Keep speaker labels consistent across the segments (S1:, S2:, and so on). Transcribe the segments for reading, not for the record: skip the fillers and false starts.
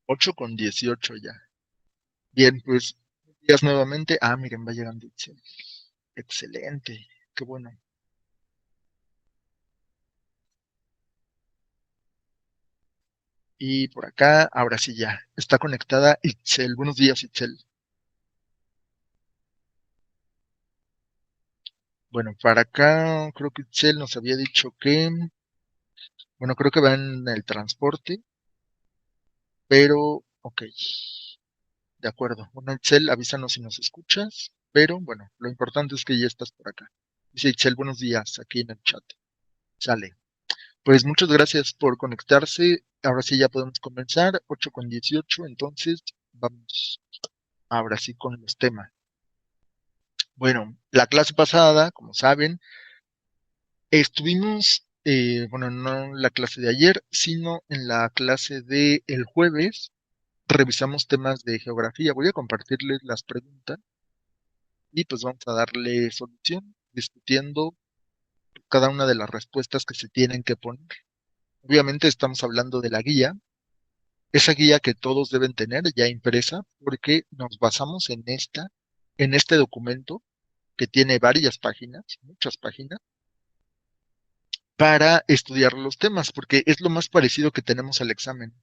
S1: 8:18 ya. Bien, pues, días nuevamente. Miren, va llegando Itzel. Excelente, qué bueno. Y por acá, ahora sí ya, está conectada Itzel. Buenos días, Itzel. Bueno, para acá creo que Itzel nos había dicho que, bueno, creo que va en el transporte, pero, ok, de acuerdo. Bueno, Itzel, avísanos si nos escuchas, pero bueno, lo importante es que ya estás por acá. Dice Itzel, buenos días, aquí en el chat. Sale. Pues muchas gracias por conectarse. Ahora sí ya podemos comenzar, 8:18, entonces vamos ahora sí con los temas. Bueno, la clase pasada, como saben, estuvimos, bueno, no en la clase de ayer, sino en la clase de el jueves, revisamos temas de geografía. Voy a compartirles las preguntas y pues vamos a darle solución, discutiendo cada una de las respuestas que se tienen que poner. Obviamente estamos hablando de la guía, esa guía que todos deben tener ya impresa, porque nos basamos en este documento que tiene varias páginas, muchas páginas, para estudiar los temas, porque es lo más parecido que tenemos al examen.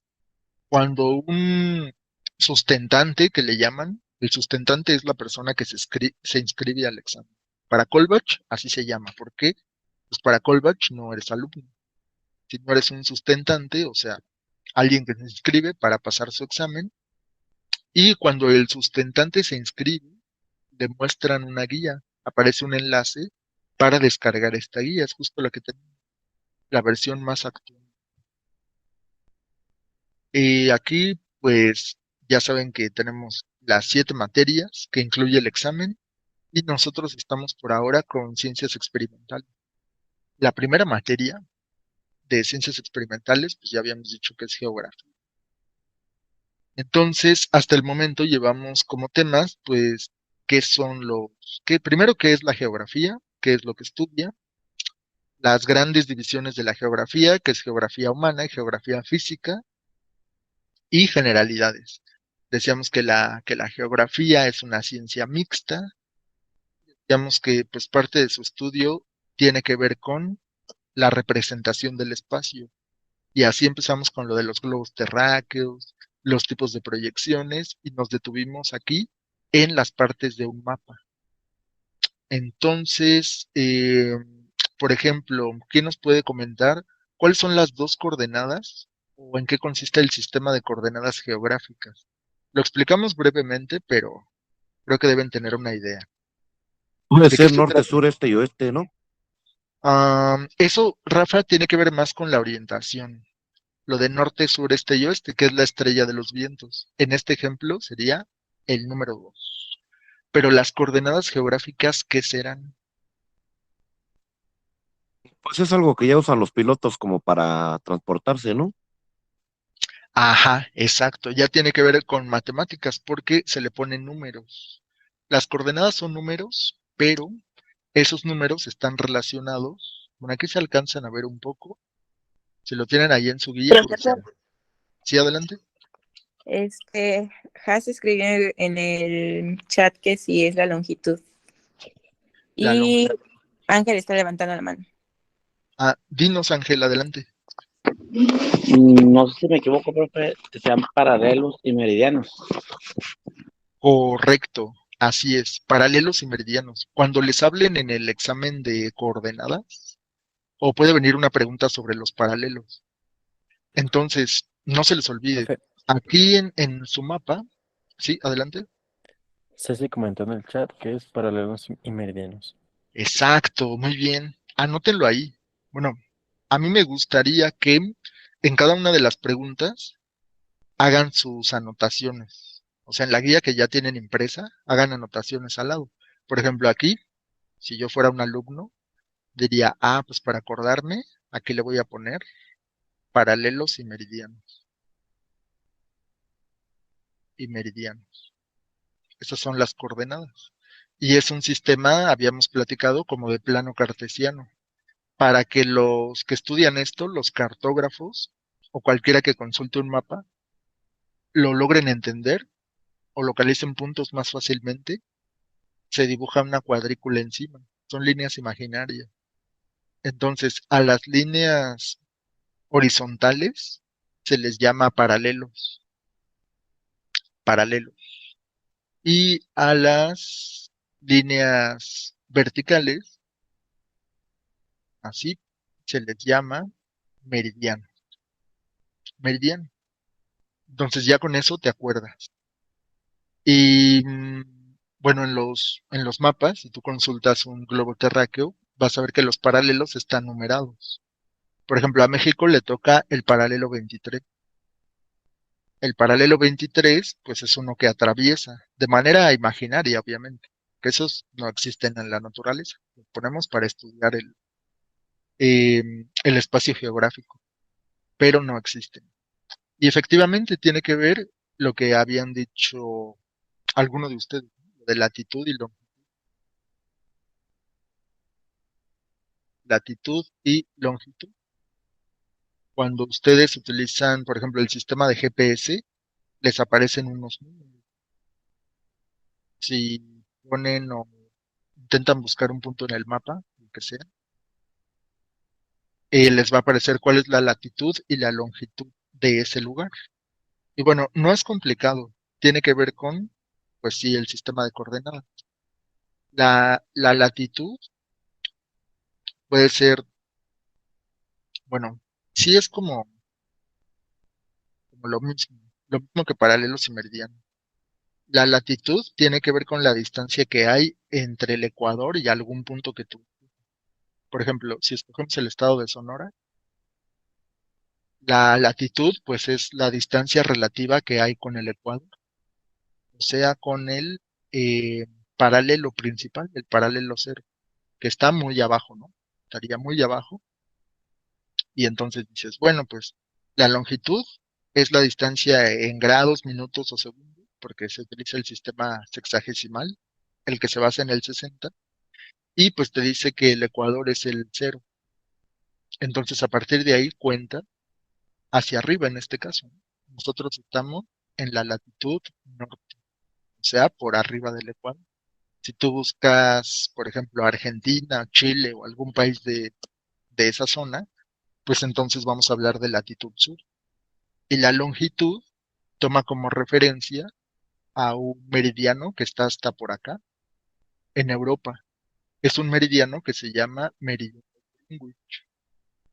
S1: Cuando un sustentante, que le llaman, el sustentante es la persona que se inscribe al examen. Para Colbach, así se llama. ¿Por qué? Pues para Colbach no eres alumno. Si no eres un sustentante, o sea, alguien que se inscribe para pasar su examen, y cuando el sustentante se inscribe, demuestran una guía, aparece un enlace para descargar esta guía, es justo la que tenemos, la versión más actual. Aquí, pues, ya saben que tenemos las 7 materias que incluye el examen y nosotros estamos por ahora con ciencias experimentales. La primera materia de ciencias experimentales, pues ya habíamos dicho que es geografía. Entonces, hasta el momento llevamos como temas, pues, primero, qué es la geografía, qué es lo que estudia, las grandes divisiones de la geografía, que es geografía humana y geografía física, y generalidades. Decíamos que la geografía es una ciencia mixta, decíamos que pues parte de su estudio tiene que ver con la representación del espacio. Y así empezamos con lo de los globos terráqueos, los tipos de proyecciones, y nos detuvimos aquí en las partes de un mapa. Entonces, por ejemplo, ¿quién nos puede comentar cuáles son las dos coordenadas o en qué consiste el sistema de coordenadas geográficas? Lo explicamos brevemente, pero creo que deben tener una idea.
S2: Puede
S1: ¿De qué
S2: ser
S1: se
S2: norte,
S1: trata?
S2: sur, este y oeste, ¿no?
S1: Eso, Rafa, tiene que ver más con la orientación. Lo de norte, sur, este y oeste, que es la estrella de los vientos. En este ejemplo sería el número 2. Pero las coordenadas geográficas, ¿qué serán?
S2: Pues es algo que ya usan los pilotos como para transportarse, ¿no?
S1: Ajá, exacto. Ya tiene que ver con matemáticas porque se le ponen números. Las coordenadas son números, pero esos números están relacionados. Bueno, aquí se alcanzan a ver un poco. Si lo tienen ahí en su guía, pues ya.
S3: Profesor,
S1: Sí, adelante.
S3: Has escribió en el chat que sí es la longitud.
S1: La
S3: Y
S1: longitud.
S3: Ángel está levantando la mano.
S1: Dinos, Ángel, adelante.
S4: No sé si me equivoco, profe, que sean paralelos y meridianos.
S1: Correcto, así es. Paralelos y meridianos. Cuando les hablen en el examen de coordenadas, o puede venir una pregunta sobre los paralelos. Entonces, no se les olvide.
S5: Profe,
S1: Aquí en su mapa, sí, adelante.
S5: Ceci comentó en el chat que es paralelos y meridianos.
S1: Exacto, muy bien. Anótenlo ahí. Bueno, a mí me gustaría que en cada una de las preguntas hagan sus anotaciones. O sea, en la guía que ya tienen impresa, hagan anotaciones al lado. Por ejemplo, aquí, si yo fuera un alumno, diría, pues para acordarme, aquí le voy a poner paralelos y meridianos. Y meridianos. Esas son las coordenadas. Y es un sistema, habíamos platicado, como de plano cartesiano, para que los que estudian esto, los cartógrafos, o cualquiera que consulte un mapa lo logren entender o localicen puntos más fácilmente, se dibuja una cuadrícula encima. Son líneas imaginarias. Entonces, a las líneas horizontales se les llama paralelos, paralelos. Y a las líneas verticales, así, se les llama meridiano, meridiano. Entonces ya con eso te acuerdas. Y bueno, en los mapas, si tú consultas un globo terráqueo, vas a ver que los paralelos están numerados. Por ejemplo, a México le toca el paralelo 23. El paralelo 23, pues es uno que atraviesa, de manera imaginaria, obviamente, que esos no existen en la naturaleza. Los ponemos para estudiar el espacio geográfico, pero no existen. Y efectivamente tiene que ver lo que habían dicho algunos de ustedes, ¿no? De latitud y longitud. Latitud y longitud. Cuando ustedes utilizan, por ejemplo, el sistema de GPS, les aparecen unos números. Si ponen o intentan buscar un punto en el mapa, lo que sea, les va a aparecer cuál es la latitud y la longitud de ese lugar. Y bueno, no es complicado, tiene que ver con, pues sí, el sistema de coordenadas. La latitud puede ser, bueno, sí es como lo mismo que paralelos y meridianos. La latitud tiene que ver con la distancia que hay entre el Ecuador y algún punto que tú. Por ejemplo, si escogemos el estado de Sonora, la latitud pues es la distancia relativa que hay con el Ecuador, o sea, con el eh, paralelo principal, el paralelo cero, que está muy abajo, ¿no? Estaría muy abajo. Y entonces dices, bueno, pues la longitud es la distancia en grados, minutos o segundos, porque se utiliza el sistema sexagesimal, el que se basa en el 60, y pues te dice que el ecuador es el cero. Entonces a partir de ahí cuenta hacia arriba en este caso. Nosotros estamos en la latitud norte, o sea, por arriba del ecuador. Si tú buscas, por ejemplo, Argentina, Chile o algún país de esa zona, pues entonces vamos a hablar de latitud sur. Y la longitud toma como referencia a un meridiano que está hasta por acá, en Europa. Es un meridiano que se llama Meridiano de Greenwich.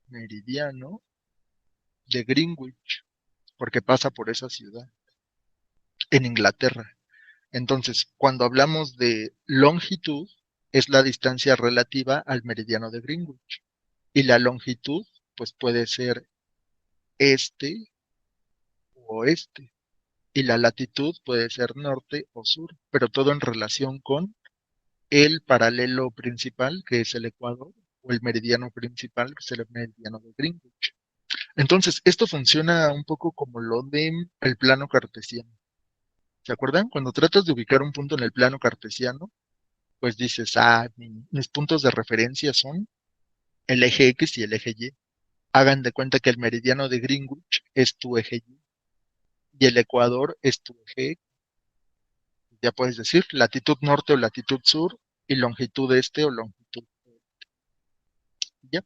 S1: Meridiano de Greenwich, porque pasa por esa ciudad, en Inglaterra. Entonces, cuando hablamos de longitud, es la distancia relativa al meridiano de Greenwich. Y la longitud, pues puede ser este o oeste. Y la latitud puede ser norte o sur, pero todo en relación con el paralelo principal, que es el Ecuador, o el meridiano principal, que es el meridiano de Greenwich. Entonces, esto funciona un poco como lo de el plano cartesiano. ¿Se acuerdan? Cuando tratas de ubicar un punto en el plano cartesiano, pues dices, mis puntos de referencia son el eje X y el eje Y. Hagan de cuenta que el meridiano de Greenwich es tu eje Y y el Ecuador es tu eje X. Ya puedes decir latitud norte o latitud sur y longitud este o longitud oeste. Ya.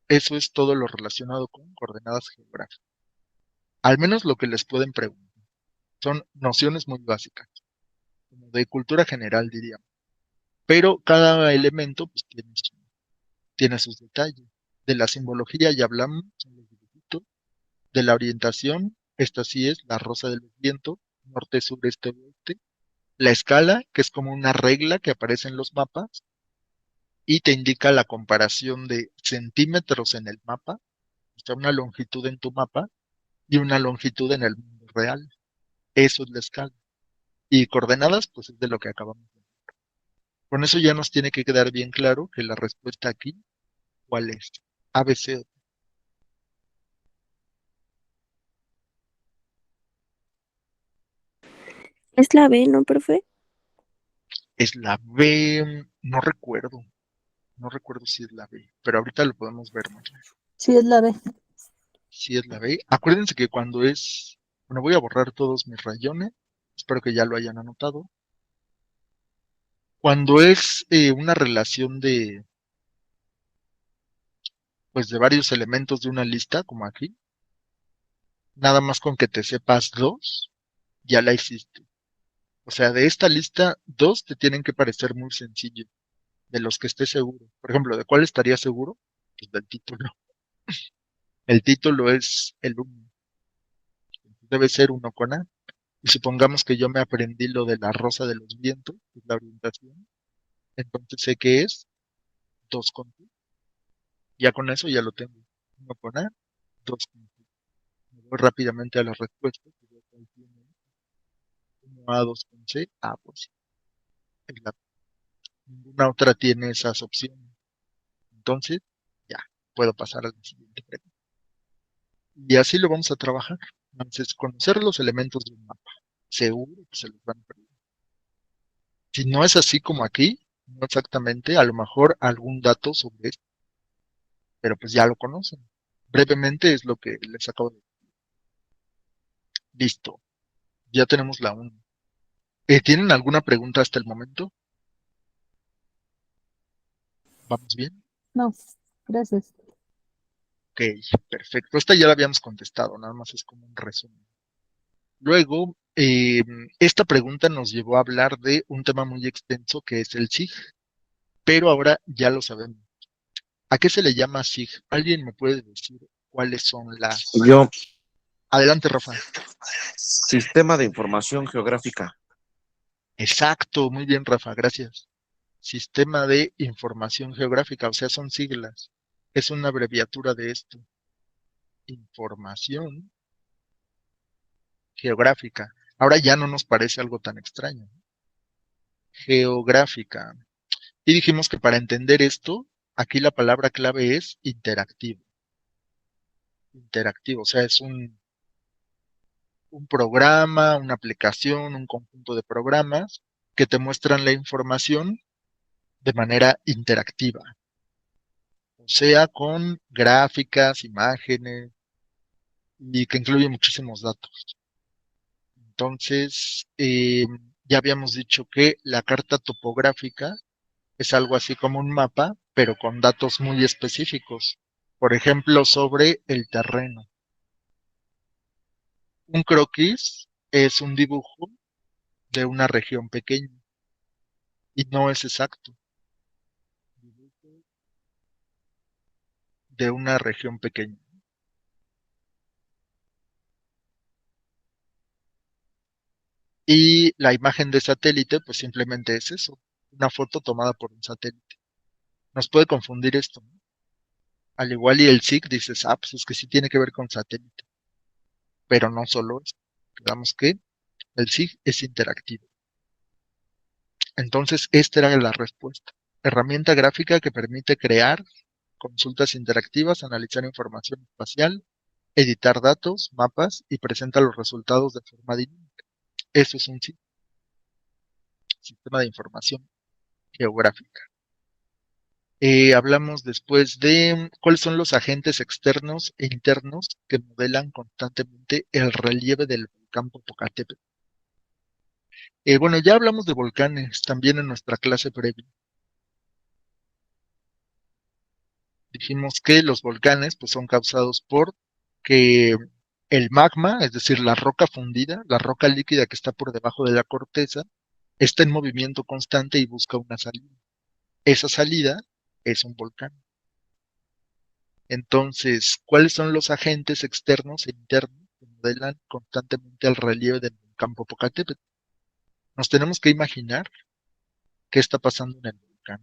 S1: Eso es todo lo relacionado con coordenadas geográficas. Al menos lo que les pueden preguntar. Son nociones muy básicas, como de cultura general, diríamos. Pero cada elemento pues, tiene sus detalles. De la simbología ya hablamos, son los dibujitos. De la orientación, esta sí es la rosa de los vientos, norte, sur, este, oeste. La escala, que es como una regla que aparece en los mapas y te indica la comparación de centímetros en el mapa, o sea, una longitud en tu mapa y una longitud en el mundo real. Eso es la escala. Y coordenadas, pues es de lo que acabamos de ver. Con eso ya nos tiene que quedar bien claro que la respuesta aquí, ¿cuál es? ABC
S6: Es la B, ¿no, profe?
S1: es la B, no recuerdo si es la B, pero ahorita lo podemos ver más.
S7: Sí, es la B.
S1: Sí es la B. Acuérdense que cuando es... Bueno, voy a borrar todos mis rayones. Espero que ya lo hayan anotado. Cuando es una relación de, pues, de varios elementos de una lista, como aquí, nada más con que te sepas dos, ya la hiciste. O sea, de esta lista, dos te tienen que parecer muy sencillos, de los que estés seguro. Por ejemplo, ¿de cuál estarías seguro? Pues del título. El título es el uno. Debe ser uno con A. Y supongamos que yo me aprendí lo de la rosa de los vientos, que es la orientación. Entonces sé que es 2 con T. Ya con eso ya lo tengo. Uno con A, 2 con T. Me voy rápidamente a las respuestas. Uno A, 2 con C. Ah, pues es la- ninguna otra tiene esas opciones. Entonces, ya, puedo pasar a la siguiente pregunta. Y así lo vamos a trabajar. Entonces, conocer los elementos de un mapa. Seguro que se los van a perder. Si no es así como aquí, no exactamente, a lo mejor algún dato sobre esto, pero pues ya lo conocen. Brevemente es lo que les acabo de decir. Listo, ya tenemos la 1. ¿Tienen alguna pregunta hasta el momento? ¿Vamos bien?
S7: No, gracias.
S1: Ok, perfecto. Esta ya la habíamos contestado, nada más es como un resumen. Luego, esta pregunta nos llevó a hablar de un tema muy extenso que es el SIG, pero ahora ya lo sabemos. ¿A qué se le llama SIG? ¿Alguien me puede decir cuáles son las...
S2: Yo,
S1: Adelante, Rafa.
S2: Sistema de Información Geográfica.
S1: Exacto, muy bien, Rafa, gracias. Sistema de Información Geográfica, o sea, son siglas. Es una abreviatura de esto. Información geográfica. Ahora ya no nos parece algo tan extraño. Geográfica. Y dijimos que para entender esto, aquí la palabra clave es interactivo. Interactivo, o sea, es un programa, una aplicación, un conjunto de programas que te muestran la información de manera interactiva. O sea, con gráficas, imágenes y que incluye muchísimos datos. Entonces, ya habíamos dicho que la carta topográfica es algo así como un mapa, pero con datos muy específicos. Por ejemplo, sobre el terreno. Un croquis es un dibujo de una región pequeña y no es exacto. Dibujo de una región pequeña. Y la imagen de satélite, pues simplemente es eso, una foto tomada por un satélite. Nos puede confundir esto, ¿no? Al igual y el SIG dices, ah, pues es que sí tiene que ver con satélite, pero no solo eso. Digamos que el SIG es interactivo. Entonces, esta era la respuesta. Herramienta gráfica que permite crear consultas interactivas, analizar información espacial, editar datos, mapas y presenta los resultados de forma dinámica. Eso es un SIG, sistema de información geográfica. Hablamos después de cuáles son los agentes externos e internos que modelan constantemente el relieve del volcán Popocatépetl. Bueno, ya hablamos de volcanes también en nuestra clase previa. Dijimos que los volcanes pues, son causados por que el magma, es decir, la roca fundida, la roca líquida que está por debajo de la corteza, está en movimiento constante y busca una salida. Esa salida es un volcán. Entonces, ¿cuáles son los agentes externos e internos que modelan constantemente el relieve del volcán Popocatépetl? Nos tenemos que imaginar qué está pasando en el volcán.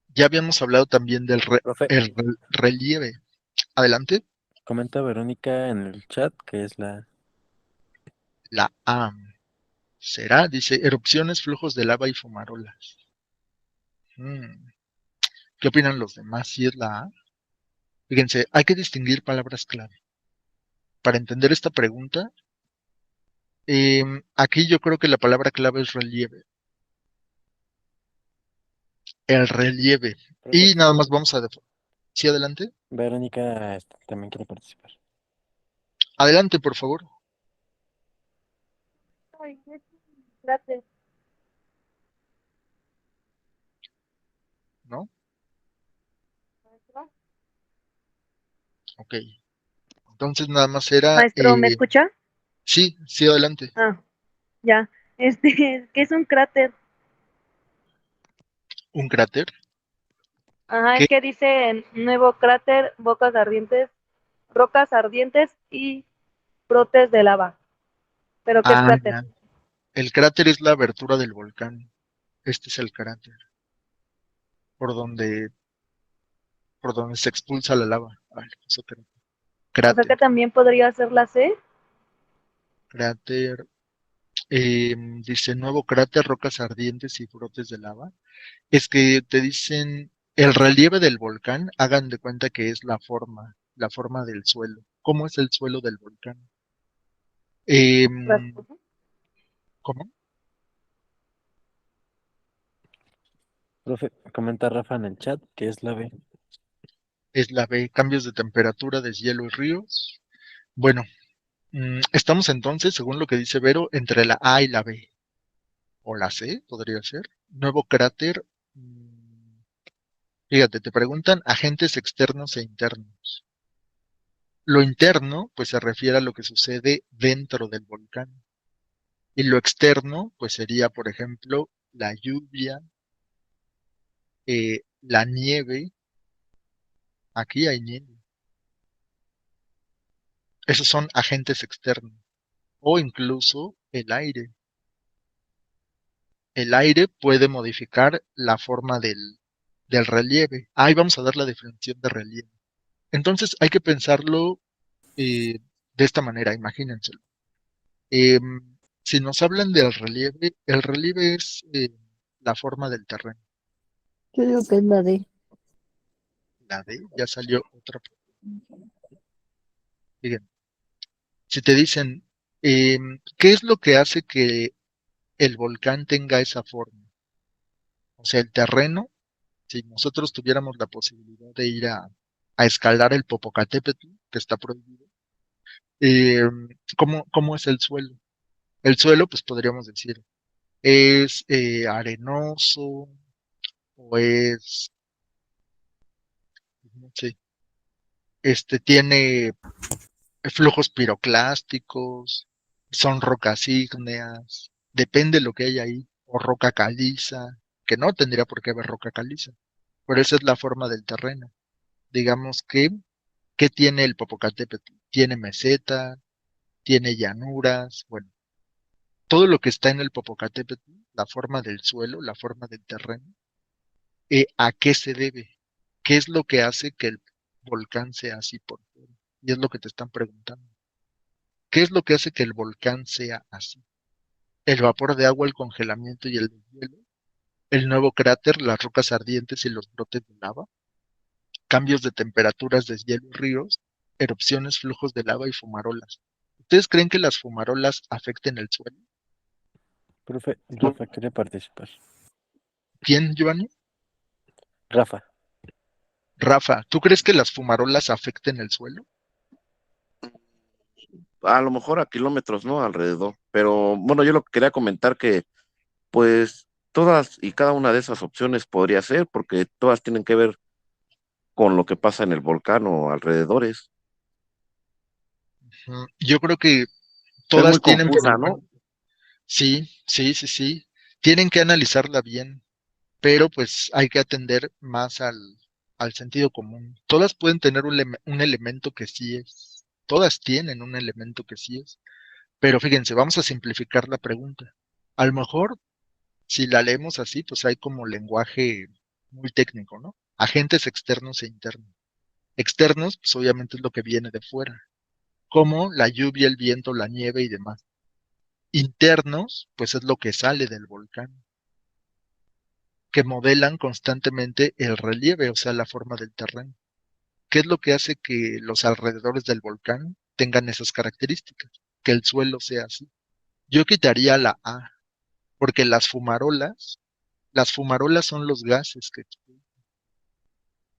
S1: Ya habíamos hablado también del
S5: Profe,
S1: relieve. Adelante.
S5: comenta Verónica en el chat que es la...
S1: La A. ¿Será? Dice, erupciones, flujos de lava y fumarolas. ¿Qué opinan los demás? Si es la A. Fíjense, hay que distinguir palabras clave. Para entender esta pregunta, aquí yo creo que la palabra clave es relieve. El relieve.
S5: Profe,
S1: Y nada más vamos a Sí, adelante.
S5: Verónica también quiere participar.
S1: Adelante, por favor.
S6: Ay, es un cráter.
S1: ¿No? Ok. Entonces nada más era...
S6: Maestro, ¿me escucha?
S1: sí, sí, adelante.
S6: Ah, ya. ¿Qué es un cráter?
S1: ¿Un cráter?
S6: Ajá,
S1: ¿Qué?
S6: es que dice nuevo cráter, rocas ardientes y brotes de lava. ¿Pero qué es
S1: Ah,
S6: cráter?
S1: ya. El cráter es la abertura del volcán. Este es el cráter, por donde, por donde se expulsa la lava. Ay, eso cráter.
S6: O sea que
S1: Cráter,
S6: también podría ser la C.
S1: cráter. Dice nuevo cráter, rocas ardientes y brotes de lava. Es que te dicen el relieve del volcán, hagan de cuenta que es la forma del suelo. ¿Cómo es el suelo del volcán? Em, ¿Cómo?
S5: Profe, comenta Rafa en el chat que es la B.
S1: Es la B, cambios de temperatura, deshielo y ríos. Bueno, estamos entonces, según lo que dice Vero, entre la A y la B. O la C, podría ser. Nuevo cráter. Fíjate, te preguntan agentes externos e internos. Lo interno, pues se refiere a lo que sucede dentro del volcán. Y lo externo, pues sería, por ejemplo, la lluvia, la nieve. Aquí hay nieve. Esos son agentes externos. O incluso el aire. El aire puede modificar la forma del relieve. Ahí vamos a dar la definición de relieve. Entonces hay que pensarlo de esta manera, imagínenselo. Si nos hablan del relieve, el relieve es la forma del terreno.
S7: Yo digo que es la D.
S1: La D, ya salió otra. Fíjense, si te dicen, ¿qué es lo que hace que el volcán tenga esa forma? O sea, el terreno, si nosotros tuviéramos la posibilidad de ir a escalar el Popocatépetl, que está prohibido, eh, ¿cómo es el suelo? El suelo, pues podríamos decir, es arenoso o es, no sé, tiene flujos piroclásticos, son rocas ígneas, depende de lo que hay ahí, o roca caliza, que no tendría por qué haber roca caliza, pero esa es la forma del terreno. Digamos que, ¿qué tiene el Popocatépetl? Tiene meseta, tiene llanuras, bueno, todo lo que está en el Popocatépetl, la forma del suelo, la forma del terreno, ¿a qué se debe? ¿Qué es lo que hace que el volcán sea así por fuera? Y es lo que te están preguntando. ¿Qué es lo que hace que el volcán sea así? El vapor de agua, el congelamiento y el deshielo, el nuevo cráter, las rocas ardientes y los brotes de lava, cambios de temperaturas, deshielo y ríos, erupciones, flujos de lava y fumarolas. ¿Ustedes creen que las fumarolas afecten el suelo?
S5: Profe, Rafa quiere participar.
S1: ¿Quién, Giovanni?
S5: Rafa,
S1: Rafa, ¿tú crees que las fumarolas afecten el suelo?
S2: A lo mejor a kilómetros, ¿no? Alrededor. Pero bueno, yo lo que quería comentar que, pues, todas y cada una de esas opciones podría ser, porque todas tienen que ver con lo que pasa en el volcán o alrededores.
S1: Yo creo que
S2: Es muy
S1: todas tienen
S2: confusa, ¿no?
S1: sí, sí, sí, sí. Tienen que analizarla bien, pero pues hay que atender más al sentido común. Todas pueden tener un elemento que sí es. Todas tienen un elemento que sí es. Pero fíjense, vamos a simplificar la pregunta. A lo mejor, si la leemos así, pues hay como lenguaje muy técnico, ¿no? Agentes externos e internos. Externos, pues obviamente es lo que viene de fuera, como la lluvia, el viento, la nieve y demás. Internos, pues es lo que sale del volcán, que modelan constantemente el relieve, o sea, la forma del terreno. ¿Qué es lo que hace que los alrededores del volcán tengan esas características? Que el suelo sea así. Yo quitaría la A, porque las fumarolas son los gases que expulsan,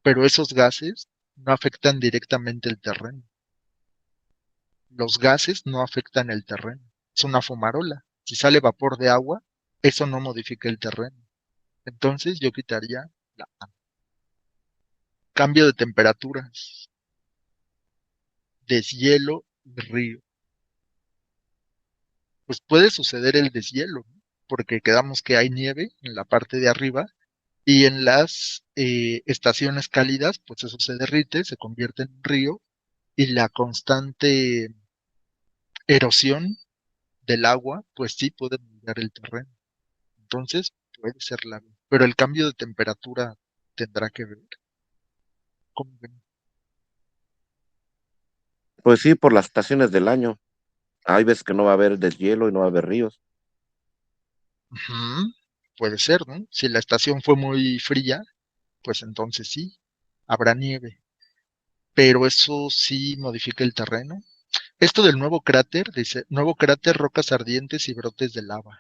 S1: pero esos gases no afectan directamente el terreno. Los gases no afectan el terreno. Es una fumarola. Si sale vapor de agua, eso no modifica el terreno. Entonces yo quitaría la A. Cambio de temperaturas, deshielo y río. Pues puede suceder el deshielo, ¿no? Porque quedamos que hay nieve en la parte de arriba y en las estaciones cálidas, pues eso se derrite, se convierte en un río y la constante erosión del agua, pues sí puede moldear el terreno. Entonces puede ser la B. Pero el cambio de temperatura tendrá que ver. ¿Cómo ven?
S2: Pues sí, por las estaciones del año. Hay veces que no va a haber deshielo y no va a haber ríos.
S1: Ujú, puede ser, ¿no? Si la estación fue muy fría, pues entonces sí, habrá nieve. Pero eso sí modifica el terreno. Esto del nuevo cráter, dice, nuevo cráter, rocas ardientes y brotes de lava.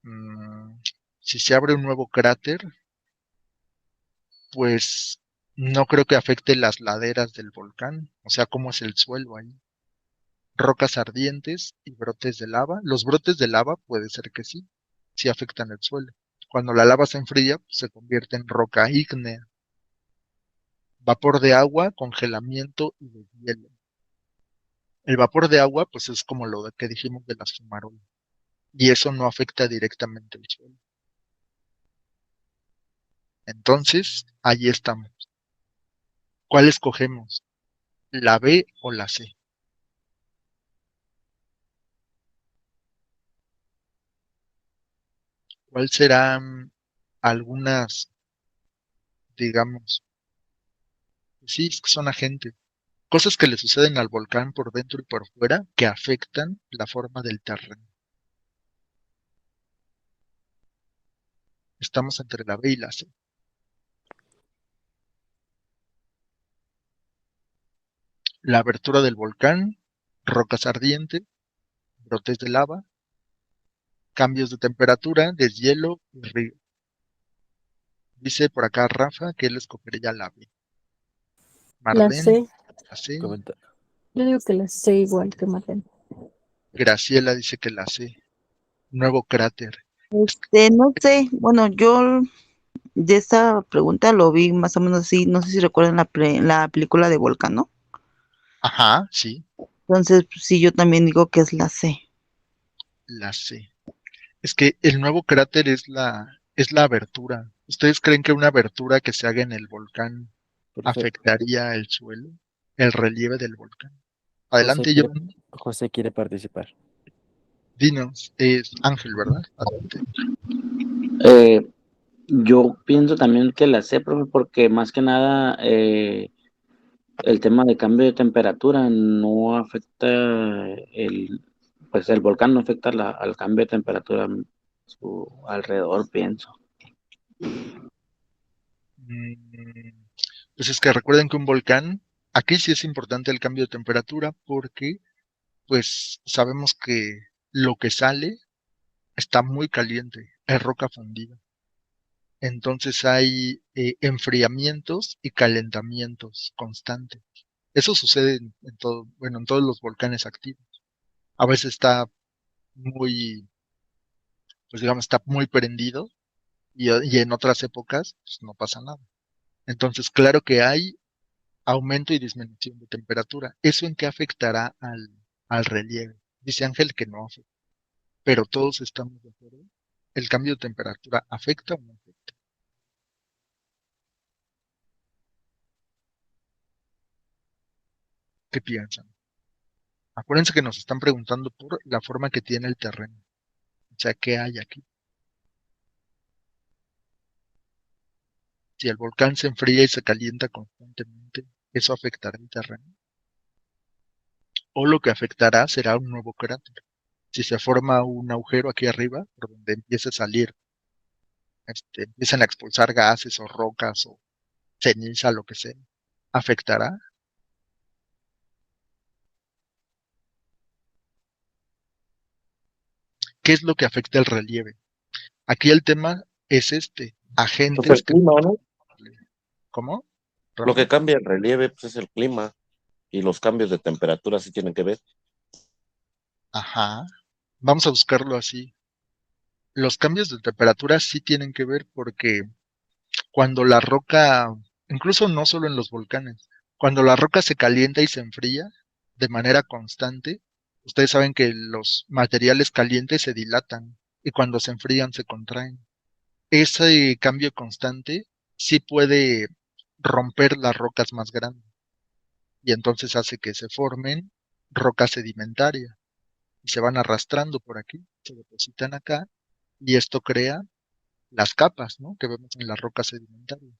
S1: Mm, si se abre un nuevo cráter, pues no creo que afecte las laderas del volcán, o sea, cómo es el suelo ahí. Rocas ardientes y brotes de lava. Los brotes de lava puede ser que sí, sí afectan el suelo. Cuando la lava se enfría, pues, se convierte en roca ígnea. Vapor de agua, congelamiento y deshielo. El vapor de agua, pues es como que dijimos de las fumarolas. Y eso no afecta directamente el suelo. Entonces, ahí estamos. ¿Cuál escogemos? ¿La B o la C? ¿Cuál serán algunas, digamos, sí, es que son agentes, cosas que le suceden al volcán por dentro y por fuera que afectan la forma del terreno? Estamos entre la B y la C. La abertura del volcán, rocas ardientes, brotes de lava, cambios de temperatura, deshielo y río. Dice por acá Rafa que él escogería la B.
S7: La
S1: Marlene,
S7: C.
S1: la C.
S5: Comenta.
S7: Yo digo que la C igual que Marlene.
S1: Graciela dice que la C. Nuevo cráter.
S8: No sé, bueno, yo de esta pregunta lo vi más o menos así, no sé si recuerdan la película de Volcán, ¿no?
S1: Ajá, sí,
S8: Entonces, pues, sí, yo también digo que es la C.
S1: la C. Es que el nuevo cráter es la abertura. ¿Ustedes creen que una abertura que se haga en el volcán
S5: Profe,
S1: afectaría el suelo, el relieve del volcán?
S5: José
S1: Adelante,
S5: quiere,
S1: John.
S5: José quiere participar.
S1: Dinos, es Ángel, ¿verdad? Adelante.
S4: Eh, yo pienso también que la C, profe, porque más que nada el tema de cambio de temperatura no afecta pues el volcán no afecta al cambio de temperatura a su alrededor, pienso.
S1: Mm, Pues es que recuerden que un volcán, aquí sí es importante el cambio de temperatura porque pues sabemos que lo que sale está muy caliente, es roca fundida. Entonces hay enfriamientos y calentamientos constantes. Eso sucede en todo, bueno, en todos los volcanes activos. A veces está muy, pues digamos, está muy prendido y en otras épocas pues, no pasa nada. Entonces, claro que hay aumento y disminución de temperatura. ¿Eso en qué afectará al relieve? Dice Ángel que no afecta, pero todos estamos de acuerdo. ¿El cambio de temperatura afecta o no afecta? ¿Qué piensan? Acuérdense que nos están preguntando por la forma que tiene el terreno. O sea, ¿qué hay aquí? Si el volcán se enfría y se calienta constantemente, ¿eso afectará el terreno? O lo que afectará será un nuevo cráter. Si se forma un agujero aquí arriba, por donde empiece a salir, empiezan a expulsar gases o rocas o ceniza, lo que sea, ¿afectará? ¿Qué es lo que afecta el relieve? Aquí el tema es
S9: Pues el
S1: agentes que...
S9: clima, ¿no?
S1: ¿Cómo?
S2: Lo que
S1: Rafa?
S2: cambia el relieve pues, es el clima y los cambios de temperatura sí tienen que ver.
S1: Ajá. Vamos a buscarlo así. Los cambios de temperatura sí tienen que ver porque cuando la roca, incluso no solo en los volcanes, cuando la roca se calienta y se enfría de manera constante, ustedes saben que los materiales calientes se dilatan y cuando se enfrían se contraen. Ese cambio constante sí puede romper las rocas más grandes y entonces hace que se formen rocas sedimentarias y se van arrastrando por aquí, se depositan acá y esto crea las capas, ¿no?, que vemos en las rocas sedimentarias.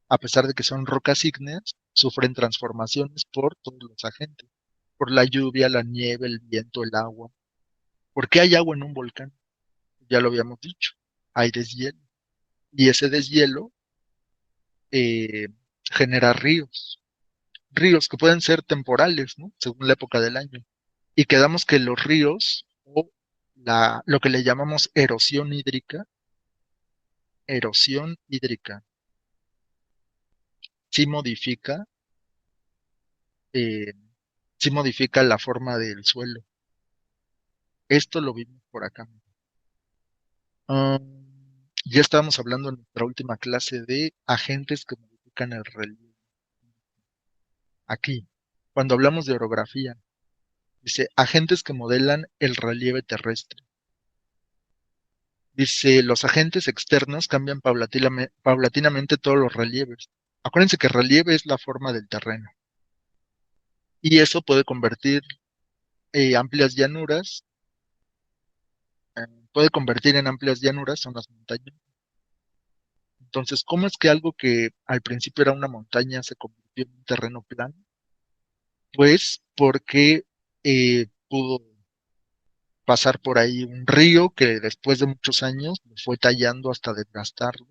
S1: A pesar de que son rocas ígneas, sufren transformaciones por todos los agentes, por la lluvia, la nieve, el viento, el agua. ¿Por qué hay agua en un volcán? Ya lo habíamos dicho, hay deshielo. Y ese deshielo eh, genera ríos que pueden ser temporales, ¿no?, según la época del año. Y quedamos que los ríos, o lo que le llamamos erosión hídrica, sí modifica, eh, sí modifica la forma del suelo. Esto lo vimos por acá. Ah, ya estábamos hablando en nuestra última clase de agentes que modifican el relieve. Aquí, cuando hablamos de orografía, dice agentes que modelan el relieve terrestre. Dice, los agentes externos cambian paulatinamente todos los relieves. Acuérdense que relieve es la forma del terreno. Y eso puede convertir amplias llanuras, puede convertir en amplias llanuras zonas montañosas. Entonces, ¿cómo es que algo que al principio era una montaña se convirtió en un terreno plano? Pues porque pudo pasar por ahí un río que después de muchos años lo fue tallando hasta desgastarlo.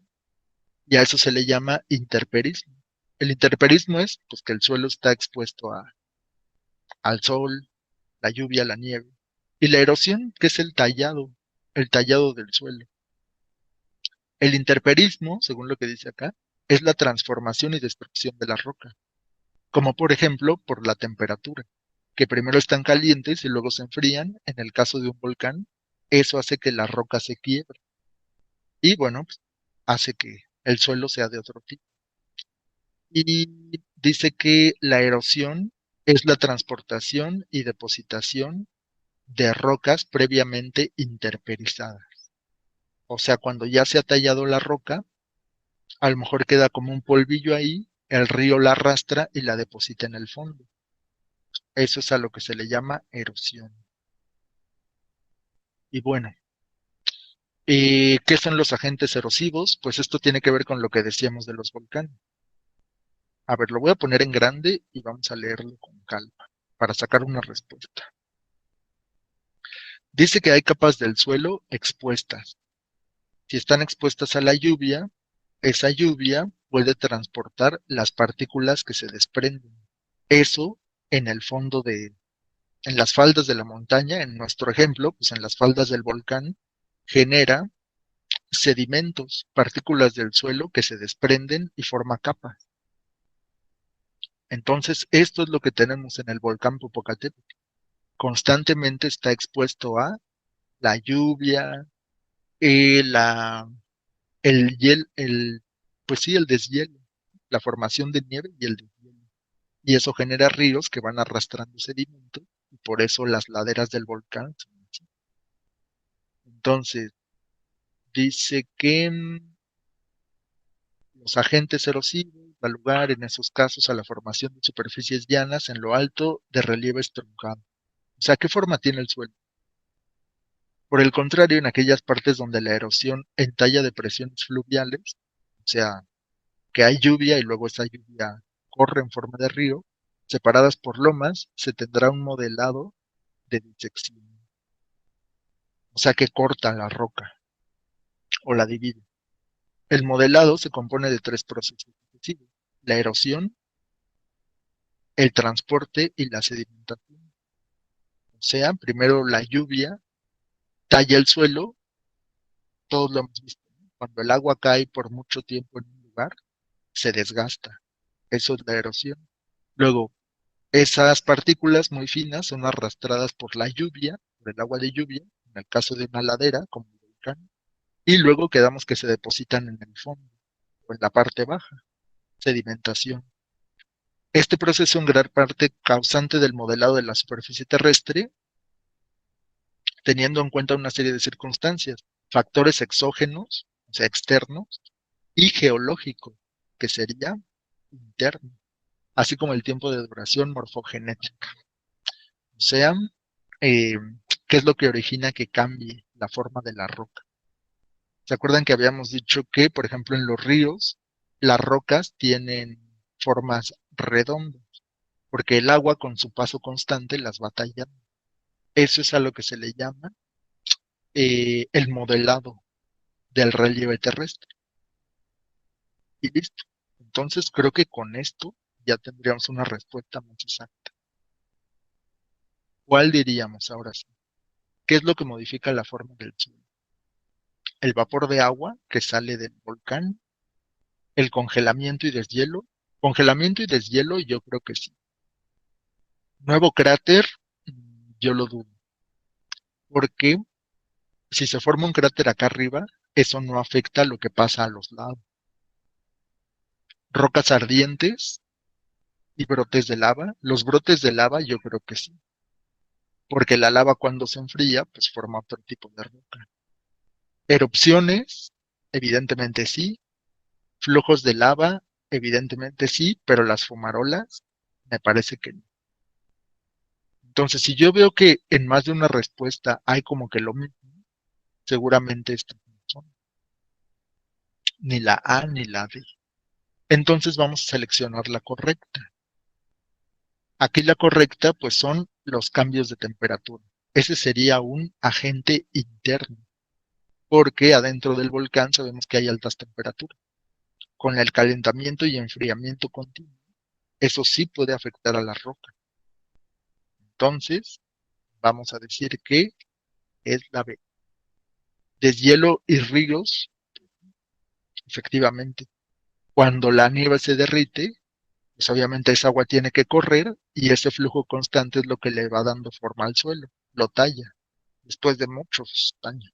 S1: Y a eso se le llama interperismo. El interperismo es pues, que el suelo está expuesto al sol, la lluvia, la nieve. Y la erosión, que es el tallado del suelo. El interperismo, según lo que dice acá, es la transformación y destrucción de la roca, como por ejemplo por la temperatura, que primero están calientes y luego se enfrían. En el caso de un volcán, eso hace que la roca se quiebre y bueno, pues, hace que el suelo sea de otro tipo. Y dice que la erosión es la transportación y depositación de rocas previamente interperizadas. O sea, cuando ya se ha tallado la roca, a lo mejor queda como un polvillo ahí, el río la arrastra y la deposita en el fondo. Eso es a lo que se le llama erosión. Y bueno, ¿qué son los agentes erosivos? Pues esto tiene que ver con lo que decíamos de los volcanes. A ver, lo voy a poner en grande y vamos a leerlo con calma para sacar una respuesta. Dice que hay capas del suelo expuestas. Si están expuestas a la lluvia, esa lluvia puede transportar las partículas que se desprenden. Eso en el fondo en las faldas de la montaña, en nuestro ejemplo, pues en las faldas del volcán, genera sedimentos, partículas del suelo que se desprenden y forma capas. Entonces, esto es lo que tenemos en el volcán Popocatépetl. Constantemente está expuesto a la lluvia, la, pues sí, el deshielo, la formación de nieve y el deshielo. Y eso genera ríos que van arrastrando sedimento y por eso las laderas del volcán son así. Entonces, dice que los agentes erosivos dan lugar en esos casos a la formación de superficies llanas en lo alto de relieves truncados. O sea, ¿qué forma tiene el suelo? Por el contrario, en aquellas partes donde la erosión entalla depresiones fluviales, o sea, que hay lluvia y luego esa lluvia corre en forma de río, separadas por lomas, se tendrá un modelado de disección. O sea, que corta la roca o la divide. El modelado se compone de tres procesos sucesivos: la erosión, el transporte y la sedimentación. O sea, primero la lluvia talla el suelo, todos lo hemos visto, ¿no? Cuando el agua cae por mucho tiempo en un lugar, se desgasta. Eso es la erosión. Luego, esas partículas muy finas son arrastradas por la lluvia, por el agua de lluvia, en el caso de una ladera, como un volcán, y luego quedamos que se depositan en el fondo, o en la parte baja, sedimentación. Este proceso en gran parte causante del modelado de la superficie terrestre, teniendo en cuenta una serie de circunstancias, factores exógenos, o sea, externos, y geológicos, que sería interno, así como el tiempo de duración morfogenética. O sea, eh, ¿qué es lo que origina que cambie la forma de la roca? ¿Se acuerdan que habíamos dicho que, por ejemplo, en los ríos, las rocas tienen formas redondas, porque el agua con su paso constante las va tallando? Eso es a lo que se le llama el modelado del relieve terrestre. Y listo. Entonces creo que con esto ya tendríamos una respuesta más exacta. ¿Cuál diríamos ahora sí? ¿Qué es lo que modifica la forma del suelo? ¿El vapor de agua que sale del volcán? ¿El congelamiento y deshielo? Congelamiento y deshielo, yo creo que sí. Nuevo cráter, yo lo dudo. Porque si se forma un cráter acá arriba, eso no afecta lo que pasa a los lados. Rocas ardientes y brotes de lava. Los brotes de lava yo creo que sí. Porque la lava cuando se enfría, pues forma otro tipo de roca. Erupciones, evidentemente sí. Flujos de lava, evidentemente sí, pero las fumarolas, me parece que no. Entonces, si yo veo que en más de una respuesta hay como que lo mismo, seguramente estas no son ni la A ni la D. Entonces vamos a seleccionar la correcta. Aquí la correcta, pues son los cambios de temperatura. Ese sería un agente interno, porque adentro del volcán sabemos que hay altas temperaturas. Con el calentamiento y enfriamiento continuo, eso sí puede afectar a la roca. Entonces, vamos a decir que es la B. Deshielo y ríos, efectivamente. Cuando la nieve se derrite, pues obviamente esa agua tiene que correr y ese flujo constante es lo que le va dando forma al suelo, lo talla, después de muchos años.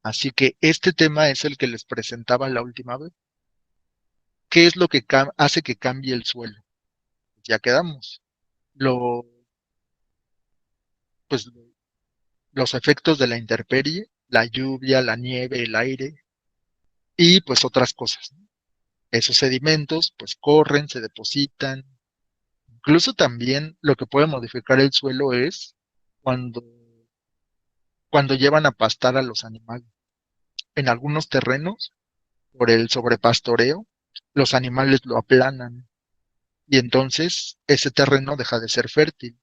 S1: Así que este tema es el que les presentaba la última vez. ¿Qué es lo que hace que cambie el suelo? Ya quedamos. Pues, los efectos de la intemperie, la lluvia, la nieve, el aire y pues otras cosas, ¿no? Esos sedimentos pues corren, se depositan. Incluso también lo que puede modificar el suelo es cuando, cuando llevan a pastar a los animales. En algunos terrenos, por el sobrepastoreo, los animales lo aplanan y entonces ese terreno deja de ser fértil.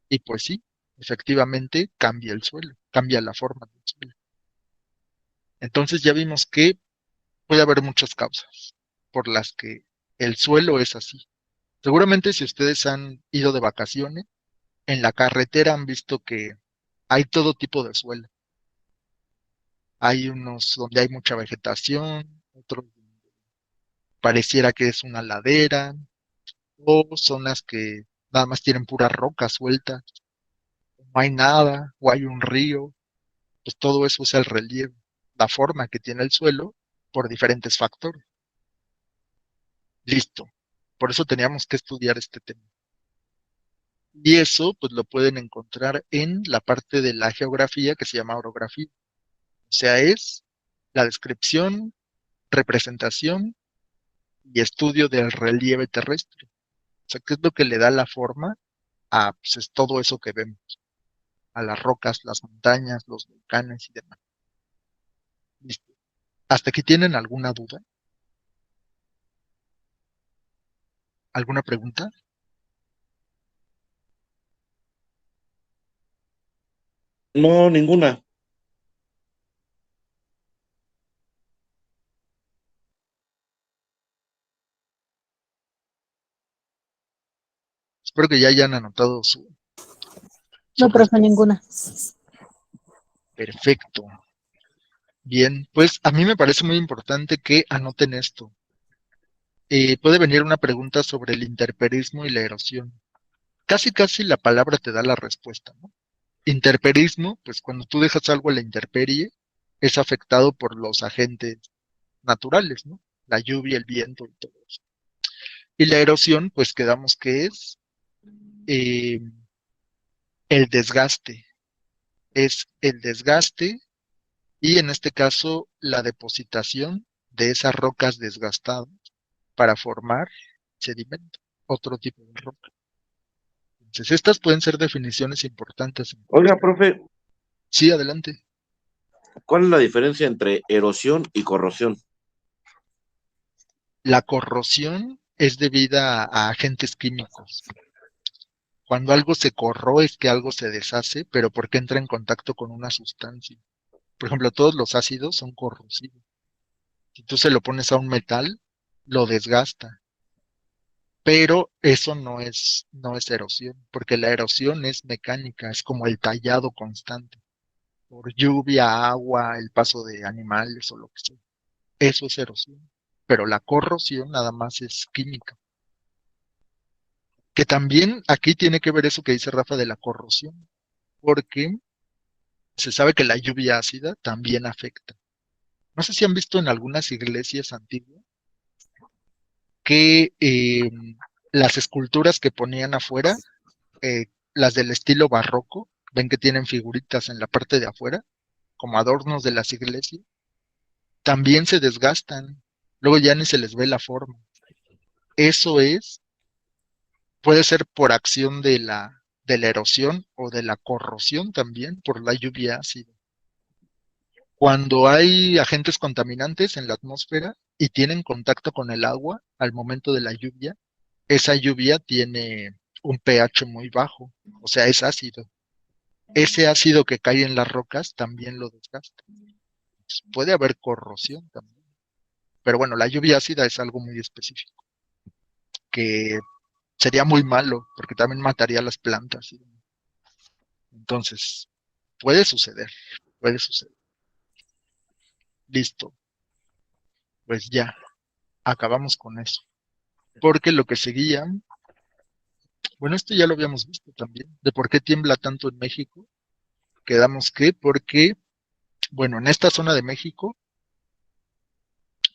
S1: Y pues sí, efectivamente cambia el suelo, cambia la forma del suelo. Entonces ya vimos que puede haber muchas causas por las que el suelo es así. Seguramente si ustedes han ido de vacaciones, en la carretera han visto que hay todo tipo de suelo. Hay unos donde hay mucha vegetación, otros donde pareciera que es una ladera, o zonas que nada más tienen pura roca suelta, no hay nada, o hay un río. Pues todo eso es el relieve, la forma que tiene el suelo por diferentes factores. Listo. Por eso teníamos que estudiar este tema. Y eso, pues lo pueden encontrar en la parte de la geografía que se llama orografía. O sea, es la descripción, representación y estudio del relieve terrestre. O sea, ¿qué es lo que le da la forma a pues, es todo eso que vemos? A las rocas, las montañas, los volcanes y demás. Listo. ¿Hasta aquí tienen alguna duda? ¿Alguna pregunta?
S2: No, ninguna.
S1: Espero que ya hayan anotado su
S7: No, profe, ninguna.
S1: Perfecto. Bien, pues a mí me parece muy importante que anoten esto. Puede venir una pregunta sobre el intemperismo y la erosión. Casi, casi la palabra te da la respuesta, ¿no? Intemperismo, pues cuando tú dejas algo a la intemperie, es afectado por los agentes naturales, ¿no? La lluvia, el viento y todo eso. Y la erosión, pues quedamos que es eh, el desgaste. Es el desgaste y en este caso la depositación de esas rocas desgastadas para formar sedimento, otro tipo de roca. Entonces, estas pueden ser definiciones importantes.
S2: Oiga, profe,
S1: Sí, adelante.
S2: ¿cuál es la diferencia entre erosión y corrosión?
S1: La corrosión es debida a agentes químicos. Cuando algo se corroe es que algo se deshace, pero porque entra en contacto con una sustancia. Por ejemplo, todos los ácidos son corrosivos. Si tú se lo pones a un metal, lo desgasta. Pero eso no es erosión, porque la erosión es mecánica, es como el tallado constante, por lluvia, agua, el paso de animales o lo que sea. Eso es erosión. Pero la corrosión nada más es química. Que también aquí tiene que ver eso que dice Rafa de la corrosión, porque se sabe que la lluvia ácida también afecta. No sé si han visto en algunas iglesias antiguas que las esculturas que ponían afuera, las del estilo barroco, ven que tienen figuritas en la parte de afuera, como adornos de las iglesias, también se desgastan. Luego ya ni se les ve la forma. Eso puede ser por acción de la erosión o de la corrosión también, por la lluvia ácida. Cuando hay agentes contaminantes en la atmósfera y tienen contacto con el agua al momento de la lluvia, esa lluvia tiene un pH muy bajo, o sea, es ácido. Ese ácido que cae en las rocas también lo desgasta. Puede haber corrosión también. Pero bueno, la lluvia ácida es algo muy específico, que sería muy malo, porque también mataría a las plantas. Entonces, puede suceder, puede suceder. Listo, pues ya, acabamos con eso. Porque lo que seguía, bueno, esto ya lo habíamos visto también, de por qué tiembla tanto en México. Quedamos que porque, bueno, en esta zona de México,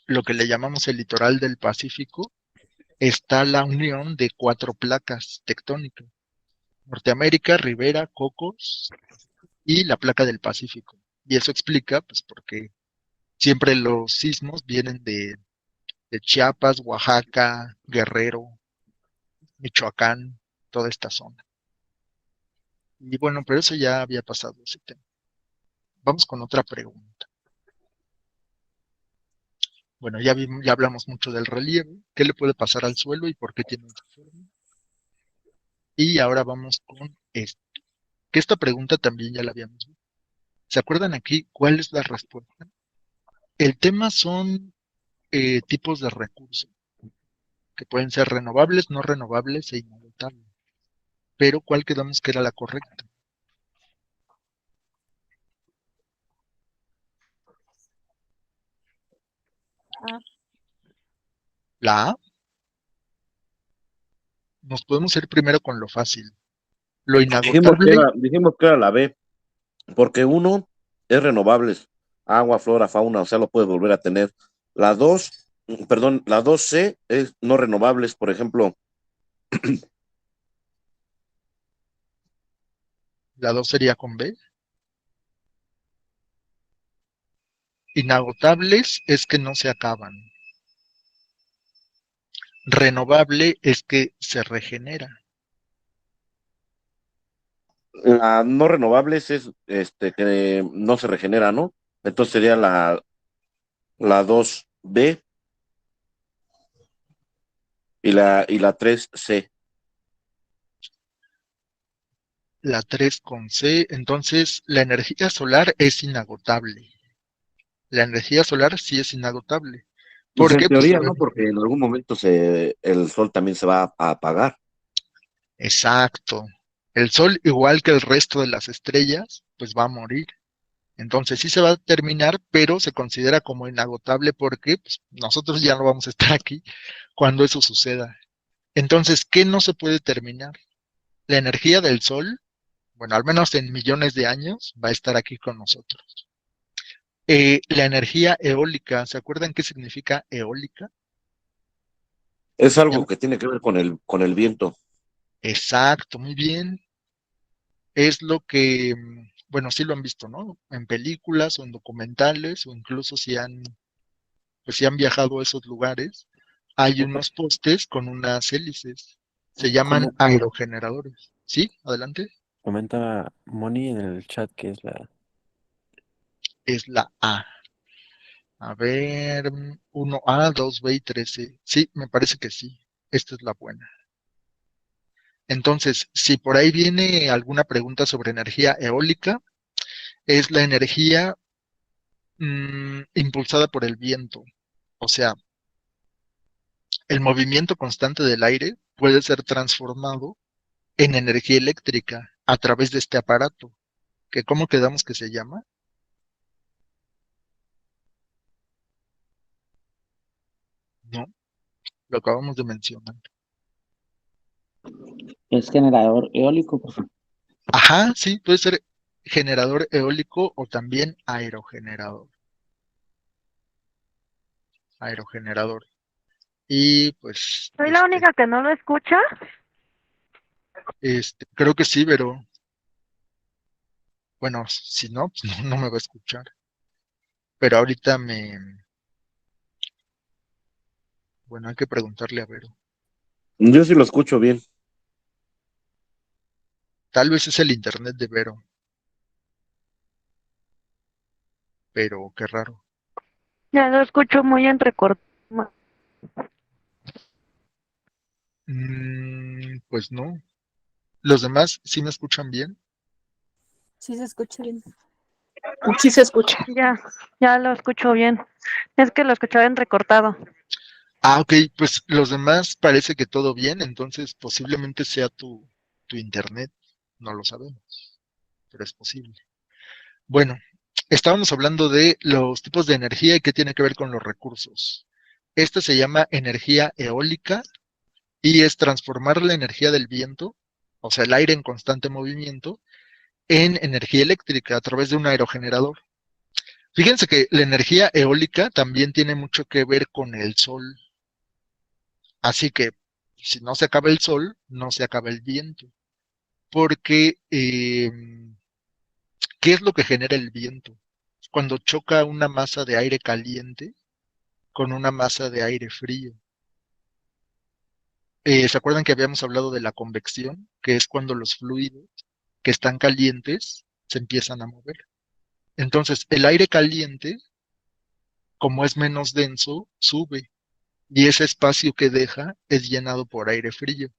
S1: lo que le llamamos el litoral del Pacífico, está la unión de 4 placas tectónicas: Norteamérica, Ribera, Cocos y la placa del Pacífico. Y eso explica, pues, porque siempre los sismos vienen de Chiapas, Oaxaca, Guerrero, Michoacán, toda esta zona. Y bueno, pero eso ya había pasado ese tema. Vamos con otra pregunta. Bueno, ya hablamos mucho del relieve, qué le puede pasar al suelo y por qué tiene esa forma. Y ahora vamos con esto, que esta pregunta también ya la habíamos visto. ¿Se acuerdan aquí cuál es la respuesta? El tema son tipos de recursos, que pueden ser renovables, no renovables e inagotables. Pero ¿cuál quedamos que era la correcta? La A. Nos podemos ir primero con lo fácil. Lo
S2: Dijimos que
S1: inagotable,
S2: dijimos que era la B, porque uno es renovables, agua, flora, fauna, o sea, lo puedes volver a tener. La 2, perdón, la 2C es no renovables, por ejemplo,
S1: la 2 sería con B. Inagotables es que no se acaban. Renovable es que se regenera.
S2: la no renovables es que no se regenera, ¿no? Entonces sería la 2B y la 3C.
S1: La 3 con C, entonces la energía solar es inagotable. La energía solar sí es inagotable.
S2: Pues en
S1: Porque, pues,
S2: teoría, ¿no? Porque en algún momento el sol también se va a apagar.
S1: exacto. El Sol, igual que el resto de las estrellas, pues va a morir. Entonces sí se va a terminar, pero se considera como inagotable porque pues, nosotros ya no vamos a estar aquí cuando eso suceda. Entonces, ¿qué no se puede terminar? La energía del sol, bueno, al menos en millones de años, va a estar aquí con nosotros. La energía eólica, ¿se acuerdan qué significa eólica?
S2: Es
S1: Ya-
S2: algo que tiene que ver con el viento.
S1: Exacto, muy bien. Es lo que, bueno, sí lo han visto, ¿no? En películas o en documentales o incluso pues, si han viajado a esos lugares, hay unos postes con unas hélices. Se llaman
S5: Come-
S1: aerogeneradores. ¿Sí? Adelante.
S5: Comenta Moni en el chat que es la...
S1: Es la A. A ver, 1A, 2B y 3C. Sí, me parece que sí. Esta es la buena. Entonces, si por ahí viene alguna pregunta sobre energía eólica, es la energía impulsada por el viento. O sea, el movimiento constante del aire puede ser transformado en energía eléctrica a través de este aparato, que ¿cómo quedamos que se llama? No, lo acabamos de mencionar.
S4: Es generador eólico, profe.
S1: Ajá, sí, puede ser generador eólico o también aerogenerador. Aerogenerador. Y pues,
S6: ¿Soy la única que no lo escucha?
S1: creo que sí, pero bueno, si no, pues no me va a escuchar. Pero ahorita bueno, hay que preguntarle a Vero.
S2: Yo sí lo escucho bien.
S1: Tal vez es el internet de Vero, pero qué raro.
S6: Ya lo escucho muy entrecortado.
S1: Pues no. ¿Los demás sí me escuchan bien?
S7: Sí se escucha bien.
S3: Sí se escucha.
S6: Ya lo escucho bien. Es que lo escuchaba entrecortado.
S1: Ah, ok, pues los demás parece que todo bien, entonces posiblemente sea tu internet, no lo sabemos, pero es posible. Bueno, estábamos hablando de los tipos de energía y qué tiene que ver con los recursos. Esta se llama energía eólica y es transformar la energía del viento, o sea, el aire en constante movimiento, en energía eléctrica a través de un aerogenerador. Fíjense que la energía eólica también tiene mucho que ver con el sol. Así que si no se acaba el sol, no se acaba el viento. Porque, ¿qué es lo que genera el viento? Cuando choca una masa de aire caliente con una masa de aire frío. ¿Se acuerdan que habíamos hablado de la convección? Que es cuando los fluidos que están calientes se empiezan a mover. Entonces, el aire caliente, como es menos denso, sube y ese espacio que deja es llenado por aire frío.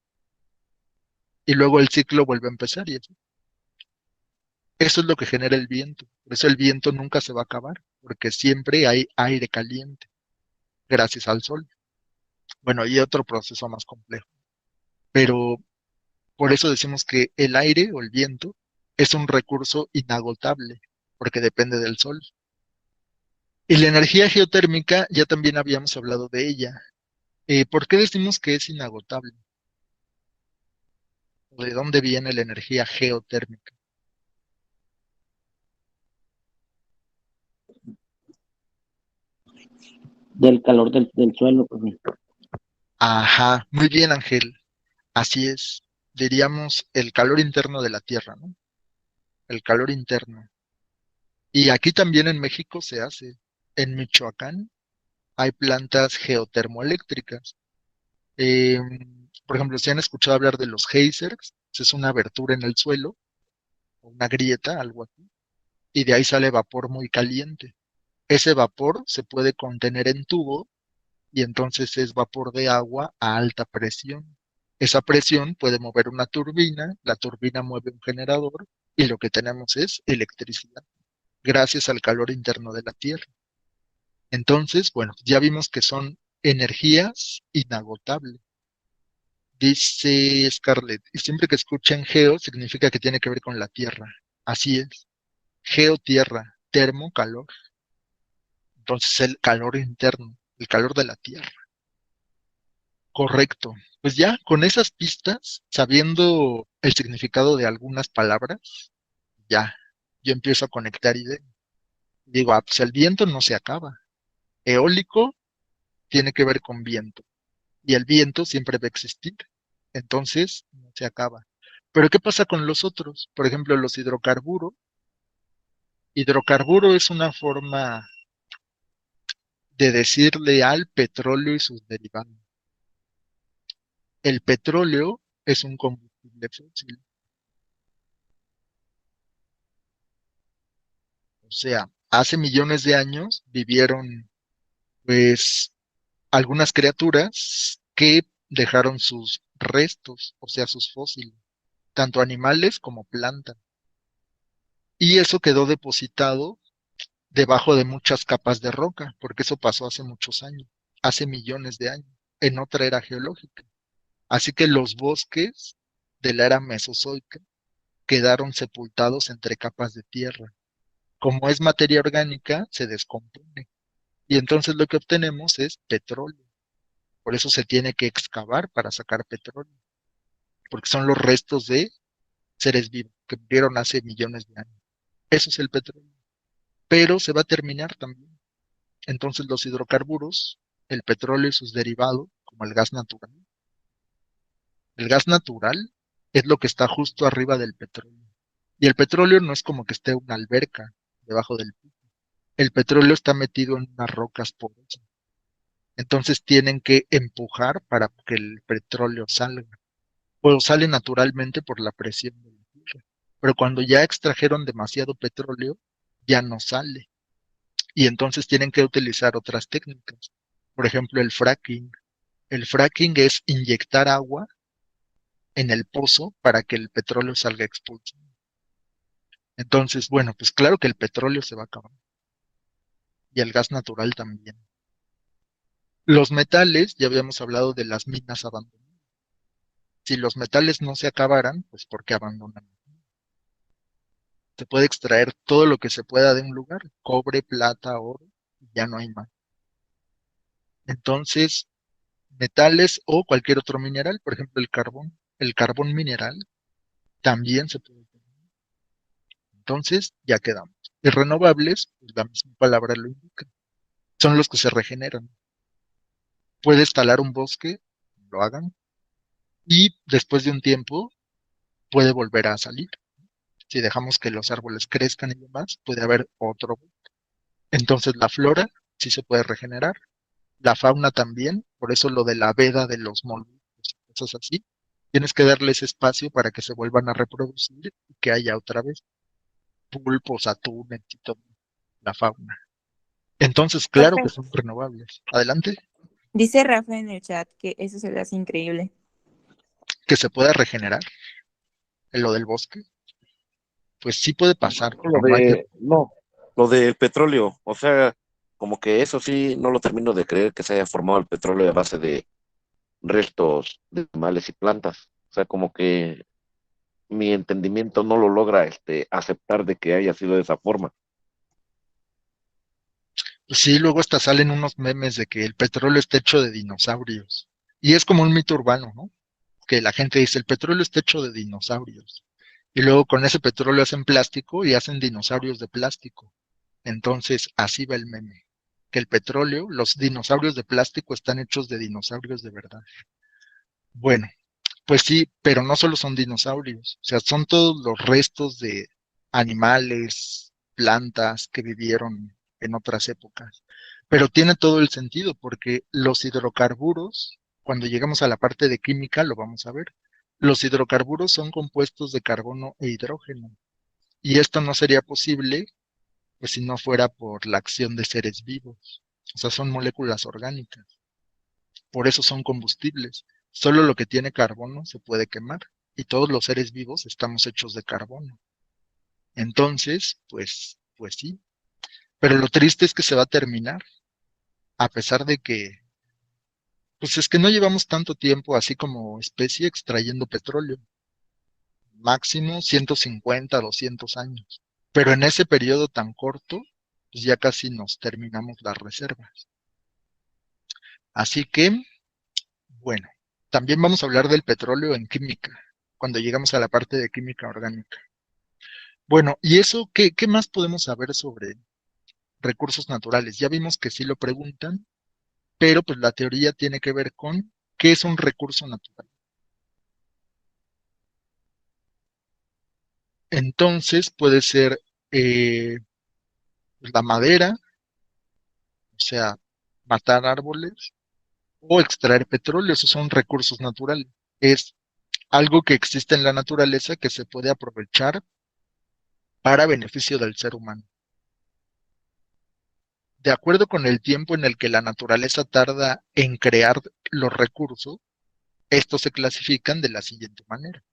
S1: Y luego el ciclo vuelve a empezar y eso es lo que genera el viento. Por eso el viento nunca se va a acabar, porque siempre hay aire caliente, gracias al sol. Bueno, y otro proceso más complejo. Pero por eso decimos que el aire o el viento es un recurso inagotable, porque depende del sol. Y la energía geotérmica, ya también habíamos hablado de ella. ¿Por qué decimos que es inagotable? ¿O de dónde viene la energía geotérmica?
S4: Del calor del suelo, profe.
S1: Ajá, muy bien, Ángel. Así es. Diríamos el calor interno de la Tierra, ¿no? El calor interno. Y aquí también en México se hace. En Michoacán hay plantas geotermoeléctricas. Eh, por ejemplo, si han escuchado hablar de los geysers, es una abertura en el suelo, una grieta, algo así, y de ahí sale vapor muy caliente. Ese vapor se puede contener en tubo y entonces es vapor de agua a alta presión. Esa presión puede mover una turbina, la turbina mueve un generador y lo que tenemos es electricidad, gracias al calor interno de la Tierra. Entonces, bueno, ya vimos que son energías inagotables. Dice Scarlett, y siempre que escuchen geo significa que tiene que ver con la Tierra. Así es, geotierra. termocalor. Entonces el calor interno, el calor de la Tierra. Correcto. Pues ya con esas pistas, sabiendo el significado de algunas palabras, ya, yo empiezo a conectar ideas. Digo, pues el viento no se acaba. Eólico tiene que ver con viento y el viento siempre va a existir. Entonces, no se acaba. Pero ¿qué pasa con los otros? Por ejemplo, los hidrocarburos. Hidrocarburo es una forma de decirle al petróleo y sus derivados. El petróleo es un combustible fósil. O sea, hace millones de años vivieron, pues, algunas criaturas que dejaron sus restos, o sea, sus fósiles, tanto animales como plantas. Y eso quedó depositado debajo de muchas capas de roca, porque eso pasó hace muchos años, hace millones de años, en otra era geológica. Así que los bosques de la era mesozoica quedaron sepultados entre capas de tierra. Como es materia orgánica, se descompone. Y entonces lo que obtenemos es petróleo. Por eso se tiene que excavar para sacar petróleo, porque son los restos de seres vivos que murieron hace millones de años. Eso es el petróleo. Pero se va a terminar también. Entonces los hidrocarburos, el petróleo y sus derivados, como el gas natural. El gas natural es lo que está justo arriba del petróleo. Y el petróleo no es como que esté una alberca debajo del piso. El petróleo está metido en unas rocas porosas. Entonces tienen que empujar para que el petróleo salga. Pues sale naturalmente por la presión de la tierra. Pero cuando ya extrajeron demasiado petróleo, ya no sale. Y entonces tienen que utilizar otras técnicas. Por ejemplo, el fracking. El fracking es inyectar agua en el pozo para que el petróleo salga expulsado. Entonces, bueno, pues claro que el petróleo se va a acabar. Y el gas natural también. Los metales, ya habíamos hablado de las minas abandonadas. Si los metales no se acabaran, pues ¿por qué abandonan? Se puede extraer todo lo que se pueda de un lugar, cobre, plata, oro, y ya no hay más. Entonces, metales o cualquier otro mineral, por ejemplo el carbón mineral, también se puede tener. Entonces, ya quedamos. Y renovables, pues la misma palabra lo indica, son los que se regeneran. Puedes talar un bosque, lo hagan, y después de un tiempo puede volver a salir. Si dejamos que los árboles crezcan y demás, puede haber otro. Entonces la flora sí se puede regenerar, la fauna también, por eso lo de la veda de los moluscos y cosas así. Tienes que darles espacio para que se vuelvan a reproducir y que haya otra vez pulpos, atunes y todo, la fauna. Entonces, claro que
S3: Profe,
S1: son renovables. Adelante,
S3: dice Rafa en el chat que eso se le hace increíble.
S1: que se pueda regenerar en lo del bosque, pues sí puede pasar,
S2: Lo
S1: pero no hay.
S2: de, no, lo del petróleo, o sea, como que eso sí, no lo termino de creer que se haya formado el petróleo a base de restos de animales y plantas. O sea, como que mi entendimiento no lo logra aceptar de que haya sido de esa forma.
S1: Pues sí, luego hasta salen unos memes de que el petróleo está hecho de dinosaurios. Y es como un mito urbano, ¿no? Que la gente dice, el petróleo está hecho de dinosaurios. Y luego con ese petróleo hacen plástico y hacen dinosaurios de plástico. Entonces, así va el meme. Que el petróleo, los dinosaurios de plástico están hechos de dinosaurios de verdad. Bueno, pues sí, pero no solo son dinosaurios, o sea, son todos los restos de animales, plantas que vivieron en otras épocas. Pero tiene todo el sentido porque los hidrocarburos, cuando llegamos a la parte de química, lo vamos a ver. Los hidrocarburos son compuestos de carbono e hidrógeno. Y esto no sería posible, pues, si no fuera por la acción de seres vivos. O sea, son moléculas orgánicas. Por eso son combustibles. Solo lo que tiene carbono se puede quemar. Y todos los seres vivos estamos hechos de carbono. Entonces, pues sí. Pero lo triste es que se va a terminar, a pesar de que, pues es que no llevamos tanto tiempo así como especie extrayendo petróleo. Máximo 150, 200 años. pero en ese periodo tan corto, pues ya casi nos terminamos las reservas. Así que, bueno, también vamos a hablar del petróleo en química, cuando llegamos a la parte de química orgánica. Bueno, ¿y eso qué más podemos saber sobre recursos naturales? Ya vimos que sí lo preguntan, pero pues la teoría tiene que ver con qué es un recurso natural. Entonces puede ser la madera, o sea, matar árboles o extraer petróleo, esos son recursos naturales. Es algo que existe en la naturaleza que se puede aprovechar para beneficio del ser humano. De acuerdo con el tiempo en el que la naturaleza tarda en crear los recursos, estos se clasifican de la siguiente manera.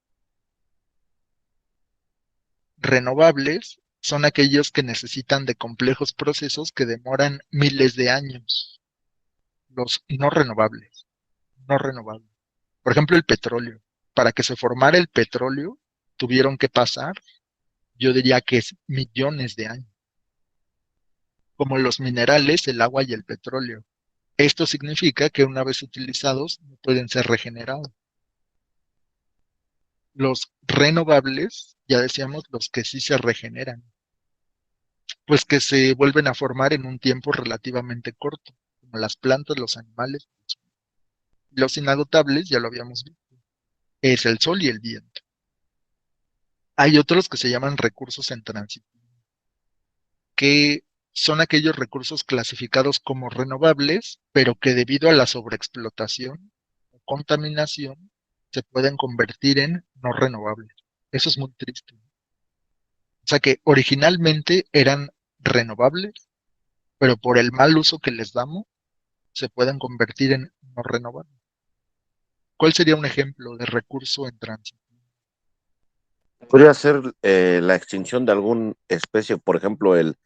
S1: Renovables son aquellos que necesitan de complejos procesos que demoran miles de años. Los no renovables, no renovables. Por ejemplo, el petróleo. Para que se formara el petróleo, tuvieron que pasar, yo diría que es millones de años. Como los minerales, el agua y el petróleo. Esto significa que una vez utilizados no pueden ser regenerados. Los renovables, ya decíamos, los que sí se regeneran, pues que se vuelven a formar en un tiempo relativamente corto, como las plantas, los animales. Los inagotables, ya lo habíamos visto, es el sol y el viento. Hay otros que se llaman recursos en tránsito, que son aquellos recursos clasificados como renovables, pero que debido a la sobreexplotación o contaminación se pueden convertir en no renovables. Eso es muy triste. O sea que originalmente eran renovables, pero por el mal uso que les damos, se pueden convertir en no renovables. ¿Cuál sería un ejemplo de recurso en tránsito?
S2: Podría ser la extinción de alguna especie, por ejemplo, el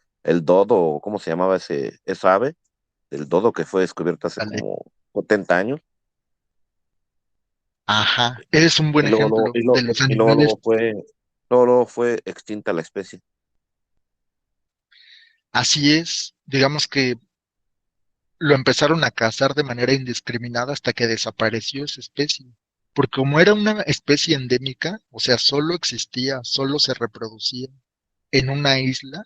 S2: dodo, ¿cómo se llamaba esa ave? El dodo que fue descubierto hace
S1: Dale.
S2: como 70 años.
S1: Ajá, es un buen
S2: Y luego,
S1: ejemplo de los
S2: y luego,
S1: animales.
S2: luego fue extinta la especie.
S1: Así es, digamos que lo empezaron a cazar de manera indiscriminada hasta que desapareció esa especie. Porque como era una especie endémica, o sea, solo existía, solo se reproducía en una isla,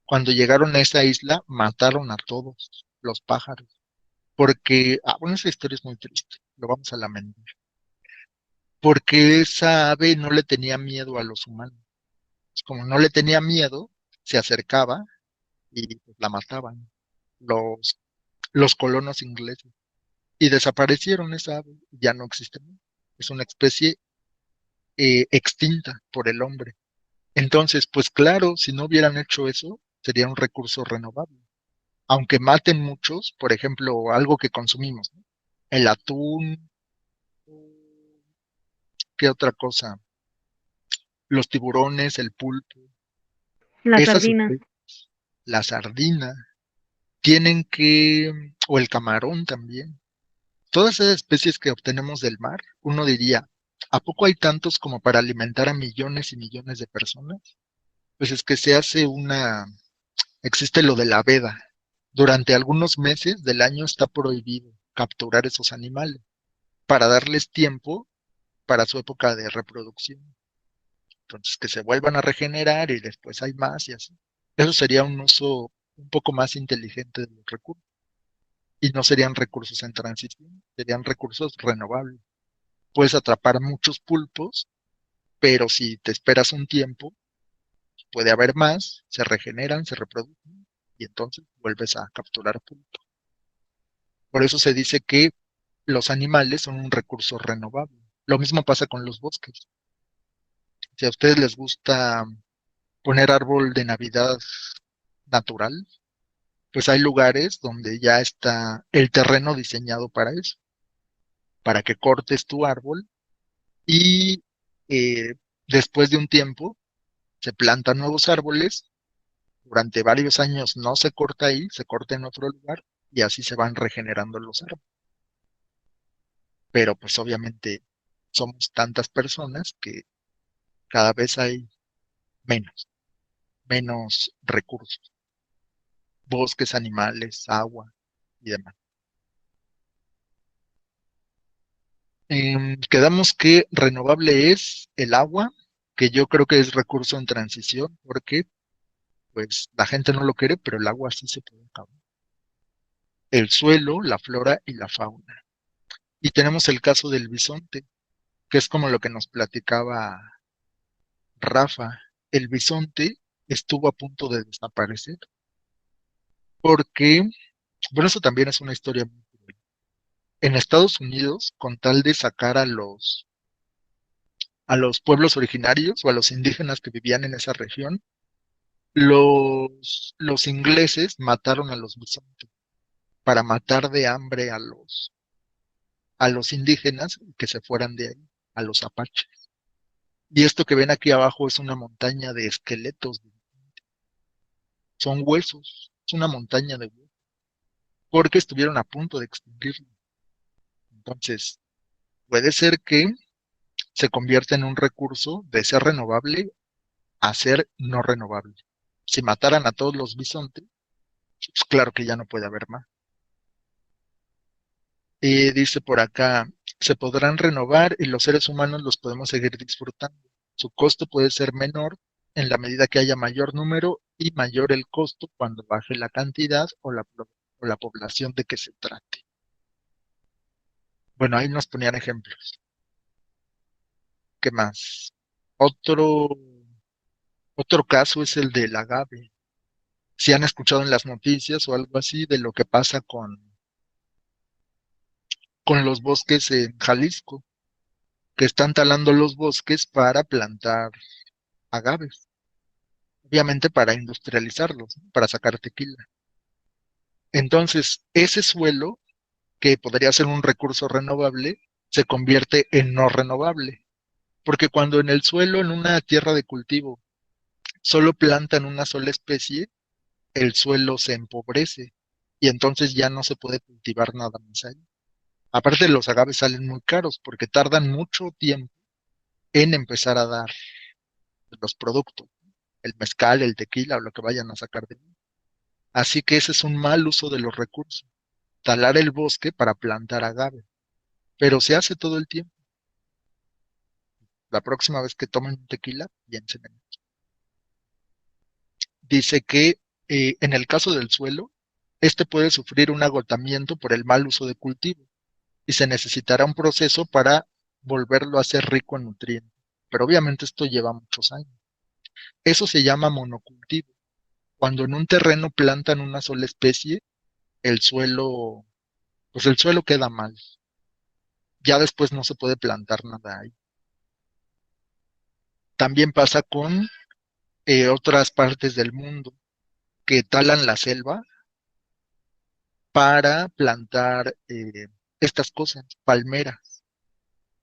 S1: cuando llegaron a esa isla mataron a todos los pájaros. Porque, bueno, esa historia es muy triste, lo vamos a lamentar. Porque esa ave no le tenía miedo a los humanos. Como no le tenía miedo, se acercaba y pues, la mataban los, los colonos ingleses. Y desaparecieron esa ave, ya no existen. Es una especie extinta por el hombre. Entonces, pues claro, si no hubieran hecho eso, sería un recurso renovable. Aunque maten muchos, por ejemplo, algo que consumimos, ¿no? El atún, ¿qué otra cosa? Los tiburones, el pulpo,
S6: Las
S1: esas
S6: sardinas.
S1: especies, la sardina, tienen que, o el camarón también. Todas esas especies que obtenemos del mar, uno diría, ¿a poco hay tantos como para alimentar a millones y millones de personas? Pues es que existe lo de la veda. Durante algunos meses del año está prohibido capturar esos animales para darles tiempo para su época de reproducción. Entonces, que se vuelvan a regenerar y después hay más y así. Eso sería un uso un poco más inteligente de los recursos. Y no serían recursos en transición, serían recursos renovables. Puedes atrapar muchos pulpos, pero si te esperas un tiempo, puede haber más, se regeneran, se reproducen y entonces vuelves a capturar pulpo. Por eso se dice que los animales son un recurso renovable. Lo mismo pasa con los bosques. Si a ustedes les gusta poner árbol de Navidad natural, pues hay lugares donde ya está el terreno diseñado para eso, para que cortes tu árbol y después de un tiempo se plantan nuevos árboles, durante varios años no se corta ahí, se corta en otro lugar y así se van regenerando los árboles. Pero pues obviamente somos tantas personas que cada vez hay menos. menos recursos, bosques, animales, agua y demás. Quedamos que renovable es el agua, que yo creo que es recurso en transición, porque pues la gente no lo quiere, pero el agua sí se puede acabar. El suelo, la flora y la fauna. Y tenemos el caso del bisonte, que es como lo que nos platicaba Rafa. El bisonte estuvo a punto de desaparecer, porque, bueno, eso también es una historia muy cruel. En Estados Unidos, con tal de sacar a los pueblos originarios o a los indígenas que vivían en esa región, los ingleses mataron a los bisontes para matar de hambre a los indígenas y que se fueran de ahí, a los apaches. Y esto que ven aquí abajo es una montaña de esqueletos, son huesos, es una montaña de huesos, porque estuvieron a punto de extinguirlo. Entonces, puede ser que se convierta en un recurso de ser renovable a ser no renovable. Si mataran a todos los bisontes, pues claro que ya no puede haber más. Dice por acá, se podrán renovar y los seres humanos los podemos seguir disfrutando. Su costo puede ser menor en la medida que haya mayor número y mayor el costo cuando baje la cantidad o la población de que se trate. Bueno, ahí nos ponían ejemplos. ¿Qué más? Otro, otro caso es el del agave. Si han escuchado en las noticias o algo así de lo que pasa con los bosques en Jalisco, que están talando los bosques para plantar agaves, obviamente para industrializarlos, ¿no? Para sacar tequila. Entonces, ese suelo, que podría ser un recurso renovable, se convierte en no renovable, porque cuando en el suelo, en una tierra de cultivo, solo plantan una sola especie, el suelo se empobrece y entonces ya no se puede cultivar nada más ahí. Aparte, los agaves salen muy caros porque tardan mucho tiempo en empezar a dar los productos, el mezcal, el tequila o lo que vayan a sacar de ahí. Así que ese es un mal uso de los recursos, talar el bosque para plantar agave, pero se hace todo el tiempo. La próxima vez que tomen un tequila, piensen en eso. Dice que en el caso del suelo, este puede sufrir un agotamiento por el mal uso de cultivo y se necesitará un proceso para volverlo a ser rico en nutrientes. Pero obviamente esto lleva muchos años. Eso se llama monocultivo. Cuando en un terreno plantan una sola especie, el suelo, pues el suelo queda mal. Ya después no se puede plantar nada ahí. También pasa con otras partes del mundo que talan la selva para plantar estas cosas, palmeras.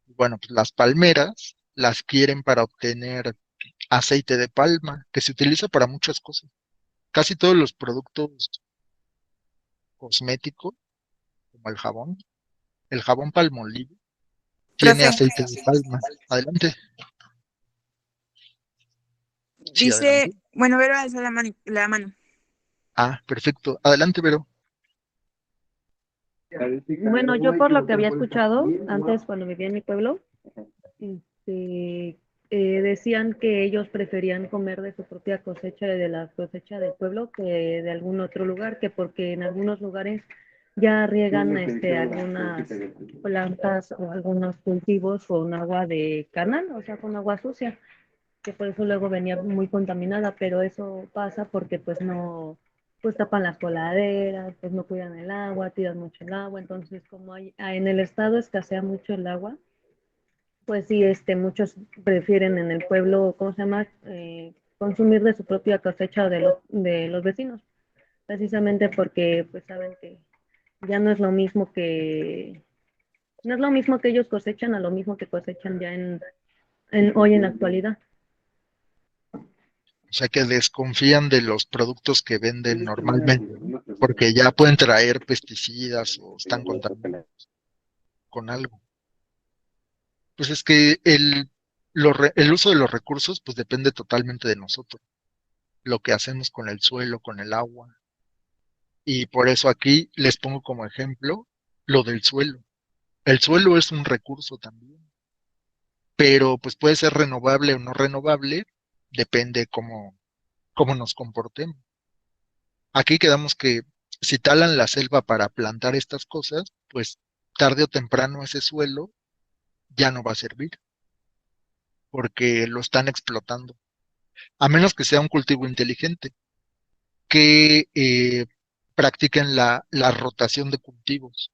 S1: Bueno, pues las palmeras las quieren para obtener aceite de palma, que se utiliza para muchas cosas. Casi todos los productos cosméticos, como el jabón Palmolive, tiene
S3: Profe,
S1: aceite de palma. Adelante. Sí,
S3: dice,
S1: adelante.
S3: bueno, Vero alza la mano.
S1: Ah, perfecto. Adelante, Vero.
S6: Bueno, yo por lo que había escuchado antes cuando vivía en mi pueblo, este, decían que ellos preferían comer de su propia cosecha, de la cosecha del pueblo, que de algún otro lugar, que porque en algunos lugares ya riegan algunas plantas o algunos cultivos con agua de canal, o sea, con agua sucia, que por eso luego venía muy contaminada, pero eso pasa porque pues no, pues tapan las coladeras, pues no cuidan el agua, tiran mucho el agua, entonces como en el estado escasea mucho el agua, pues sí, muchos prefieren en el pueblo, ¿cómo se llama? Consumir de su propia cosecha de los vecinos, precisamente porque pues saben que ya no es lo mismo que ellos cosechan a lo mismo que cosechan ya hoy en la actualidad.
S1: O sea que desconfían de los productos que venden normalmente, ¿no? Porque ya pueden traer pesticidas o están contaminados con algo. Pues es que el uso de los recursos pues depende totalmente de nosotros. lo que hacemos con el suelo, con el agua. Y por eso aquí les pongo como ejemplo lo del suelo. El suelo es un recurso también, pero pues puede ser renovable o no renovable, depende cómo nos comportemos. Aquí quedamos que si talan la selva para plantar estas cosas, pues tarde o temprano ese suelo ya no va a servir, porque lo están explotando. A menos que sea un cultivo inteligente, que practiquen la rotación de cultivos,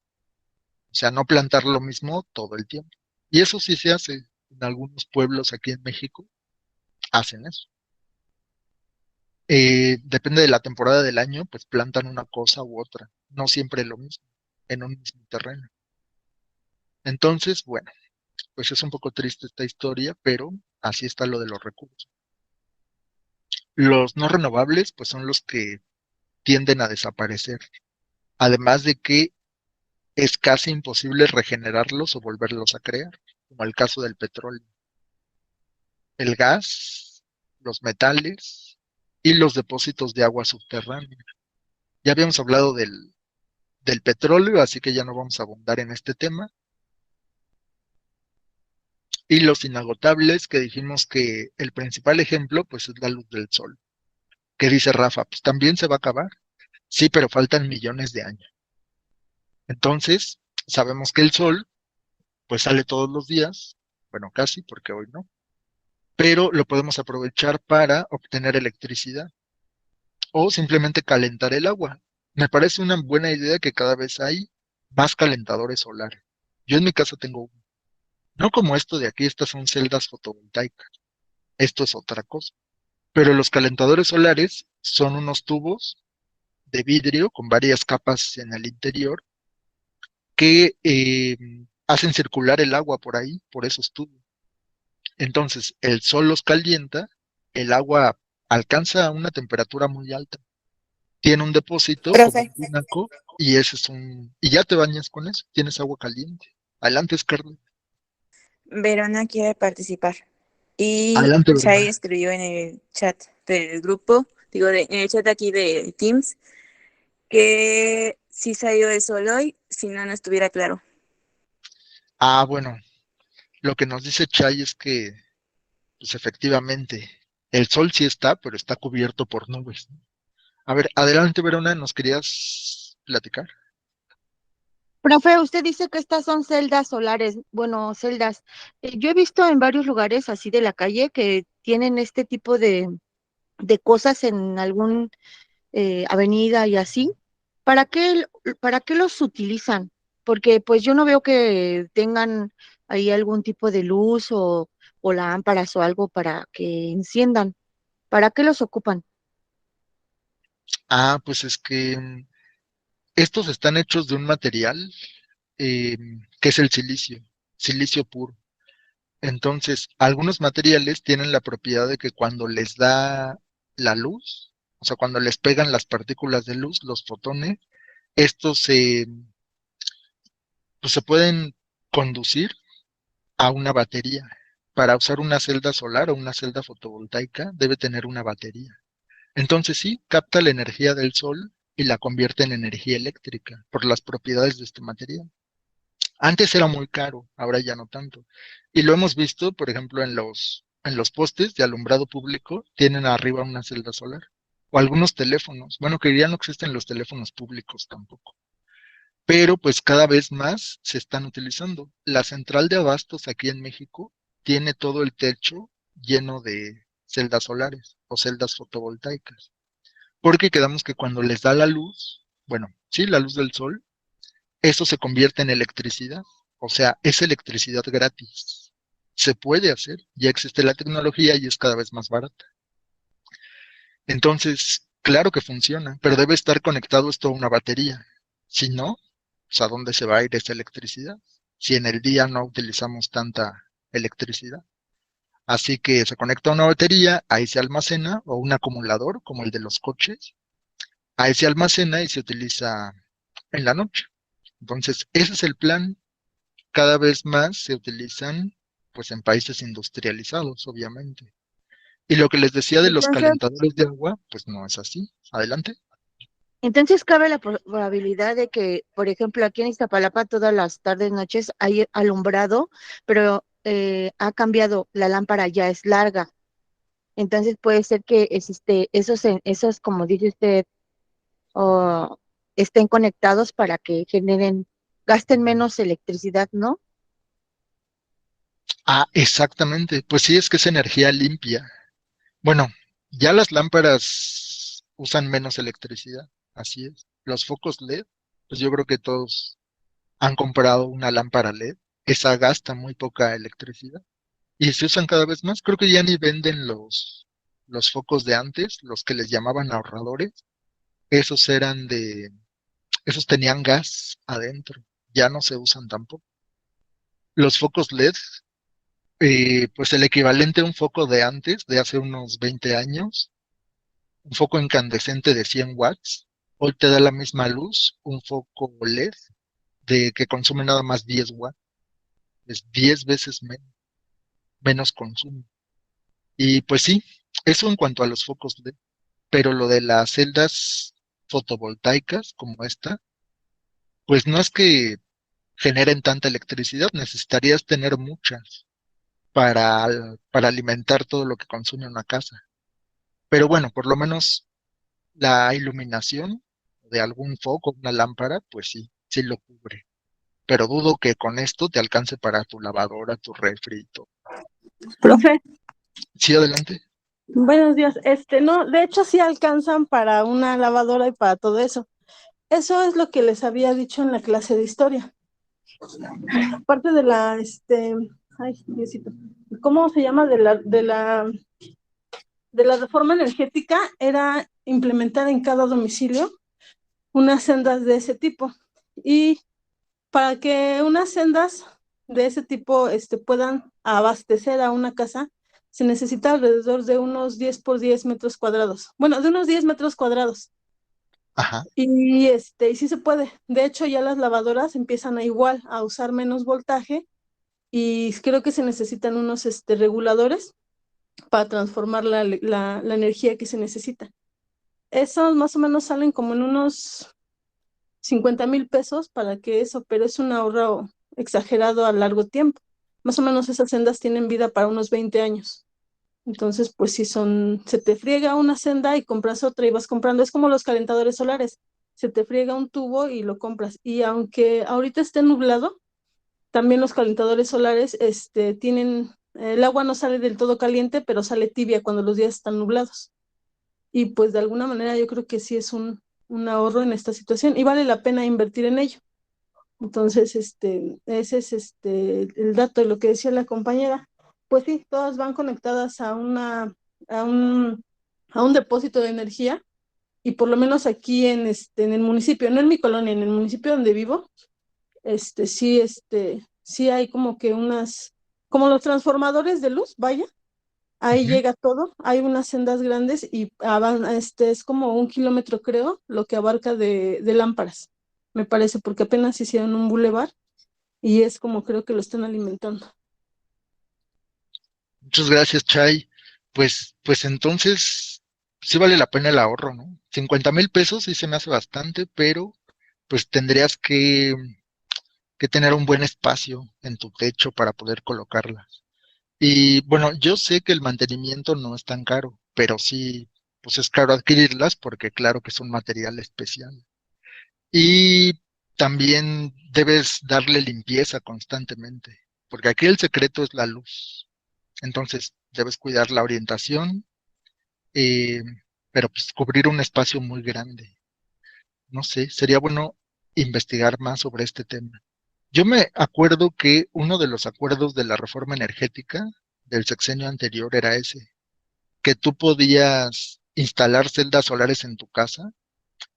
S1: o sea, no plantar lo mismo todo el tiempo. Y eso sí se hace en algunos pueblos aquí en México, hacen eso. Depende de la temporada del año, pues plantan una cosa u otra, no siempre lo mismo, en un mismo terreno. Entonces, bueno, pues es un poco triste esta historia, pero así está lo de los recursos. Los no renovables, pues son los que tienden a desaparecer, además de que es casi imposible regenerarlos o volverlos a crear, como el caso del petróleo, el gas, los metales y los depósitos de agua subterránea. Ya habíamos hablado del petróleo, así que ya no vamos a abundar en este tema. Y los inagotables, que dijimos que el principal ejemplo, pues es la luz del sol. ¿Qué dice Rafa? Pues también se va a acabar. Sí, pero faltan millones de años. Entonces, sabemos que el sol, pues sale todos los días, bueno, casi, porque hoy no, pero lo podemos aprovechar para obtener electricidad o simplemente calentar el agua. Me parece una buena idea que cada vez hay más calentadores solares. Yo en mi casa tengo uno. No como esto de aquí, estas son celdas fotovoltaicas. Esto es otra cosa. Pero los calentadores solares son unos tubos de vidrio con varias capas en el interior que hacen circular el agua por ahí, por esos tubos. Entonces, el sol los calienta, el agua alcanza una temperatura muy alta, tiene un depósito como un
S3: Profe,
S1: tinaco y ese es y ya te bañas con eso, tienes agua caliente. Adelante, Scarlett.
S3: Verona quiere participar. Y
S1: Adelante,
S3: Shai
S1: Verona.
S3: escribió en el chat del grupo, digo, en el chat aquí de Teams, que sí salió el sol hoy, si no, no estuviera claro.
S1: Ah, bueno, lo que nos dice Chay es que, pues efectivamente, el sol sí está, pero está cubierto por nubes. A ver, adelante, Verona, ¿nos querías platicar?
S7: Profe, usted dice que estas son celdas solares, bueno, celdas. Yo he visto en varios lugares así de la calle que tienen este tipo de cosas en algún avenida y así. ¿Para qué los utilizan? Porque pues yo no veo que tengan ahí algún tipo de luz o lámparas o algo para que enciendan. ¿Para qué los ocupan?
S1: Ah, pues es que estos están hechos de un material eh, que es el silicio, silicio puro. Entonces, algunos materiales tienen la propiedad de que cuando les da la luz, o sea, cuando les pegan las partículas de luz, los fotones, estos pues se pueden conducir a una batería. Para usar una celda solar o una celda fotovoltaica, debe tener una batería. Entonces sí, capta la energía del sol y la convierte en energía eléctrica por las propiedades de este material. Antes era muy caro, ahora ya no tanto. Y lo hemos visto, por ejemplo, en los postes de alumbrado público, tienen arriba una celda solar. O algunos teléfonos. Bueno, que ya no existen los teléfonos públicos tampoco. Pero pues cada vez más se están utilizando. La central de abastos aquí en México tiene todo el techo lleno de celdas solares o celdas fotovoltaicas. Porque quedamos que cuando les da la luz, bueno, sí, la luz del sol, eso se convierte en electricidad. O sea, es electricidad gratis. Se puede hacer, ya existe la tecnología y es cada vez más barata. Entonces, claro que funciona, pero debe estar conectado esto a una batería. Si no, pues ¿a dónde se va a ir esa electricidad? Si en el día no utilizamos tanta electricidad. Así que se conecta a una batería, ahí se almacena, o un acumulador, como el de los coches, ahí se almacena y se utiliza en la noche. Entonces, ese es el plan. Cada vez más se utilizan, pues, en países industrializados, obviamente. Y lo que les decía de los
S7: Entonces,
S1: calentadores de agua, pues no es así. Adelante.
S7: entonces cabe la probabilidad de que, por ejemplo, aquí en Iztapalapa todas las tardes, noches hay alumbrado, pero ha cambiado, la lámpara ya es larga. Entonces puede ser que esos, como dice usted, o estén conectados para que gasten menos electricidad, ¿no?
S1: Ah, exactamente. Pues sí, es que es energía limpia. Bueno, ya las lámparas usan menos electricidad, así es. Los focos LED, pues yo creo que todos han comprado una lámpara LED. Esa gasta muy poca electricidad. Y se usan cada vez más. Creo que ya ni venden los focos de antes, los que les llamaban ahorradores. Esos esos tenían gas adentro. Ya no se usan tampoco. Los focos LED, pues el equivalente a un foco de antes, de hace unos 20 años, un foco incandescente de 100 watts, hoy te da la misma luz un foco LED de que consume nada más 10 watts, es 10 veces menos consumo. Y pues sí, eso en cuanto a los focos LED, pero lo de las celdas fotovoltaicas como esta, pues no es que generen tanta electricidad, necesitarías tener muchas para alimentar todo lo que consume una casa. Pero bueno, por lo menos la iluminación de algún foco, una lámpara, pues sí, sí lo cubre. Pero dudo que con esto te alcance para tu lavadora, tu refri y todo.
S9: Profe,
S1: Sí, adelante.
S9: buenos días. No, de hecho sí alcanzan para una lavadora y para todo eso. Eso es lo que les había dicho en la clase de historia. Parte de ay, Diosito, ¿cómo se llama? De la reforma energética era implementar en cada domicilio unas sendas de ese tipo. Y para que unas sendas de ese tipo puedan abastecer a una casa, se necesita alrededor de unos 10 por 10 metros cuadrados. Bueno, de unos 10 metros cuadrados.
S1: Ajá.
S9: Y sí se puede. De hecho, ya las lavadoras empiezan a usar menos voltaje y creo que se necesitan unos reguladores para transformar la energía que se necesita. Esos más o menos salen como en unos 50,000 pesos para que eso, pero es un ahorro exagerado a largo tiempo. Más o menos esas sendas tienen vida para unos 20 años. Entonces, pues si se te friega una senda y compras otra y vas comprando, es como los calentadores solares, se te friega un tubo y lo compras. Y aunque ahorita esté nublado, también los calentadores solares el agua no sale del todo caliente, pero sale tibia cuando los días están nublados. Y pues de alguna manera yo creo que sí es un ahorro en esta situación y vale la pena invertir en ello. Entonces, ese es el dato de lo que decía la compañera. Pues sí, todas van conectadas a un, a un depósito de energía y por lo menos aquí en el municipio, no en mi colonia, en el municipio donde vivo, sí hay como que como los transformadores de luz, vaya, ahí
S1: Ujú.
S9: llega todo, hay unas sendas grandes y es como 1 kilómetro, creo, lo que abarca de lámparas, me parece, porque apenas hicieron un bulevar y es como creo que lo están alimentando.
S1: Muchas gracias, Chay. Pues entonces sí vale la pena el ahorro, ¿no? 50,000 pesos sí se me hace bastante, pero pues tendrías que tener un buen espacio en tu techo para poder colocarlas. Y bueno, yo sé que el mantenimiento no es tan caro, pero sí, pues es caro adquirirlas porque claro que es un material especial. Y también debes darle limpieza constantemente, porque aquí el secreto es la luz. Entonces, debes cuidar la orientación, eh, pero pues cubrir un espacio muy grande. No sé, sería bueno investigar más sobre este tema. Yo me acuerdo que uno de los acuerdos de la reforma energética del sexenio anterior era ese, que tú podías instalar celdas solares en tu casa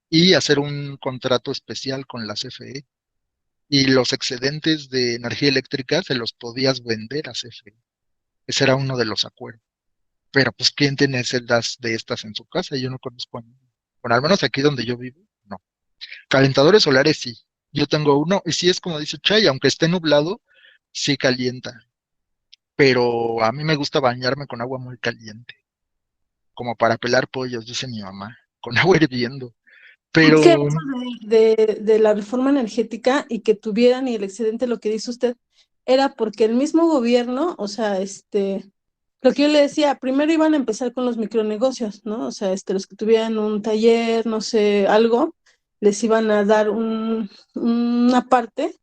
S1: y hacer un contrato especial con la CFE. Y los excedentes de energía eléctrica se los podías vender a CFE. Ese era uno de los acuerdos. Pero pues, ¿quién tiene celdas de estas en su casa? Yo no conozco a ninguno. Bueno, al menos aquí donde yo vivo, no. Calentadores solares sí. Yo tengo uno y sí es como dice Chay, aunque esté nublado, sí calienta. Pero a mí me gusta bañarme con agua muy caliente. como para pelar pollos, dice mi mamá, con agua hirviendo.
S9: Es que
S1: Pero,
S9: eso de la reforma energética y que tuvieran y el excedente, lo que dice usted, era porque el mismo gobierno, o sea, lo que yo le decía, primero iban a empezar con los micronegocios, ¿no? O sea, los que tuvieran un taller, no sé, algo, les iban a dar una parte,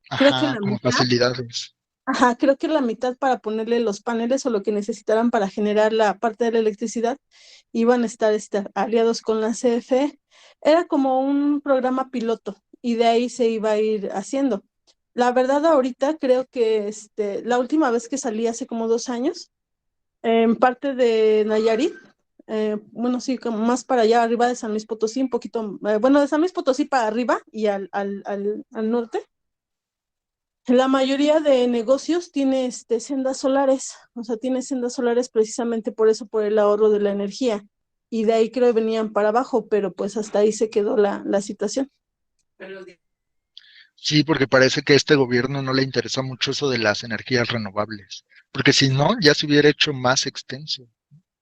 S9: creo que
S1: ajá,
S9: la
S1: como
S9: mitad.
S1: facilidades.
S9: Ajá, creo que la mitad para ponerle los paneles o lo que necesitaran para generar la parte de la electricidad iban a estar aliados con la CFE. Era como un programa piloto y de ahí se iba a ir haciendo. La verdad, ahorita creo que la última vez que salí hace como 2 años, en parte de Nayarit, bueno, sí, como más para allá arriba de San Luis Potosí, un poquito, bueno, de San Luis Potosí para arriba y al norte. La mayoría de negocios tiene sendas solares, o sea, tiene sendas solares precisamente por eso, por el ahorro de la energía. Y de ahí creo que venían para abajo, pero pues hasta ahí se quedó la situación.
S1: Sí, porque parece que a este gobierno no le interesa mucho eso de las energías renovables, porque si no, ya se hubiera hecho más extenso.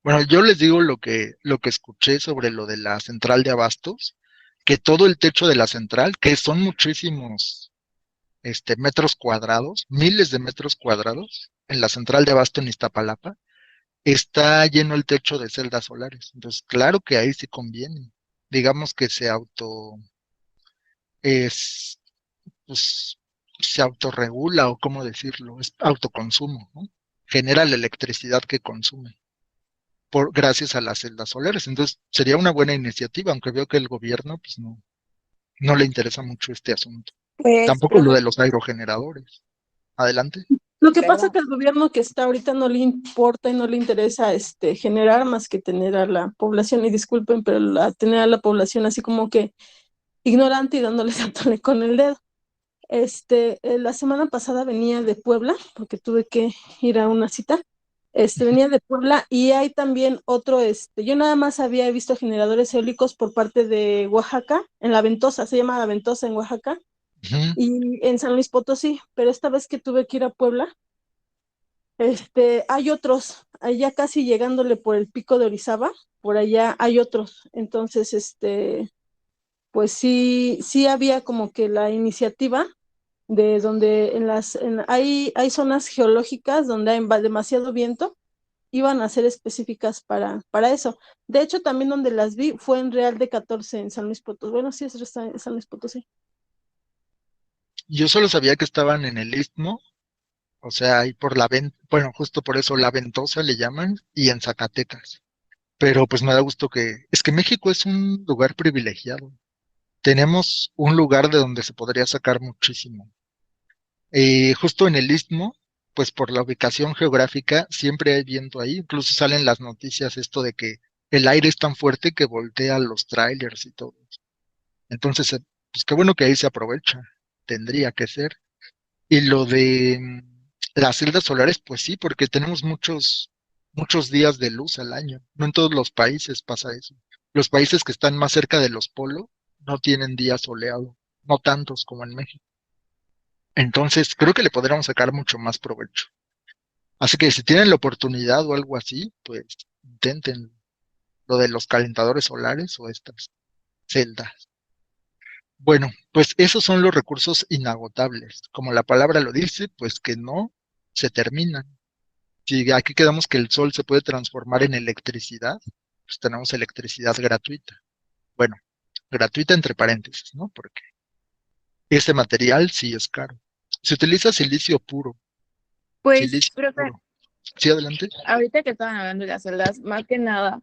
S1: Bueno, yo les digo lo que escuché sobre lo de la central de abastos, que todo el techo de la central, que son muchísimos metros cuadrados, miles de metros cuadrados, en la central de abasto en Iztapalapa, está lleno el techo de celdas solares. Entonces, claro que ahí sí conviene. Digamos que es, pues, se autorregula o cómo decirlo, es autoconsumo, ¿no? Genera la electricidad que consume gracias a las celdas solares. Entonces, sería una buena iniciativa, aunque veo que el gobierno, pues no le interesa mucho este asunto.
S3: Pues,
S1: Tampoco lo
S3: profe,
S1: de los aerogeneradores. Adelante.
S9: Lo que pasa es
S3: perdón.
S9: que al gobierno que está ahorita no le importa y no le interesa generar más que tener a la población, y disculpen, pero tener a la población así como que ignorante y dándole dándole con el dedo. La semana pasada venía de Puebla, porque tuve que ir a una cita. Venía de Puebla y hay también otro, yo nada más había visto generadores eólicos por parte de Oaxaca, en La Ventosa, se llama La Ventosa en Oaxaca,
S1: Ujú.
S9: y en San Luis Potosí, pero esta vez que tuve que ir a Puebla, hay otros, allá casi llegándole por el pico de Orizaba, por allá hay otros. Entonces, pues sí, sí había como que la iniciativa de donde hay zonas geológicas donde hay demasiado viento, iban a ser específicas para eso. De hecho, también donde las vi fue en Real de 14 en San Luis Potosí. Bueno, sí, es San Luis Potosí.
S1: Yo solo sabía que estaban en el Istmo, o sea, ahí por bueno, justo por eso la Ventosa le llaman, y en Zacatecas. Pero pues me da gusto es que México es un lugar privilegiado. Tenemos un lugar de donde se podría sacar muchísimo. Justo en el Istmo, pues por la ubicación geográfica, siempre hay viento ahí. Incluso salen las noticias esto de que el aire es tan fuerte que voltea los trailers y todo. Entonces, pues qué bueno que ahí se aprovecha. Tendría que ser. Y lo de las celdas solares, pues sí, porque tenemos muchos días de luz al año. No en todos los países pasa eso. Los países que están más cerca de los polos no tienen día soleado, no tantos como en México. Entonces, creo que le podríamos sacar mucho más provecho. Así que si tienen la oportunidad o algo así, pues intenten lo de los calentadores solares o estas celdas. Bueno, pues esos son los recursos inagotables. Como la palabra lo dice, pues que no se terminan. Si aquí quedamos que el sol se puede transformar en electricidad, pues tenemos electricidad gratuita. Bueno, gratuita entre paréntesis, ¿no? Porque este material sí es caro. Se utiliza silicio puro,
S3: Pues,
S1: silicio
S3: profe,
S1: puro. Sí, adelante.
S3: ahorita que estaban hablando de las celdas, más que nada,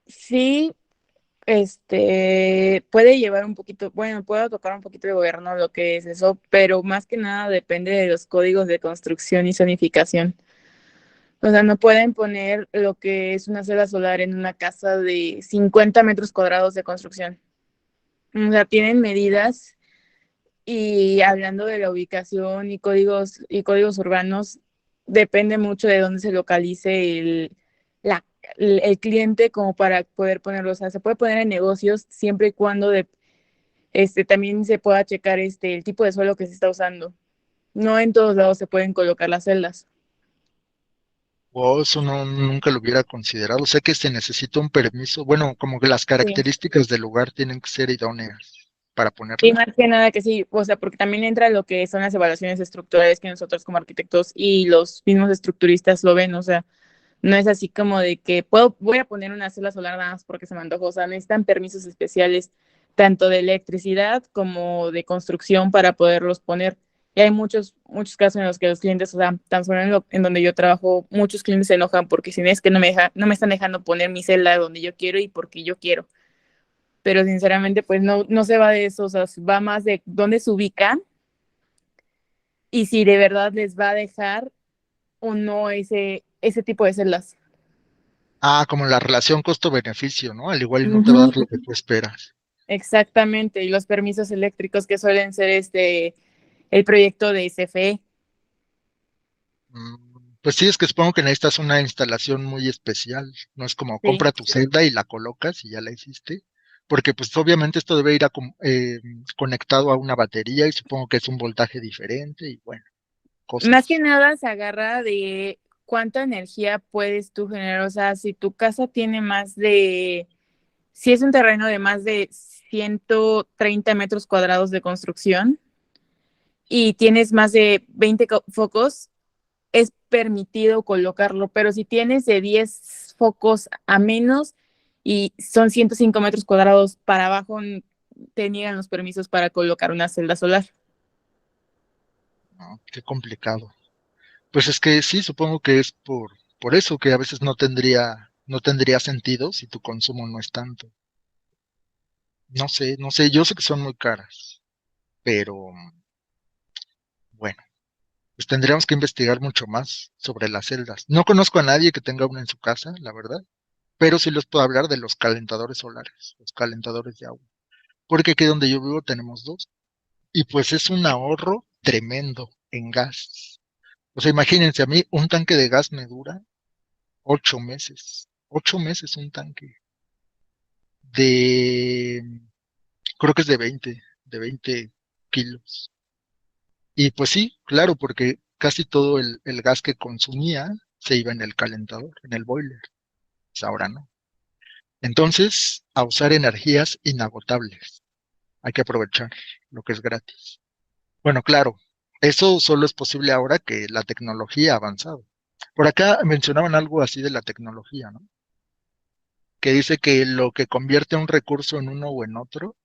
S3: sí, puede llevar un poquito, bueno, puede tocar un poquito de gobierno lo que es eso, pero más que nada depende de los códigos de construcción y zonificación. O sea, no pueden poner lo que es una celda solar en una casa de 50 metros cuadrados de construcción. O sea, tienen medidas y hablando de la ubicación y códigos urbanos, depende mucho de dónde se localice la, el cliente como para poder ponerlo. O sea, se puede poner en negocios siempre y cuando también se pueda checar el tipo de suelo que se está usando. No en todos lados se pueden colocar las celdas.
S1: O eso no, nunca lo hubiera considerado. Sé que se necesita un permiso. Bueno, como que las
S3: Sí.
S1: características del lugar tienen que ser idóneas para
S3: Y
S1: ponerla.
S3: más que nada que sí, o sea, porque también entra lo que son las evaluaciones estructurales que nosotros como arquitectos y los mismos estructuristas lo ven, o sea, no es así como de que voy a poner una celda solar nada más porque se me antojó, o sea, necesitan permisos especiales tanto de electricidad como de construcción para poderlos poner. Y hay muchos casos en los que los clientes, o sea, tan solo en donde yo trabajo, muchos clientes se enojan porque si no es que no me están dejando poner mi celda donde yo quiero y porque yo quiero. Pero sinceramente, pues no se va de eso, o sea, va más de dónde se ubican y si de verdad les va a dejar o no ese tipo de celdas.
S1: Ah, como la relación costo-beneficio, ¿no? Al igual no te va a
S3: Ujú.
S1: dar lo que tú esperas.
S3: Exactamente, y los permisos eléctricos que suelen ser el proyecto de CFE.
S1: Pues sí, es que supongo que necesitas una instalación muy especial. No es como
S3: Sí.
S1: compra tu celda y la colocas y ya la hiciste. Porque pues obviamente esto debe ir conectado a una batería y supongo que es un voltaje diferente y bueno,
S3: Más que
S1: cosas.
S3: nada se agarra de cuánta energía puedes tú generar, o sea, si tu casa tiene si es un terreno de más de 130 metros cuadrados de construcción y tienes más de 20 focos, es permitido colocarlo, pero si tienes de 10 focos a menos y son 105 metros cuadrados para abajo, te niegan los permisos para colocar una celda solar.
S1: ¿No? Qué complicado. Pues es que sí, supongo que es por eso que a veces no tendría sentido si tu consumo no es tanto. No sé, yo sé que son muy caras, pero bueno, pues tendríamos que investigar mucho más sobre las celdas. No conozco a nadie que tenga una en su casa, la verdad, pero sí les puedo hablar de los calentadores solares, los calentadores de agua, porque aquí donde yo vivo tenemos dos, y pues es un ahorro tremendo en gas. O sea, imagínense, a mí un tanque de gas me dura 8 meses, 8 meses un tanque de, creo que es de 20 kilos. Y pues sí, claro, porque casi todo el gas que consumía se iba en el calentador, en el boiler. Pues ahora no. Entonces, a usar energías inagotables. Hay que aprovechar lo que es gratis. Bueno, claro, eso solo es posible ahora que la tecnología ha avanzado. Por acá mencionaban algo así de la tecnología, ¿no? Que dice que lo que convierte un recurso en uno o en otro,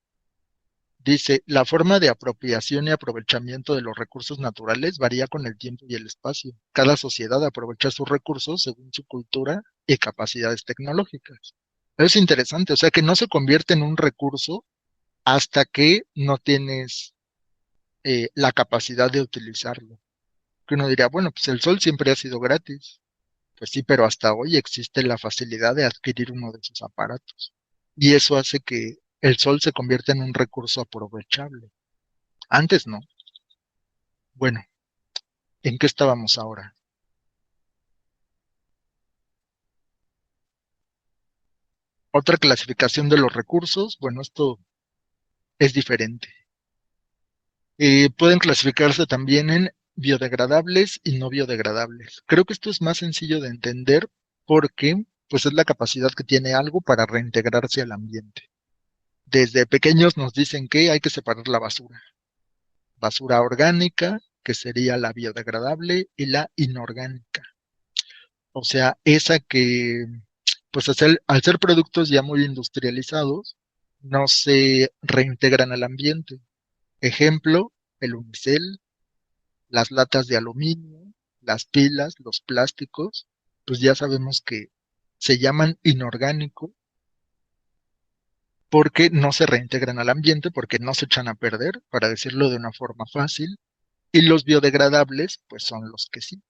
S1: dice, la forma de apropiación y aprovechamiento de los recursos naturales varía con el tiempo y el espacio. Cada sociedad aprovecha sus recursos según su cultura y capacidades tecnológicas. Es interesante, o sea que no se convierte en un recurso hasta que no tienes la capacidad de utilizarlo. Que uno diría, bueno, pues el sol siempre ha sido gratis. Pues sí, pero hasta hoy existe la facilidad de adquirir uno de esos aparatos. Y eso hace que el sol se convierta en un recurso aprovechable. Antes no. Bueno, ¿en qué estábamos ahora? Otra clasificación de los recursos, bueno, esto es diferente. Pueden clasificarse también en biodegradables y no biodegradables. Creo que esto es más sencillo de entender porque pues es la capacidad que tiene algo para reintegrarse al ambiente. Desde pequeños nos dicen que hay que separar la basura. Basura orgánica, que sería la biodegradable, y la inorgánica. O sea, esa que, pues al ser productos ya muy industrializados, no se reintegran al ambiente. Ejemplo, el unicel, las latas de aluminio, las pilas, los plásticos, pues ya sabemos que se llaman inorgánicos porque no se reintegran al ambiente, porque no se echan a perder, para decirlo de una forma fácil, y los biodegradables, pues son los que sí,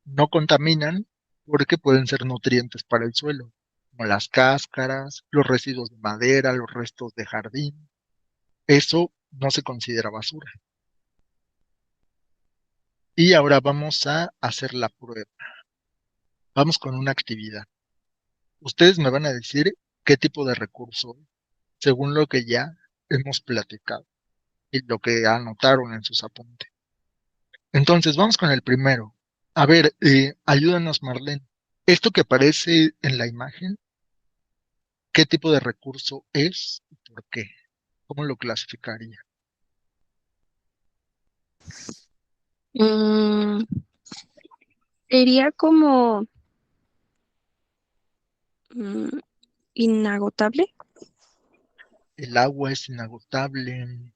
S1: no contaminan porque pueden ser nutrientes para el suelo, como las cáscaras, los residuos de madera, los restos de jardín. Eso no se considera basura. Y ahora vamos a hacer la prueba. Vamos con una actividad. Ustedes me van a decir qué tipo de recurso, según lo que ya hemos platicado y lo que anotaron en sus apuntes. Entonces, vamos con el primero. A ver, ayúdanos, Marlene. Esto que aparece en la imagen, ¿qué tipo de recurso es y por qué? ¿Cómo lo clasificaría?
S10: Mm, sería como mm, inagotable.
S1: El agua es inagotable.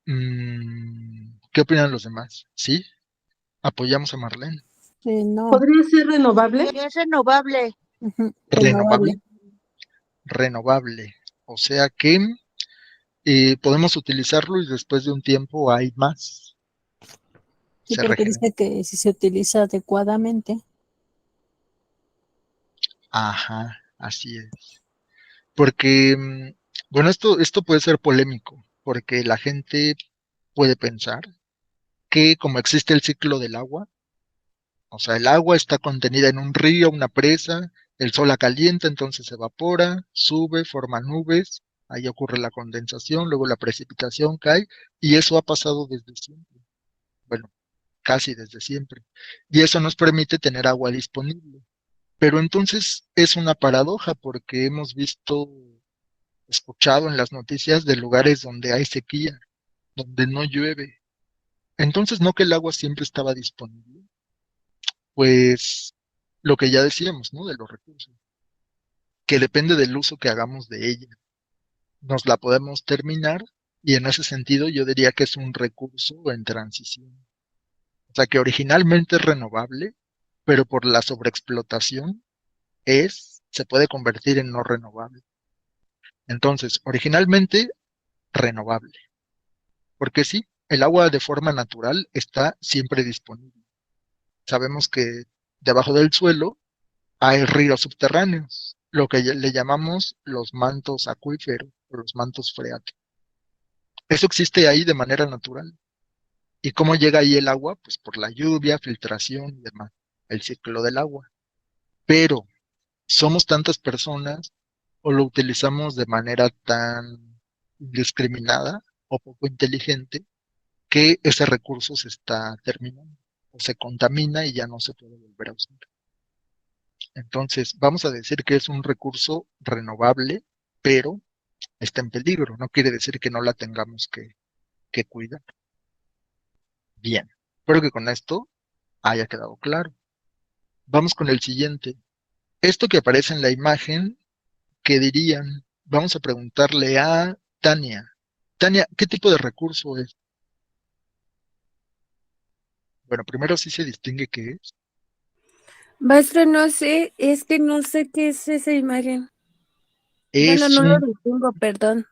S1: ¿Qué opinan los demás? ¿Sí? ¿Apoyamos a Marlene?
S11: No.
S9: ¿Podría ser renovable?
S7: Es renovable.
S11: Ujú,
S1: Renovable.
S11: renovable.
S1: Renovable. O sea que podemos utilizarlo y después de un tiempo hay más.
S11: Sí,
S1: Se
S11: porque
S1: regenera.
S11: dice que si se utiliza adecuadamente.
S1: Ajá, así es. Porque, bueno, esto puede ser polémico, porque la gente puede pensar que como existe el ciclo del agua, o sea, el agua está contenida en un río, una presa, el sol la calienta, entonces se evapora, sube, forma nubes, ahí ocurre la condensación, luego la precipitación cae, y eso ha pasado desde siempre. Bueno, casi desde siempre. Y eso nos permite tener agua disponible. Pero entonces es una paradoja porque hemos visto, escuchado en las noticias de lugares donde hay sequía, donde no llueve. Entonces, no que el agua siempre estaba disponible, pues lo que ya decíamos, ¿no? De los recursos, que depende del uso que hagamos de ella. Nos la podemos terminar y en ese sentido yo diría que es un recurso en transición. O sea, que originalmente es renovable, pero por la sobreexplotación se puede convertir en no renovable. Entonces, originalmente renovable, porque sí, el agua de forma natural está siempre disponible. Sabemos que debajo del suelo hay ríos subterráneos, lo que le llamamos los mantos acuíferos o los mantos freáticos. Eso existe ahí de manera natural. ¿Y cómo llega ahí el agua? Pues por la lluvia, filtración y demás, el ciclo del agua. Pero somos tantas personas o lo utilizamos de manera tan indiscriminada o poco inteligente que ese recurso se está terminando o se contamina y ya no se puede volver a usar. Entonces, vamos a decir que es un recurso renovable, pero está en peligro. No quiere decir que no la tengamos que cuidar. Bien, espero que con esto haya quedado claro. Vamos con el siguiente. Esto que aparece en la imagen, ¿qué dirían? Vamos a preguntarle a Tania. Tania, ¿qué tipo de recurso es? Bueno, primero sí se distingue qué es.
S10: Maestro, no sé, es que no sé qué es esa imagen. Bueno,
S1: Es
S10: no lo
S1: un...
S10: distingo, perdón.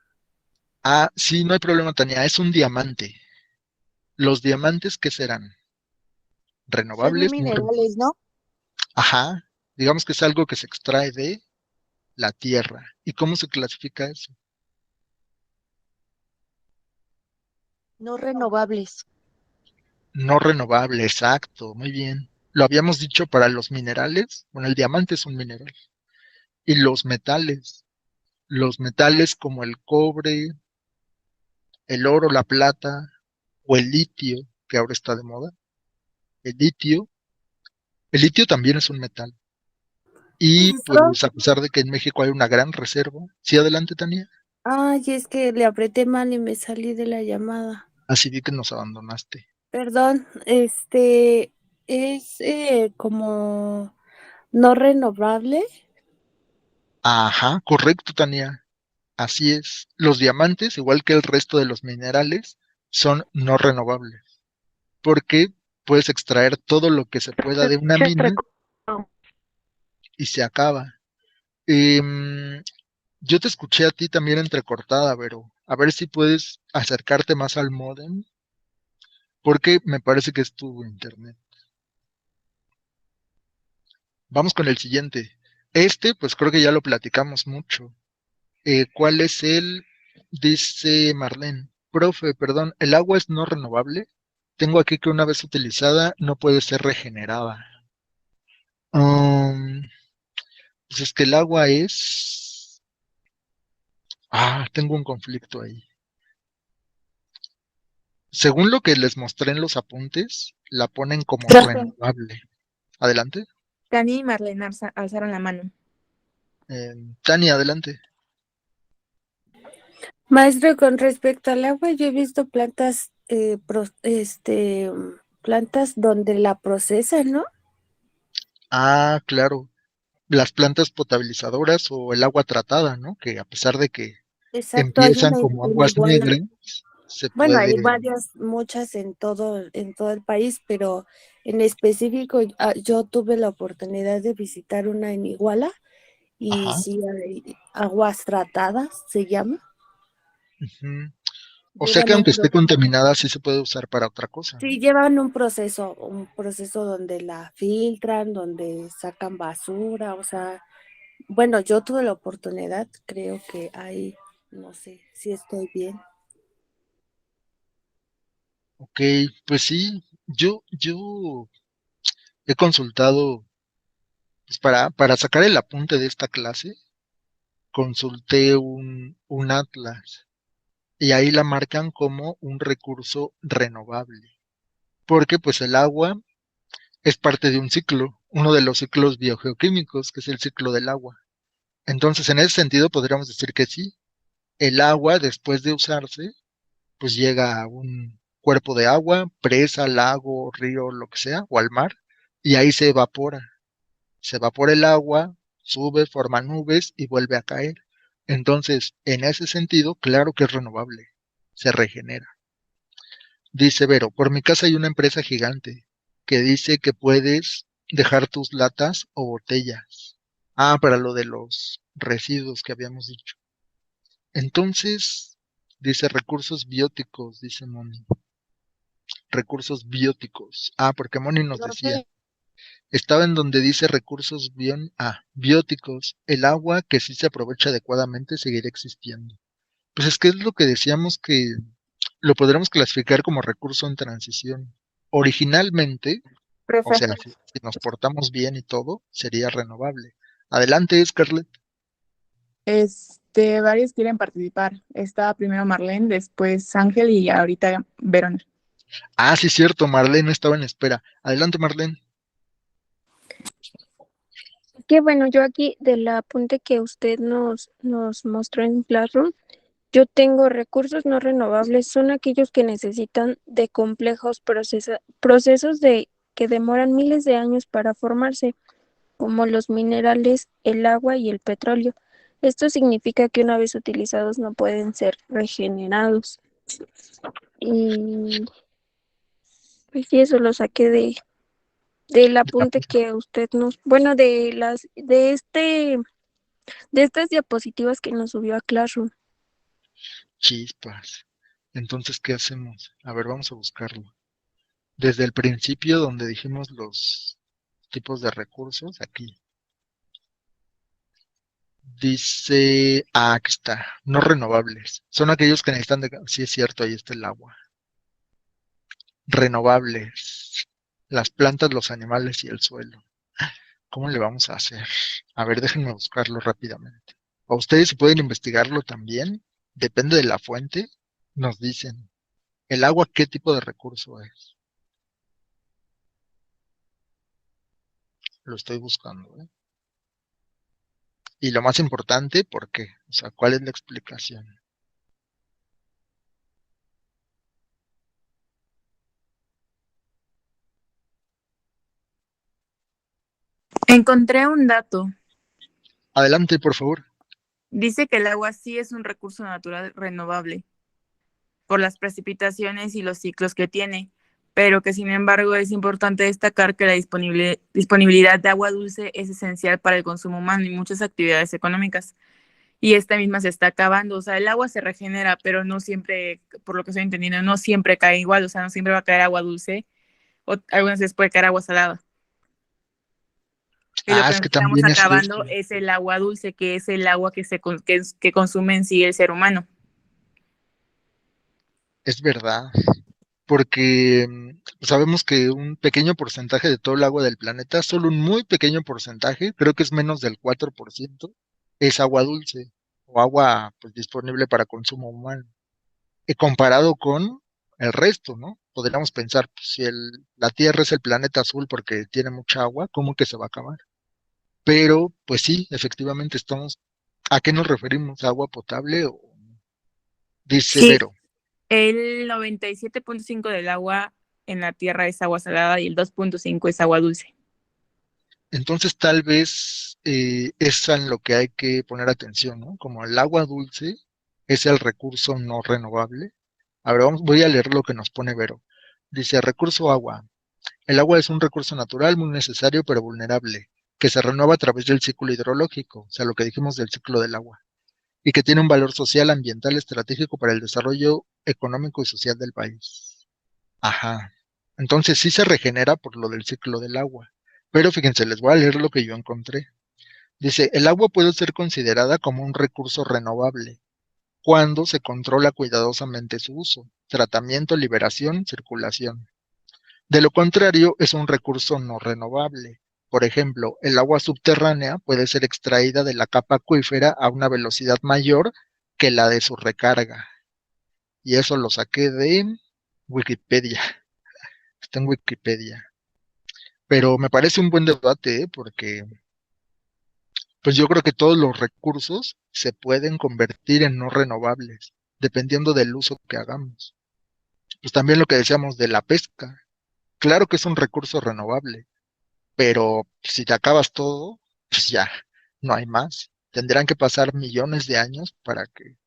S1: Ah, sí, no hay problema, Tania. Es un diamante. ¿Los diamantes qué serán?
S7: Son
S1: ¿Renovables? No renovables.
S7: minerales, ¿no?
S1: Ajá. Digamos que es algo que se extrae de la tierra. ¿Y cómo se clasifica eso?
S7: No renovables.
S1: No renovable, exacto. Muy bien. Lo habíamos dicho para los minerales. Bueno, el diamante es un mineral. Y los metales. Los metales como el cobre, el oro, la plata o el litio, que ahora está de moda. El litio. El litio también es un metal. Y
S10: Maestro,
S1: pues a pesar de que en México hay una gran reserva. Sí, adelante, Tania.
S10: ay, es que le apreté mal y me salí de la llamada.
S1: Así vi que nos abandonaste.
S10: Perdón, es como no renovable.
S1: Ajá, correcto, Tania. Así es. Los diamantes, igual que el resto de los minerales, son no renovables, porque puedes extraer todo lo que se pueda de una mina y se acaba. Em, yo te escuché a ti también entrecortada, pero a ver si puedes acercarte más al módem, porque me parece que es tu internet. Vamos con el siguiente. Pues creo que ya lo platicamos mucho. ¿Cuál es el? Dice Marlene. Profe, perdón, ¿el agua es no renovable? Tengo aquí que una vez utilizada no puede ser regenerada. Um, pues es que el agua es... tengo un conflicto ahí. Según lo que les mostré en los apuntes, la ponen como
S10: Profe,
S1: renovable. Adelante.
S3: Tania y Marlene alzaron la mano.
S1: Tania, adelante.
S10: Maestro, con respecto al agua, yo he visto plantas, plantas donde la procesan, ¿no?
S1: Ah, claro. Las plantas potabilizadoras o el agua tratada, ¿no? Que a pesar de que
S10: Exacto, hay
S1: empiezan
S10: una
S1: como
S10: en
S1: aguas
S10: Iguala.
S1: negras, se
S10: Bueno, hay
S1: puede.
S10: varias, muchas en todo el país, pero en específico, yo tuve la oportunidad de visitar una en Iguala y
S1: Ajá.
S10: sí hay aguas tratadas, se llama.
S1: Ujú. O sea que
S10: Llevan un
S1: aunque esté
S10: pro-
S1: contaminada, sí se puede usar para otra cosa, ¿no?
S10: sí, llevan un proceso donde la filtran, donde sacan basura, o sea, bueno, yo tuve la oportunidad, creo que hay, no sé si estoy bien.
S1: Ok, pues sí, yo he consultado, pues para sacar el apunte de esta clase, consulté un atlas y ahí la marcan como un recurso renovable, porque pues el agua es parte de un ciclo, uno de los ciclos biogeoquímicos, que es el ciclo del agua. Entonces, en ese sentido, podríamos decir que sí, el agua, después de usarse, pues llega a un cuerpo de agua, presa, lago, río, lo que sea, o al mar, y ahí se evapora. Se evapora el agua, sube, forma nubes y vuelve a caer. Entonces, en ese sentido, claro que es renovable, se regenera. Dice Vero, por mi casa hay una empresa gigante que dice que puedes dejar tus latas o botellas. Ah, para lo de los residuos que habíamos dicho. Entonces, dice recursos bióticos, dice Moni. Recursos bióticos. Ah, porque Moni nos decía.
S10: Profe,
S1: Estaba en donde dice recursos bióticos. El agua que sí se aprovecha adecuadamente seguirá existiendo. Pues es que es lo que decíamos que lo podremos clasificar como recurso en transición. Originalmente, o
S3: Profe,
S1: sea, si nos portamos bien y todo, sería renovable. Adelante, Scarlett.
S3: varios quieren participar. Estaba primero Marlene, después Ángel y ahorita Verona.
S1: Ah, sí, cierto, Marlene estaba en espera. Adelante, Marlene.
S12: Que bueno, yo aquí del apunte que usted nos mostró en Classroom, yo tengo recursos no renovables, son aquellos que necesitan de complejos procesos que demoran miles de años para formarse, como los minerales, el agua y el petróleo. Esto significa que una vez utilizados no pueden ser regenerados. Y pues sí, eso lo saqué del apunte que usted bueno, de estas diapositivas que nos subió a Classroom.
S1: Chispas. Entonces, ¿qué hacemos? A ver, vamos a buscarlo. Desde el principio, donde dijimos los tipos de recursos, aquí. Dice, aquí está, no renovables. Son aquellos que necesitan de, sí es cierto, ahí está el agua. Renovables. Las plantas, los animales y el suelo. ¿Cómo le vamos a hacer? A ver, déjenme buscarlo rápidamente. O ustedes si pueden investigarlo también, depende de la fuente, nos dicen. ¿El agua qué tipo de recurso es? Lo estoy buscando, ¿eh? Y lo más importante, ¿por qué? O sea, ¿cuál es la explicación?
S3: Encontré un dato.
S1: Adelante, por favor.
S3: Dice que el agua sí es un recurso natural renovable por las precipitaciones y los ciclos que tiene, pero que sin embargo es importante destacar que la disponibilidad de agua dulce es esencial para el consumo humano y muchas actividades económicas. Y esta misma se está acabando, o sea, el agua se regenera, pero no siempre, por lo que estoy entendiendo, no siempre cae igual, o sea, no siempre va a caer agua dulce, o algunas veces puede caer agua salada. Y lo
S1: Ah,
S3: que
S1: es
S3: nos
S1: que
S3: estamos
S1: también es
S3: acabando
S1: eso.
S3: es el agua dulce, que es el agua que consume en sí el ser humano.
S1: Es verdad. Porque sabemos que un pequeño porcentaje de todo el agua del planeta, solo un muy pequeño porcentaje, creo que es menos del 4%, es agua dulce o agua pues, disponible para consumo humano. Y comparado con el resto, ¿no? podríamos pensar, pues, si la Tierra es el planeta azul porque tiene mucha agua, ¿cómo que se va a acabar? Pero, pues sí, efectivamente ¿a qué nos referimos? ¿Agua potable o dice
S3: Sí,
S1: Vero?
S3: el 97.5 del agua en la Tierra es agua salada y el 2.5 es agua dulce.
S1: Entonces tal vez es en lo que hay que poner atención, ¿no? Como el agua dulce es el recurso no renovable. A ver, voy a leer lo que nos pone Vero. Dice, recurso agua. El agua es un recurso natural muy necesario pero vulnerable, que se renueva a través del ciclo hidrológico, o sea, lo que dijimos del ciclo del agua, y que tiene un valor social, ambiental, estratégico para el desarrollo económico y social del país. Ajá. Entonces sí se regenera por lo del ciclo del agua. Pero fíjense, les voy a leer lo que yo encontré. Dice, el agua puede ser considerada como un recurso renovable cuando se controla cuidadosamente su uso, tratamiento, liberación, circulación. De lo contrario, es un recurso no renovable. Por ejemplo, el agua subterránea puede ser extraída de la capa acuífera a una velocidad mayor que la de su recarga. Y eso lo saqué de Wikipedia. Está en Wikipedia. Pero me parece un buen debate, ¿eh? Porque pues yo creo que todos los recursos se pueden convertir en no renovables, dependiendo del uso que hagamos. Pues también lo que decíamos de la pesca. Claro que es un recurso renovable, pero si te acabas todo, pues ya, no hay más. Tendrán que pasar millones de años para que,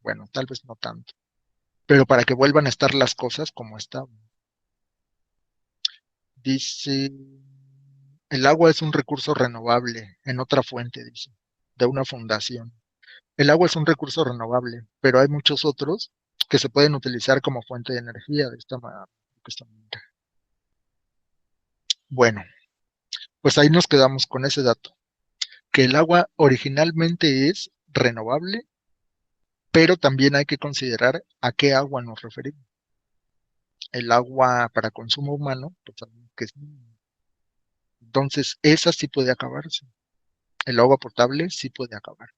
S1: bueno, tal vez no tanto, pero para que vuelvan a estar las cosas como estaban. Dice, el agua es un recurso renovable, en otra fuente, dice, de una fundación. El agua es un recurso renovable, pero hay muchos otros que se pueden utilizar como fuente de energía de esta manera. Bueno, pues ahí nos quedamos con ese dato, que el agua originalmente es renovable, pero también hay que considerar a qué agua nos referimos. El agua para consumo humano, pues sabemos que es mínimo. Entonces, esa sí puede acabarse. El agua potable sí puede acabar.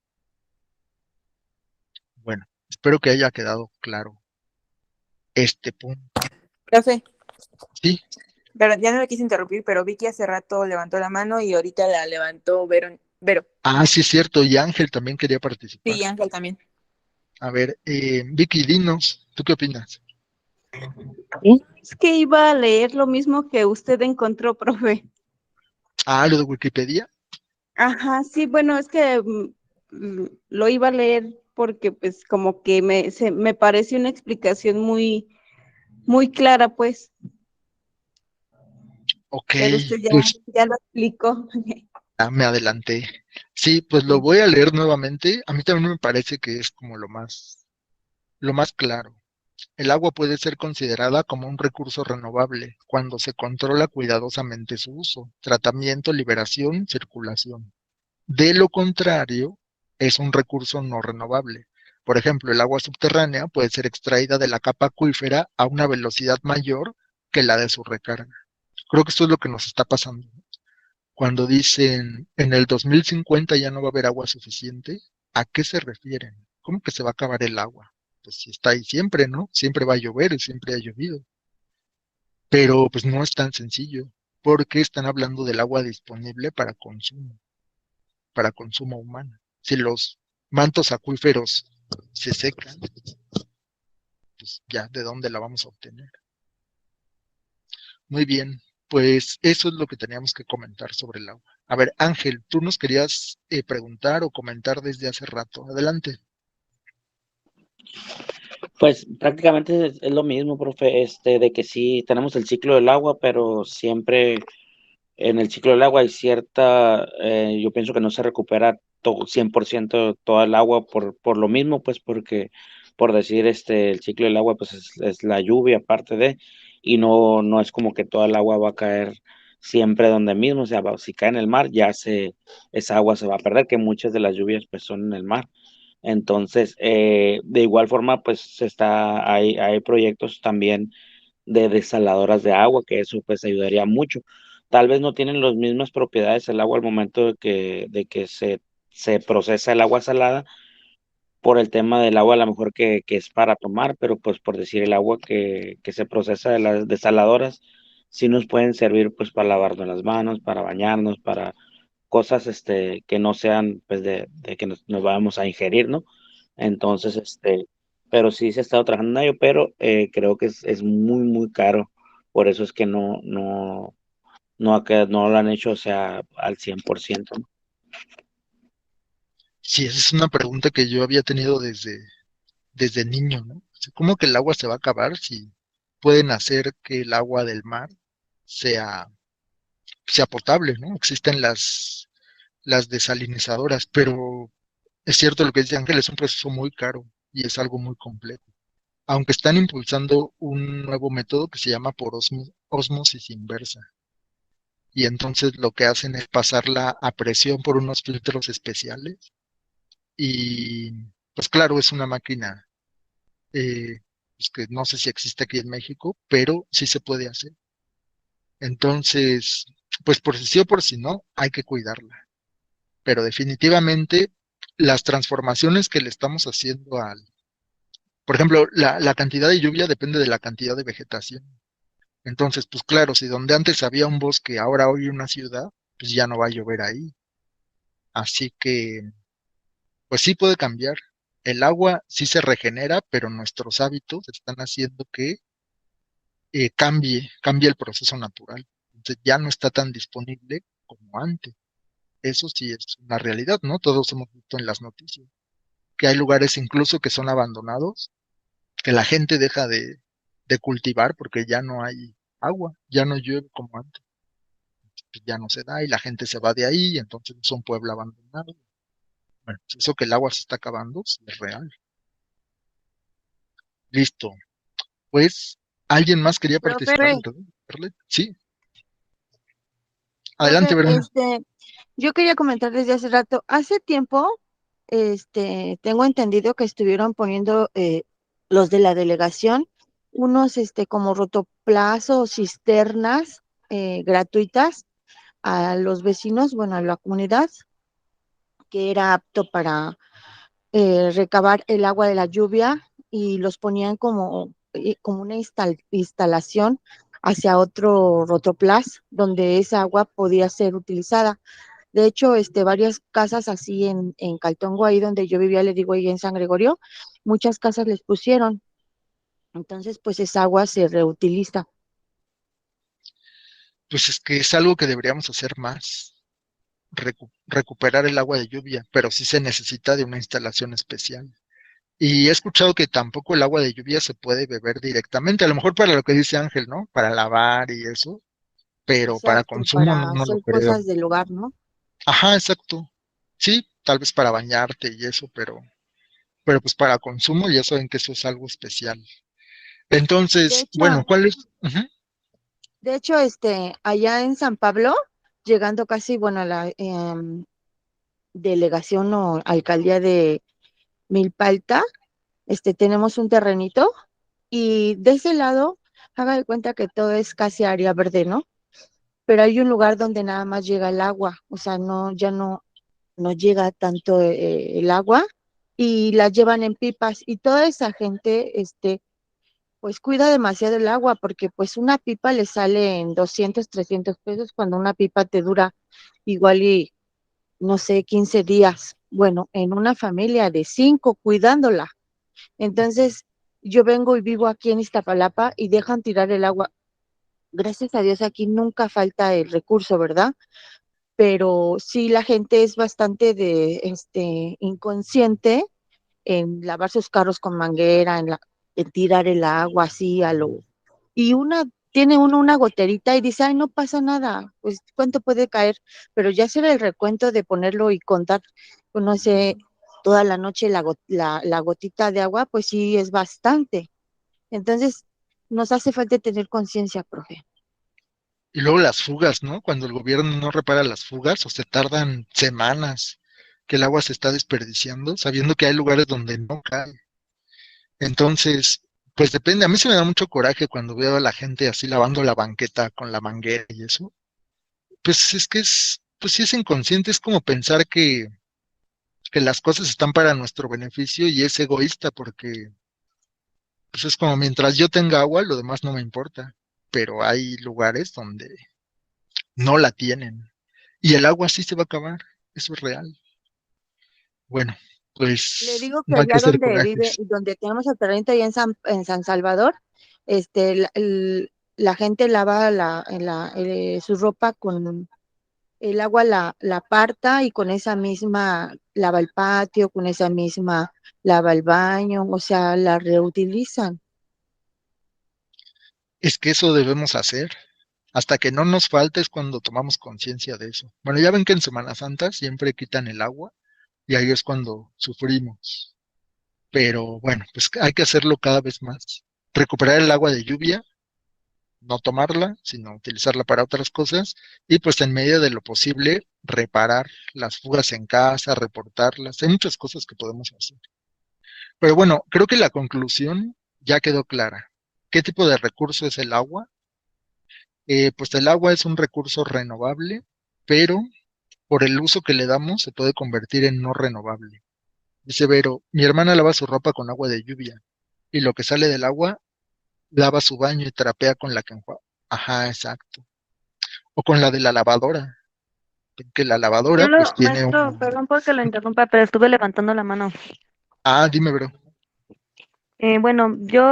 S1: Bueno, espero que haya quedado claro este punto.
S3: Profe,
S1: Sí,
S3: pero ya no le quise interrumpir, pero Vicky hace rato levantó la mano y ahorita la levantó Vero.
S1: sí es cierto, y Ángel también quería participar.
S3: Sí, Ángel también.
S1: A ver, Vicky, dinos, ¿tú qué opinas?
S13: Es que iba a leer lo mismo que usted encontró, profe.
S1: Lo de Wikipedia.
S13: Ajá, sí, bueno, es que lo iba a leer porque pues como que me pareció una explicación muy clara, pues,
S1: Ok,
S13: pero usted
S1: pues
S13: ya lo explicó.
S1: me adelanté. Sí, pues lo voy a leer nuevamente. A mí también me parece que es como lo más claro. El agua puede ser considerada como un recurso renovable cuando se controla cuidadosamente su uso, tratamiento, liberación, circulación. De lo contrario, es un recurso no renovable. Por ejemplo, el agua subterránea puede ser extraída de la capa acuífera a una velocidad mayor que la de su recarga. Creo que esto es lo que nos está pasando. Cuando dicen en el 2050 ya no va a haber agua suficiente, ¿a qué se refieren? ¿Cómo que se va a acabar el agua? Pues si está ahí siempre, ¿no? Siempre va a llover y siempre ha llovido. Pero pues no es tan sencillo, porque están hablando del agua disponible para consumo humano. Si los mantos acuíferos se secan, pues ya, ¿de dónde la vamos a obtener? Muy bien, pues eso es lo que teníamos que comentar sobre el agua. A ver, Ángel, tú nos querías preguntar o comentar desde hace rato. Adelante.
S4: Pues prácticamente es lo mismo, profe, de que sí tenemos el ciclo del agua, pero siempre en el ciclo del agua hay yo pienso que no se recupera todo, 100% toda el agua por lo mismo, pues porque, por decir, el ciclo del agua, pues es la lluvia aparte y no es como que toda el agua va a caer siempre donde mismo, o sea, si cae en el mar, esa agua se va a perder, que muchas de las lluvias pues son en el mar. Entonces, de igual forma, pues hay proyectos también de desaladoras de agua, que eso pues ayudaría mucho. Tal vez no tienen las mismas propiedades el agua al momento de que se procesa el agua salada, por el tema del agua, a lo mejor que es para tomar, pero pues por decir el agua que se procesa de las desaladoras, sí nos pueden servir pues para lavarnos las manos, para bañarnos, para cosas que no sean pues de que nos vayamos a ingerir, ¿no? Entonces, pero sí se ha estado trabajando en ello, pero creo que es muy, muy caro. Por eso es que no lo han hecho, o sea, al 100%, ¿no?
S1: Sí, esa es una pregunta que yo había tenido desde niño, ¿no? O sea, ¿cómo que el agua se va a acabar si pueden hacer que el agua del mar sea, sea potable, ¿no? Existen las desalinizadoras, pero es cierto lo que dice Ángel, es un proceso muy caro y es algo muy complejo. Aunque están impulsando un nuevo método que se llama por ósmosis inversa. Y entonces lo que hacen es pasarla a presión por unos filtros especiales. Y pues claro, es una máquina pues que no sé si existe aquí en México, pero sí se puede hacer. Entonces, pues por si sí o por si no, hay que cuidarla. Pero definitivamente las transformaciones que le estamos haciendo por ejemplo, la cantidad de lluvia depende de la cantidad de vegetación. Entonces, pues claro, si donde antes había un bosque, ahora hoy una ciudad, pues ya no va a llover ahí. Así que, pues sí puede cambiar. El agua sí se regenera, pero nuestros hábitos están haciendo que cambie el proceso natural. Entonces ya no está tan disponible como antes. Eso sí es una realidad, ¿no? Todos hemos visto en las noticias que hay lugares incluso que son abandonados, que la gente deja de cultivar porque ya no hay agua, ya no llueve como antes. Pues ya no se da y la gente se va de ahí, y entonces es un pueblo abandonado. Bueno, pues eso que el agua se está acabando sí es real. Listo. Pues, ¿alguien más quería participar?
S7: Profe,
S1: ¿Verdad? Sí, adelante,
S7: profe,
S1: Verena.
S7: yo quería comentar desde hace rato, hace tiempo, tengo entendido que estuvieron poniendo los de la delegación unos, como rotoplas cisternas gratuitas a los vecinos, bueno, a la comunidad, que era apto para recabar el agua de la lluvia y los ponían como una instalación hacia otro rotoplas donde esa agua podía ser utilizada. De hecho, varias casas así en Caltongo, ahí donde yo vivía, le digo, ahí en San Gregorio, muchas casas les pusieron. Entonces, pues esa agua se reutiliza.
S1: Pues es que es algo que deberíamos hacer más, recuperar el agua de lluvia, pero sí se necesita de una instalación especial. Y he escuchado que tampoco el agua de lluvia se puede beber directamente, a lo mejor para lo que dice Ángel, ¿no? Para lavar y eso, pero para
S7: Exacto,
S1: consumo no,
S7: para
S1: no lo
S7: hacer
S1: creo.
S7: cosas del hogar, ¿no?
S1: Ajá, exacto. Sí, tal vez para bañarte y eso, pero pues para consumo ya saben que eso es algo especial.
S7: De
S1: Entonces,
S7: hecho,
S1: bueno, ¿cuál es? Ujú.
S7: allá en San Pablo, llegando casi, bueno, a la delegación o alcaldía de Milpalta, tenemos un terrenito y de ese lado, haga de cuenta que todo es casi área verde, ¿no? Pero hay un lugar donde nada más llega el agua, o sea, ya no llega tanto el agua y la llevan en pipas y toda esa gente, pues cuida demasiado el agua porque pues una pipa le sale en 200, 300 pesos cuando una pipa te dura igual y, no sé, 15 días. Bueno, en una familia de 5 cuidándola. Entonces, yo vengo y vivo aquí en Iztapalapa y dejan tirar el agua. Gracias a Dios aquí nunca falta el recurso, ¿verdad? Pero sí la gente es bastante inconsciente en lavar sus carros con manguera, en tirar el agua así y tiene uno una goterita y dice, ay, no pasa nada, pues cuánto puede caer, pero ya hacer el recuento de ponerlo y contar, pues, no sé, toda la noche la gotita de agua, pues sí es bastante. Entonces, nos hace falta tener conciencia, profe.
S1: Y luego las fugas, ¿no? Cuando el gobierno no repara las fugas o se tardan semanas que el agua se está desperdiciando, sabiendo que hay lugares donde no cae. Entonces, pues depende. A mí se me da mucho coraje cuando veo a la gente así lavando la banqueta con la manguera y eso. Pues es que pues sí es inconsciente, es como pensar que que las cosas están para nuestro beneficio y es egoísta porque pues es como mientras yo tenga agua, lo demás no me importa. Pero hay lugares donde no la tienen y el agua sí se va a acabar. Eso es real. Bueno,
S7: Le
S1: pues
S7: digo que
S1: no hay que
S7: allá
S1: hacer
S7: donde vive,
S1: corajes.
S7: donde tenemos el terreno allá en San Salvador, la gente lava su ropa con el agua, la aparta y con esa misma lava el patio, con esa misma lava el baño, o sea, la reutilizan.
S1: Es que eso debemos hacer. Hasta que no nos falte es cuando tomamos conciencia de eso. Bueno, ya ven que en Semana Santa siempre quitan el agua y ahí es cuando sufrimos. Pero bueno, pues hay que hacerlo cada vez más. Recuperar el agua de lluvia, no tomarla, sino utilizarla para otras cosas y pues en medida de lo posible reparar las fugas en casa, reportarlas. Hay muchas cosas que podemos hacer. Pero bueno, creo que la conclusión ya quedó clara. ¿Qué tipo de recurso es el agua? Pues el agua es un recurso renovable, pero por el uso que le damos se puede convertir en no renovable. Dice Vero, mi hermana lava su ropa con agua de lluvia y lo que sale del agua lava su baño y trapea con la que enjuaga. Ajá, exacto. O con la de la lavadora, que la lavadora pues tiene
S6: Maestro,
S1: un...
S6: perdón porque lo interrumpa, pero estuve levantando la mano.
S1: Ah, dime, Vero.
S6: Bueno, yo,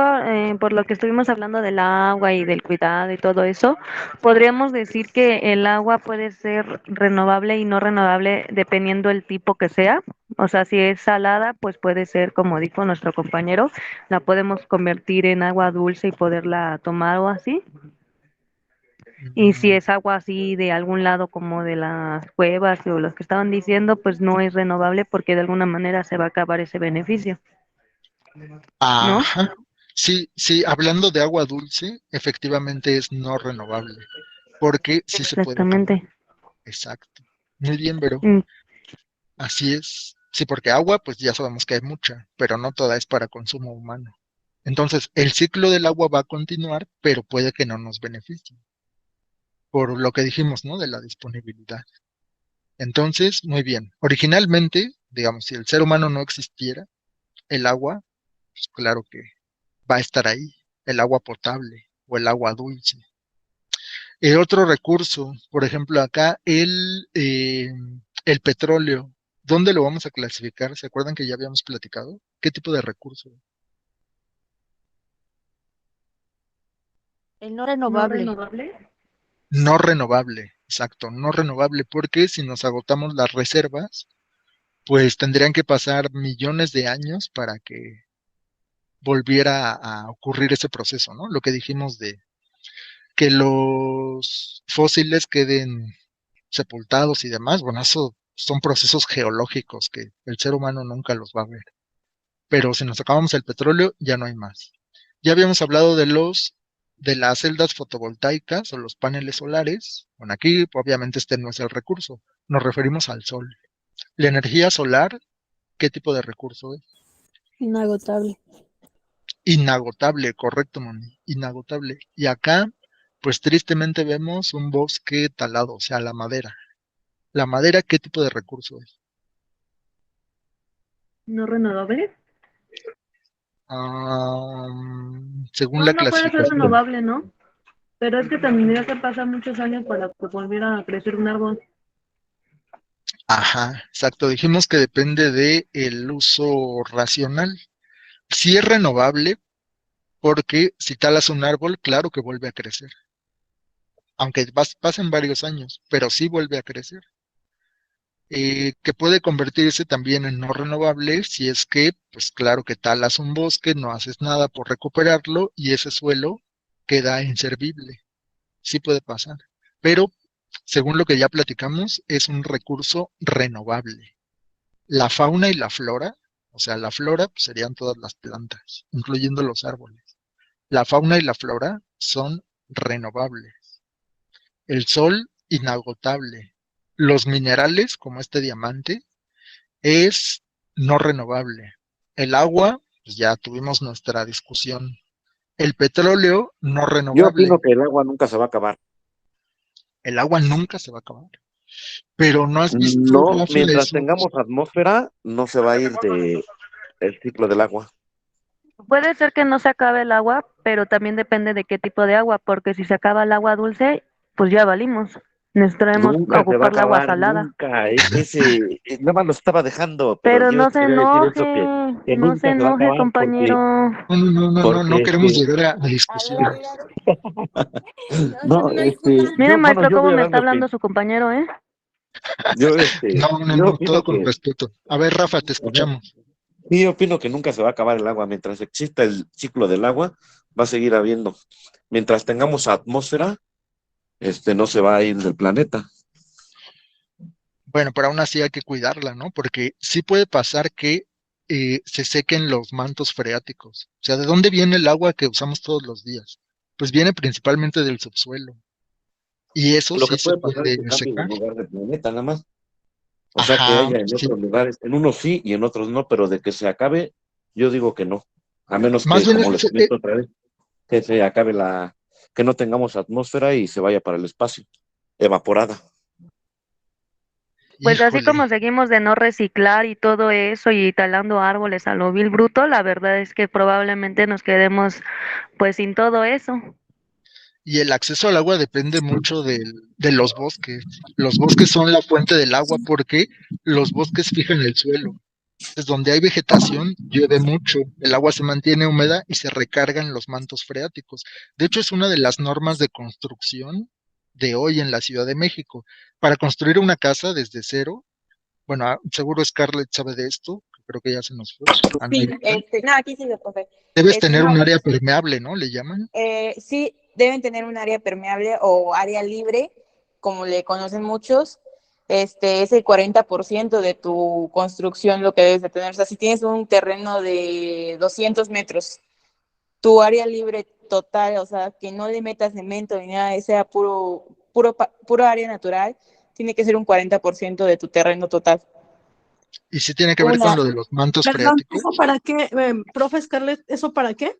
S6: por lo que estuvimos hablando del agua y del cuidado y todo eso, podríamos decir que el agua puede ser renovable y no renovable dependiendo el tipo que sea. O sea, si es salada, pues puede ser, como dijo nuestro compañero, la podemos convertir en agua dulce y poderla tomar o así. Y si es agua así de algún lado como de las cuevas o los que estaban diciendo, pues no es renovable porque de alguna manera se va a acabar ese beneficio, ¿no?
S1: Ajá. Sí, sí, hablando de agua dulce, efectivamente es no renovable, porque sí se puede acabar.
S6: Exactamente.
S1: Exacto. Muy bien, Vero.
S6: Mm,
S1: Así es. Sí, porque agua, pues ya sabemos que hay mucha, pero no toda es para consumo humano. Entonces, el ciclo del agua va a continuar, pero puede que no nos beneficie, por lo que dijimos, ¿no? De la disponibilidad. Entonces, muy bien. Originalmente, digamos, si el ser humano no existiera, el agua, pues claro que va a estar ahí, el agua potable o el agua dulce. Otro recurso, por ejemplo, acá el petróleo, ¿dónde lo vamos a clasificar? ¿Se acuerdan que ya habíamos platicado? ¿Qué tipo de recurso?
S7: El no
S6: ¿no
S7: renovable.
S6: renovable?
S1: No renovable, exacto, no renovable, porque si nos agotamos las reservas, pues tendrían que pasar millones de años para que volviera a ocurrir ese proceso, ¿no? Lo que dijimos de que los fósiles queden sepultados y demás, bueno, eso son procesos geológicos que el ser humano nunca los va a ver. Pero si nos acabamos el petróleo, ya no hay más. Ya habíamos hablado de las celdas fotovoltaicas o los paneles solares. Bueno, aquí obviamente este no es el recurso, nos referimos al sol. La energía solar, ¿qué tipo de recurso es?
S11: Inagotable.
S1: Inagotable, correcto, Moni, inagotable. Y acá, pues tristemente vemos un bosque talado, o sea, la madera. ¿La madera qué tipo de recurso es?
S6: ¿No renovable?
S1: Según
S6: No,
S1: la
S6: no puede ser
S1: clasificación.
S6: renovable, ¿no? Pero es que también ya se pasan muchos años para que volviera a crecer un árbol.
S1: Ajá, exacto. Dijimos que depende de el uso racional. Sí es renovable porque si talas un árbol, claro que vuelve a crecer. Aunque pasen varios años, pero sí vuelve a crecer. Que puede convertirse también en no renovable si es que, pues claro que talas un bosque, no haces nada por recuperarlo y ese suelo queda inservible. Sí puede pasar. Pero, según lo que ya platicamos, es un recurso renovable. La fauna y la flora, o sea, la flora pues, serían todas las plantas, incluyendo los árboles. La fauna y la flora son renovables. El sol, inagotable. Los minerales, como este diamante, es no renovable. El agua, pues ya tuvimos nuestra discusión. El petróleo, no
S2: Yo opino
S1: renovable.
S2: que el agua nunca se va a acabar.
S1: El agua nunca se va a acabar. Pero no has visto,
S2: No,
S1: Rafa,
S2: mientras
S1: eso.
S2: tengamos atmósfera, no se va a ir de el ciclo del agua.
S14: Puede ser que no se acabe el agua, pero también depende de qué tipo de agua, porque si se acaba el agua dulce, pues ya valimos. Necesitaremos
S2: Nunca se va a
S14: ocupar el agua
S2: acabar,
S14: salada.
S2: nunca. Nada más lo estaba dejando, pero
S14: Pero
S2: yo
S14: no se
S2: quería decir eso,
S14: enoje,
S2: que
S14: no se
S2: nunca se va a
S14: enoje,
S2: acabar
S14: compañero.
S1: No
S2: porque
S1: queremos llegar a discusión.
S2: no,
S14: Mire,
S2: bueno,
S14: maestro,
S2: yo
S14: cómo
S2: voy a
S14: me
S2: dar
S14: está
S2: mi
S14: hablando
S2: opinión.
S14: su compañero, ¿eh?
S2: Yo
S1: Todo
S2: opino
S1: con
S2: que,
S1: respeto. A ver, Rafa, te
S2: ajá,
S1: escuchamos.
S2: sí, yo opino que nunca se va a acabar el agua. Mientras exista el ciclo del agua, va a seguir habiendo. Mientras tengamos atmósfera, no se va a ir del planeta.
S1: Bueno, pero aún así hay que cuidarla, ¿no? Porque sí puede pasar que se sequen los mantos freáticos. O sea, ¿de dónde viene el agua que usamos todos los días? Pues viene principalmente del subsuelo. Y eso
S2: Lo
S1: sí
S2: que
S1: se
S2: puede pasar es
S1: puede
S2: que cambie de
S1: secar.
S2: lugar del planeta, nada más. O sea, que
S1: Ajá,
S2: haya en
S1: sí.
S2: otros lugares, en unos sí y en otros no, pero de que se acabe, yo digo que no. A menos
S1: Más
S2: que,
S1: bien
S2: como les comento otra vez, que se acabe que no tengamos atmósfera y se vaya para el espacio, evaporada.
S14: Pues así
S1: híjole.
S14: como seguimos de no reciclar y todo eso y talando árboles a lo vil bruto, la verdad es que probablemente nos quedemos pues sin todo eso.
S1: Y el acceso al agua depende mucho de los bosques. Los bosques son la fuente del agua porque los bosques fijan el suelo. Entonces, donde hay vegetación, llueve mucho, el agua se mantiene húmeda y se recargan los mantos freáticos. De hecho, es una de las normas de construcción de hoy en la Ciudad de México. Para construir una casa desde cero, bueno, seguro Scarlett sabe de esto, creo que ya se nos fue,
S3: Sí,
S1: Anelita.
S3: no, aquí sí lo profe.
S1: Debes tener
S3: No,
S1: un área permeable, ¿no? Le llaman.
S3: sí, deben tener un área permeable o área libre, como le conocen muchos. Es el 40% de tu construcción lo que debes de tener. O sea, si tienes un terreno de 200 metros, tu área libre total, o sea, que no le metas cemento ni nada, sea puro área natural, tiene que ser un 40% de tu terreno total.
S1: Y sí tiene que ver con lo de los mantos
S9: Perdón,
S1: freáticos.
S9: ¿eso para qué, profe Scarlett, eso para qué?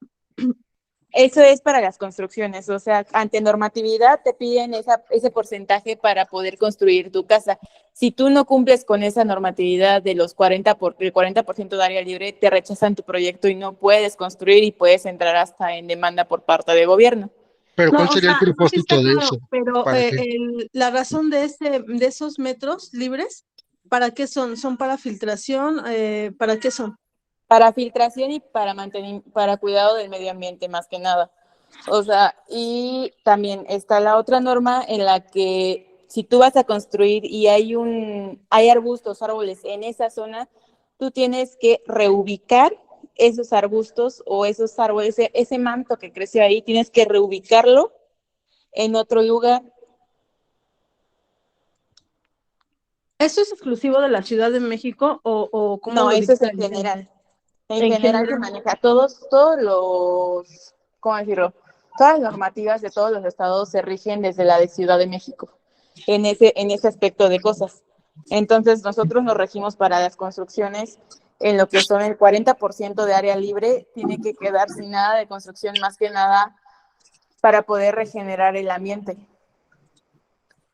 S3: Eso es para las construcciones, o sea, ante normatividad te piden ese porcentaje para poder construir tu casa. Si tú no cumples con esa normatividad de el 40% de área libre, te rechazan tu proyecto y no puedes construir y puedes entrar hasta en demanda por parte del gobierno.
S1: Pero ¿cuál
S9: No, o
S1: sería el
S9: sea, sí está
S1: propósito de
S9: claro,
S1: eso?
S9: pero
S1: ¿Para qué?
S9: la razón de esos metros libres, ¿para qué son? ¿Son para filtración? ¿Para qué son?
S3: Para filtración y para cuidado del medio ambiente, más que nada. O sea, y también está la otra norma en la que si tú vas a construir y hay arbustos, árboles en esa zona, tú tienes que reubicar esos arbustos o esos árboles, ese manto que creció ahí, tienes que reubicarlo en otro lugar.
S9: ¿Eso es exclusivo de la Ciudad de México o cómo
S3: No,
S9: lo
S3: eso es
S9: dicta
S3: en general. En
S9: en
S3: general se
S9: general?
S3: maneja todos los, ¿cómo decirlo? Todas las normativas de todos los estados se rigen desde la de Ciudad de México, en ese aspecto de cosas. Entonces, nosotros nos regimos para las construcciones en lo que son el 40% de área libre, tiene que quedar sin nada de construcción, más que nada para poder regenerar el ambiente.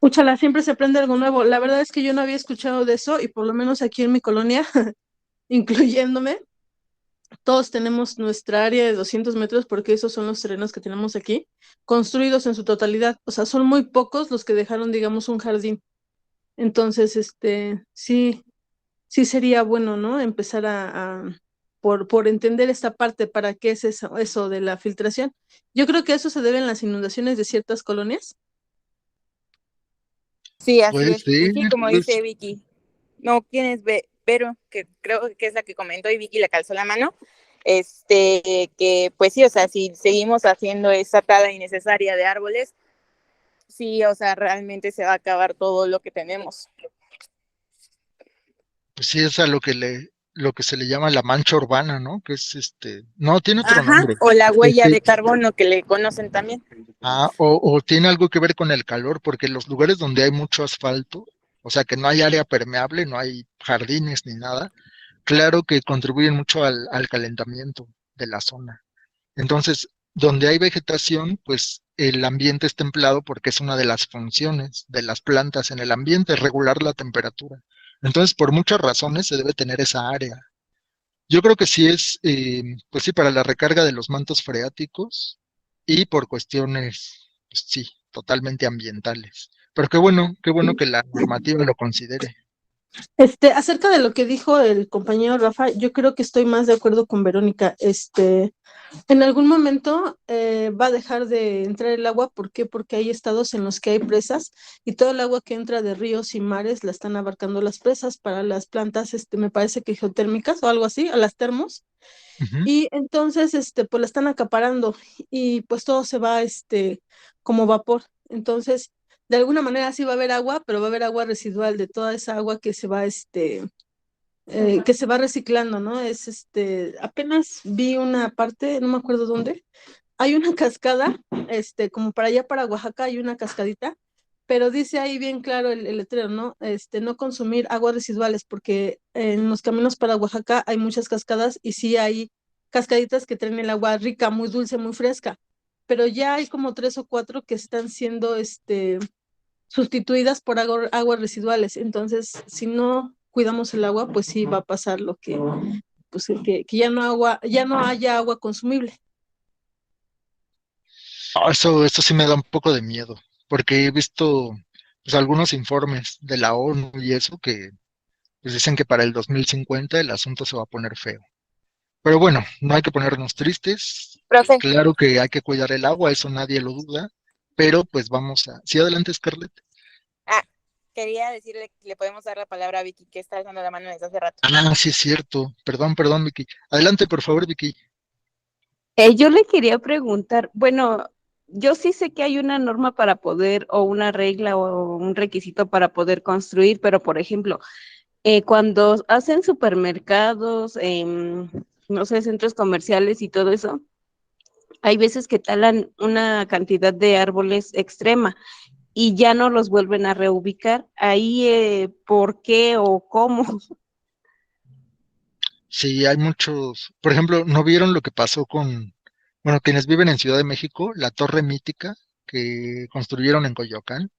S9: Úchala, siempre se aprende algo nuevo. La verdad es que yo no había escuchado de eso y por lo menos aquí en mi colonia, incluyéndome, todos tenemos nuestra área de 200 metros porque esos son los terrenos que tenemos aquí, construidos en su totalidad. O sea, son muy pocos los que dejaron, digamos, un jardín. Entonces, sí sería bueno, ¿no? Empezar por entender esta parte, para qué es eso de la filtración. Yo creo que eso se debe en las inundaciones de ciertas colonias.
S3: Sí, así
S1: Puede
S3: es. Y
S1: ser,
S3: sí, como
S1: pues,
S3: dice Vicky, no, ¿quién es Vero? Que creo que es la que comentó y Vicky le calzó la mano. Que pues sí, o sea, si seguimos haciendo esa tala innecesaria de árboles, sí, o sea, realmente se va a acabar todo lo que tenemos.
S1: pues sí es a lo que se le llama la mancha urbana, ¿no? Que es no, tiene otro
S3: Ajá,
S1: nombre.
S3: o la huella
S1: Este,
S3: de carbono que le conocen también.
S1: o tiene algo que ver con el calor, porque los lugares donde hay mucho asfalto, o sea que no hay área permeable, no hay jardines ni nada, claro que contribuyen mucho al calentamiento de la zona. Entonces, donde hay vegetación, pues el ambiente es templado porque es una de las funciones de las plantas en el ambiente, regular la temperatura. Entonces, por muchas razones se debe tener esa área. Yo creo que sí es, pues sí, para la recarga de los mantos freáticos y por cuestiones, pues sí, totalmente ambientales. Pero qué bueno que la normativa lo considere.
S9: Acerca de lo que dijo el compañero Rafa, yo creo que estoy más de acuerdo con Verónica. En algún momento va a dejar de entrar el agua. ¿Por qué? Porque hay estados en los que hay presas y todo el agua que entra de ríos y mares la están abarcando las presas para las plantas, me parece que geotérmicas o algo así, a las termos.
S1: Ujú.
S9: Y entonces, pues la están acaparando y pues todo se va, como vapor. Entonces, de alguna manera sí va a haber agua, pero va a haber agua residual de toda esa agua que se va reciclando, ¿no? Apenas vi una parte, no me acuerdo dónde, hay una cascada, como para allá para Oaxaca hay una cascadita, pero dice ahí bien claro el letrero, ¿no? No consumir aguas residuales, porque en los caminos para Oaxaca hay muchas cascadas y sí hay cascaditas que traen el agua rica, muy dulce, muy fresca, pero ya hay como 3 o 4 que están siendo, sustituidas por aguas residuales. Entonces, si no cuidamos el agua, pues sí va a pasar lo que, pues que ya no haya agua consumible.
S1: Eso sí me da un poco de miedo, porque he visto pues, algunos informes de la ONU y eso que pues, dicen que para el 2050 el asunto se va a poner feo. Pero bueno, no hay que ponernos tristes.
S3: Profe,
S1: Claro que hay que cuidar el agua, eso nadie lo duda, pero pues vamos a... Sí, adelante, Scarlett.
S3: quería decirle que le podemos dar la palabra a Vicky, que está alzando la mano desde hace rato.
S1: Ah, sí es cierto. Perdón, Vicky. Adelante, por favor, Vicky.
S13: Yo le quería preguntar, bueno, yo sí sé que hay una norma para poder, o una regla o un requisito para poder construir, pero por ejemplo, cuando hacen supermercados, no sé, centros comerciales y todo eso, hay veces que talan una cantidad de árboles extrema y ya no los vuelven a reubicar. Ahí, ¿por qué o cómo?
S1: Sí, hay muchos. Por ejemplo, ¿no vieron lo que pasó con, bueno, quienes viven en Ciudad de México, la torre mítica que construyeron en Coyoacán?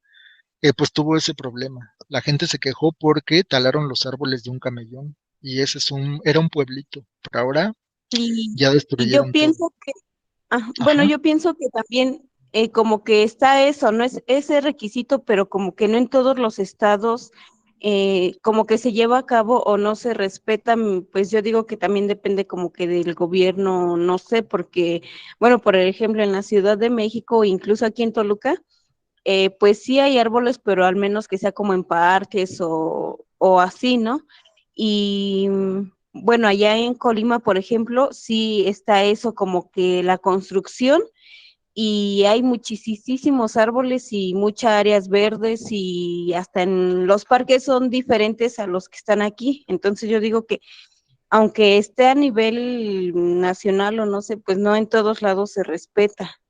S1: Pues tuvo ese problema. La gente se quejó porque talaron los árboles de un camellón y ese era un pueblito. Pero ahora
S13: Y,
S1: ya
S13: y yo
S1: destruyeron todo.
S13: pienso que, bueno,
S1: Ajá.
S13: yo pienso que también como que está eso, no es ese requisito, pero como que no en todos los estados como que se lleva a cabo o no se respetan, pues yo digo que también depende como que del gobierno, no sé, porque, bueno, por ejemplo, en la Ciudad de México, incluso aquí en Toluca, pues sí hay árboles, pero al menos que sea como en parques o así, ¿no? Y bueno, allá en Colima, por ejemplo, sí está eso como que la construcción y hay muchísimos árboles y muchas áreas verdes y hasta en los parques son diferentes a los que están aquí. Entonces yo digo que aunque esté a nivel nacional o no sé, pues no en todos lados se respeta.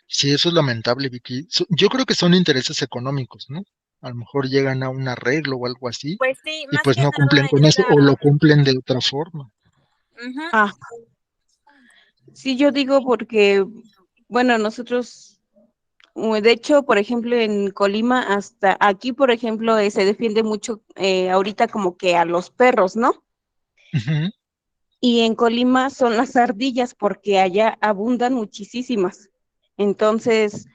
S1: Sí, eso es lamentable, Vicky. Yo creo que son intereses económicos, ¿no? A lo mejor llegan a un arreglo o algo así
S3: Pues sí,
S1: y
S3: más
S1: pues
S3: que
S1: no
S3: nada
S1: cumplen con eso o lo cumplen de otra forma.
S13: Ah, sí, yo digo porque, bueno, nosotros, de hecho, por ejemplo, en Colima, hasta aquí, por ejemplo, se defiende mucho ahorita como que a los perros, ¿no?
S1: Ujú.
S13: Y en Colima son las ardillas porque allá abundan muchísimas. Entonces,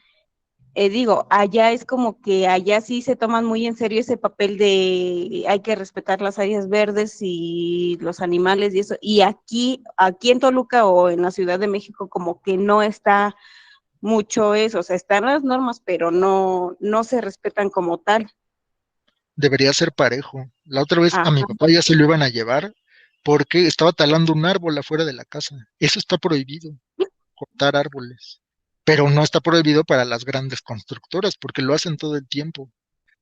S13: digo, allá es como que allá sí se toman muy en serio ese papel de hay que respetar las áreas verdes y los animales y eso. Y aquí en Toluca o en la Ciudad de México como que no está mucho eso, o sea, están las normas, pero no se respetan como tal.
S1: Debería ser parejo. La otra vez a mi
S13: Ajá.
S1: papá ya se lo iban a llevar porque estaba talando un árbol afuera de la casa. Eso está prohibido, cortar árboles. Pero no está prohibido para las grandes constructoras porque lo hacen todo el tiempo.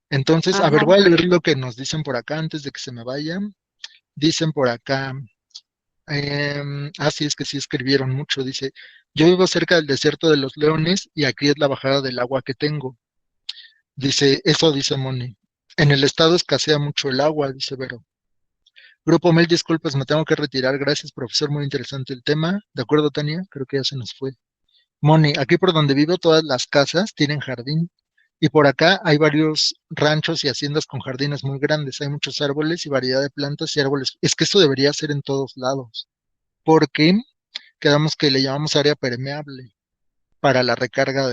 S1: Entonces, a ver,
S13: Ajá.
S1: voy a leer lo que nos dicen por acá antes de que se me vayan. Dicen por acá, sí, es que sí escribieron mucho. Dice, yo vivo cerca del desierto de los Leones y aquí es la bajada del agua que tengo. Dice, eso dice Moni. En el estado escasea mucho el agua, dice Vero. Grupo Mel, disculpas, me tengo que retirar. Gracias, profesor, muy interesante el tema. ¿De acuerdo, Tania? Creo que ya se nos fue. Moni, aquí por donde vivo todas las casas tienen jardín y por acá hay varios ranchos y haciendas con jardines muy grandes. Hay muchos árboles y variedad de plantas y árboles. Es que esto debería ser en todos lados, porque quedamos que le llamamos área permeable para la recarga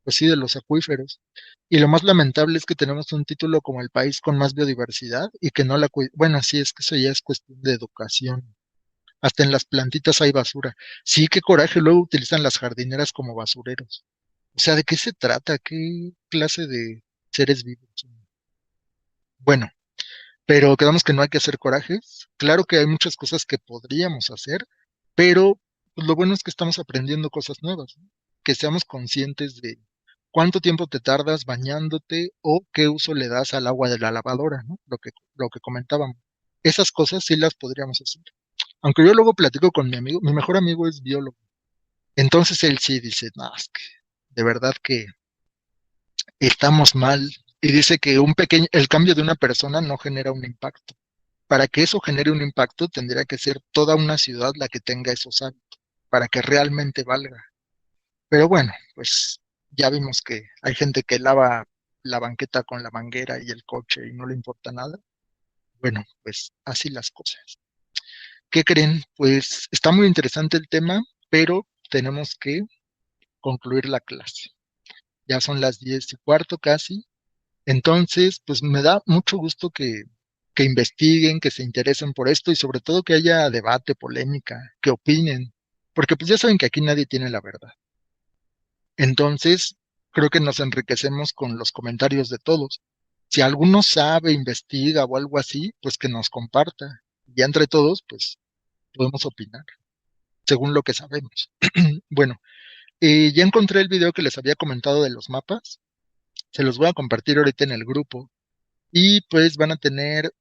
S1: pues sí, de los acuíferos. Y lo más lamentable es que tenemos un título como el país con más biodiversidad y que no bueno, sí, es que eso ya es cuestión de educación. Hasta en las plantitas hay basura. Sí, qué coraje, luego utilizan las jardineras como basureros. O sea, ¿de qué se trata? ¿Qué clase de seres vivos son? Bueno, pero quedamos que no hay que hacer corajes. Claro que hay muchas cosas que podríamos hacer, pero pues, lo bueno es que estamos aprendiendo cosas nuevas, ¿no? Que seamos conscientes de cuánto tiempo te tardas bañándote o qué uso le das al agua de la lavadora, ¿no? Lo que comentábamos. Esas cosas sí las podríamos hacer. Aunque yo luego platico con mi amigo, mi mejor amigo es biólogo. Entonces él sí dice, no, es que de verdad que estamos mal. Y dice que el cambio de una persona no genera un impacto. Para que eso genere un impacto, tendría que ser toda una ciudad la que tenga esos hábitos, para que realmente valga. Pero bueno, pues ya vimos que hay gente que lava la banqueta con la manguera y el coche y no le importa nada. Bueno, pues así las cosas. ¿Qué creen? Pues está muy interesante el tema, pero tenemos que concluir la clase. Ya son las 10:15 casi. Entonces, pues me da mucho gusto que investiguen, que se interesen por esto y sobre todo que haya debate, polémica, que opinen, porque pues ya saben que aquí nadie tiene la verdad. Entonces, creo que nos enriquecemos con los comentarios de todos. Si alguno sabe, investiga o algo así, pues que nos comparta. Ya entre todos, pues podemos opinar, según lo que sabemos. Bueno, ya encontré el video que les había comentado de los mapas. Se los voy a compartir ahorita en el grupo. Y pues van a tener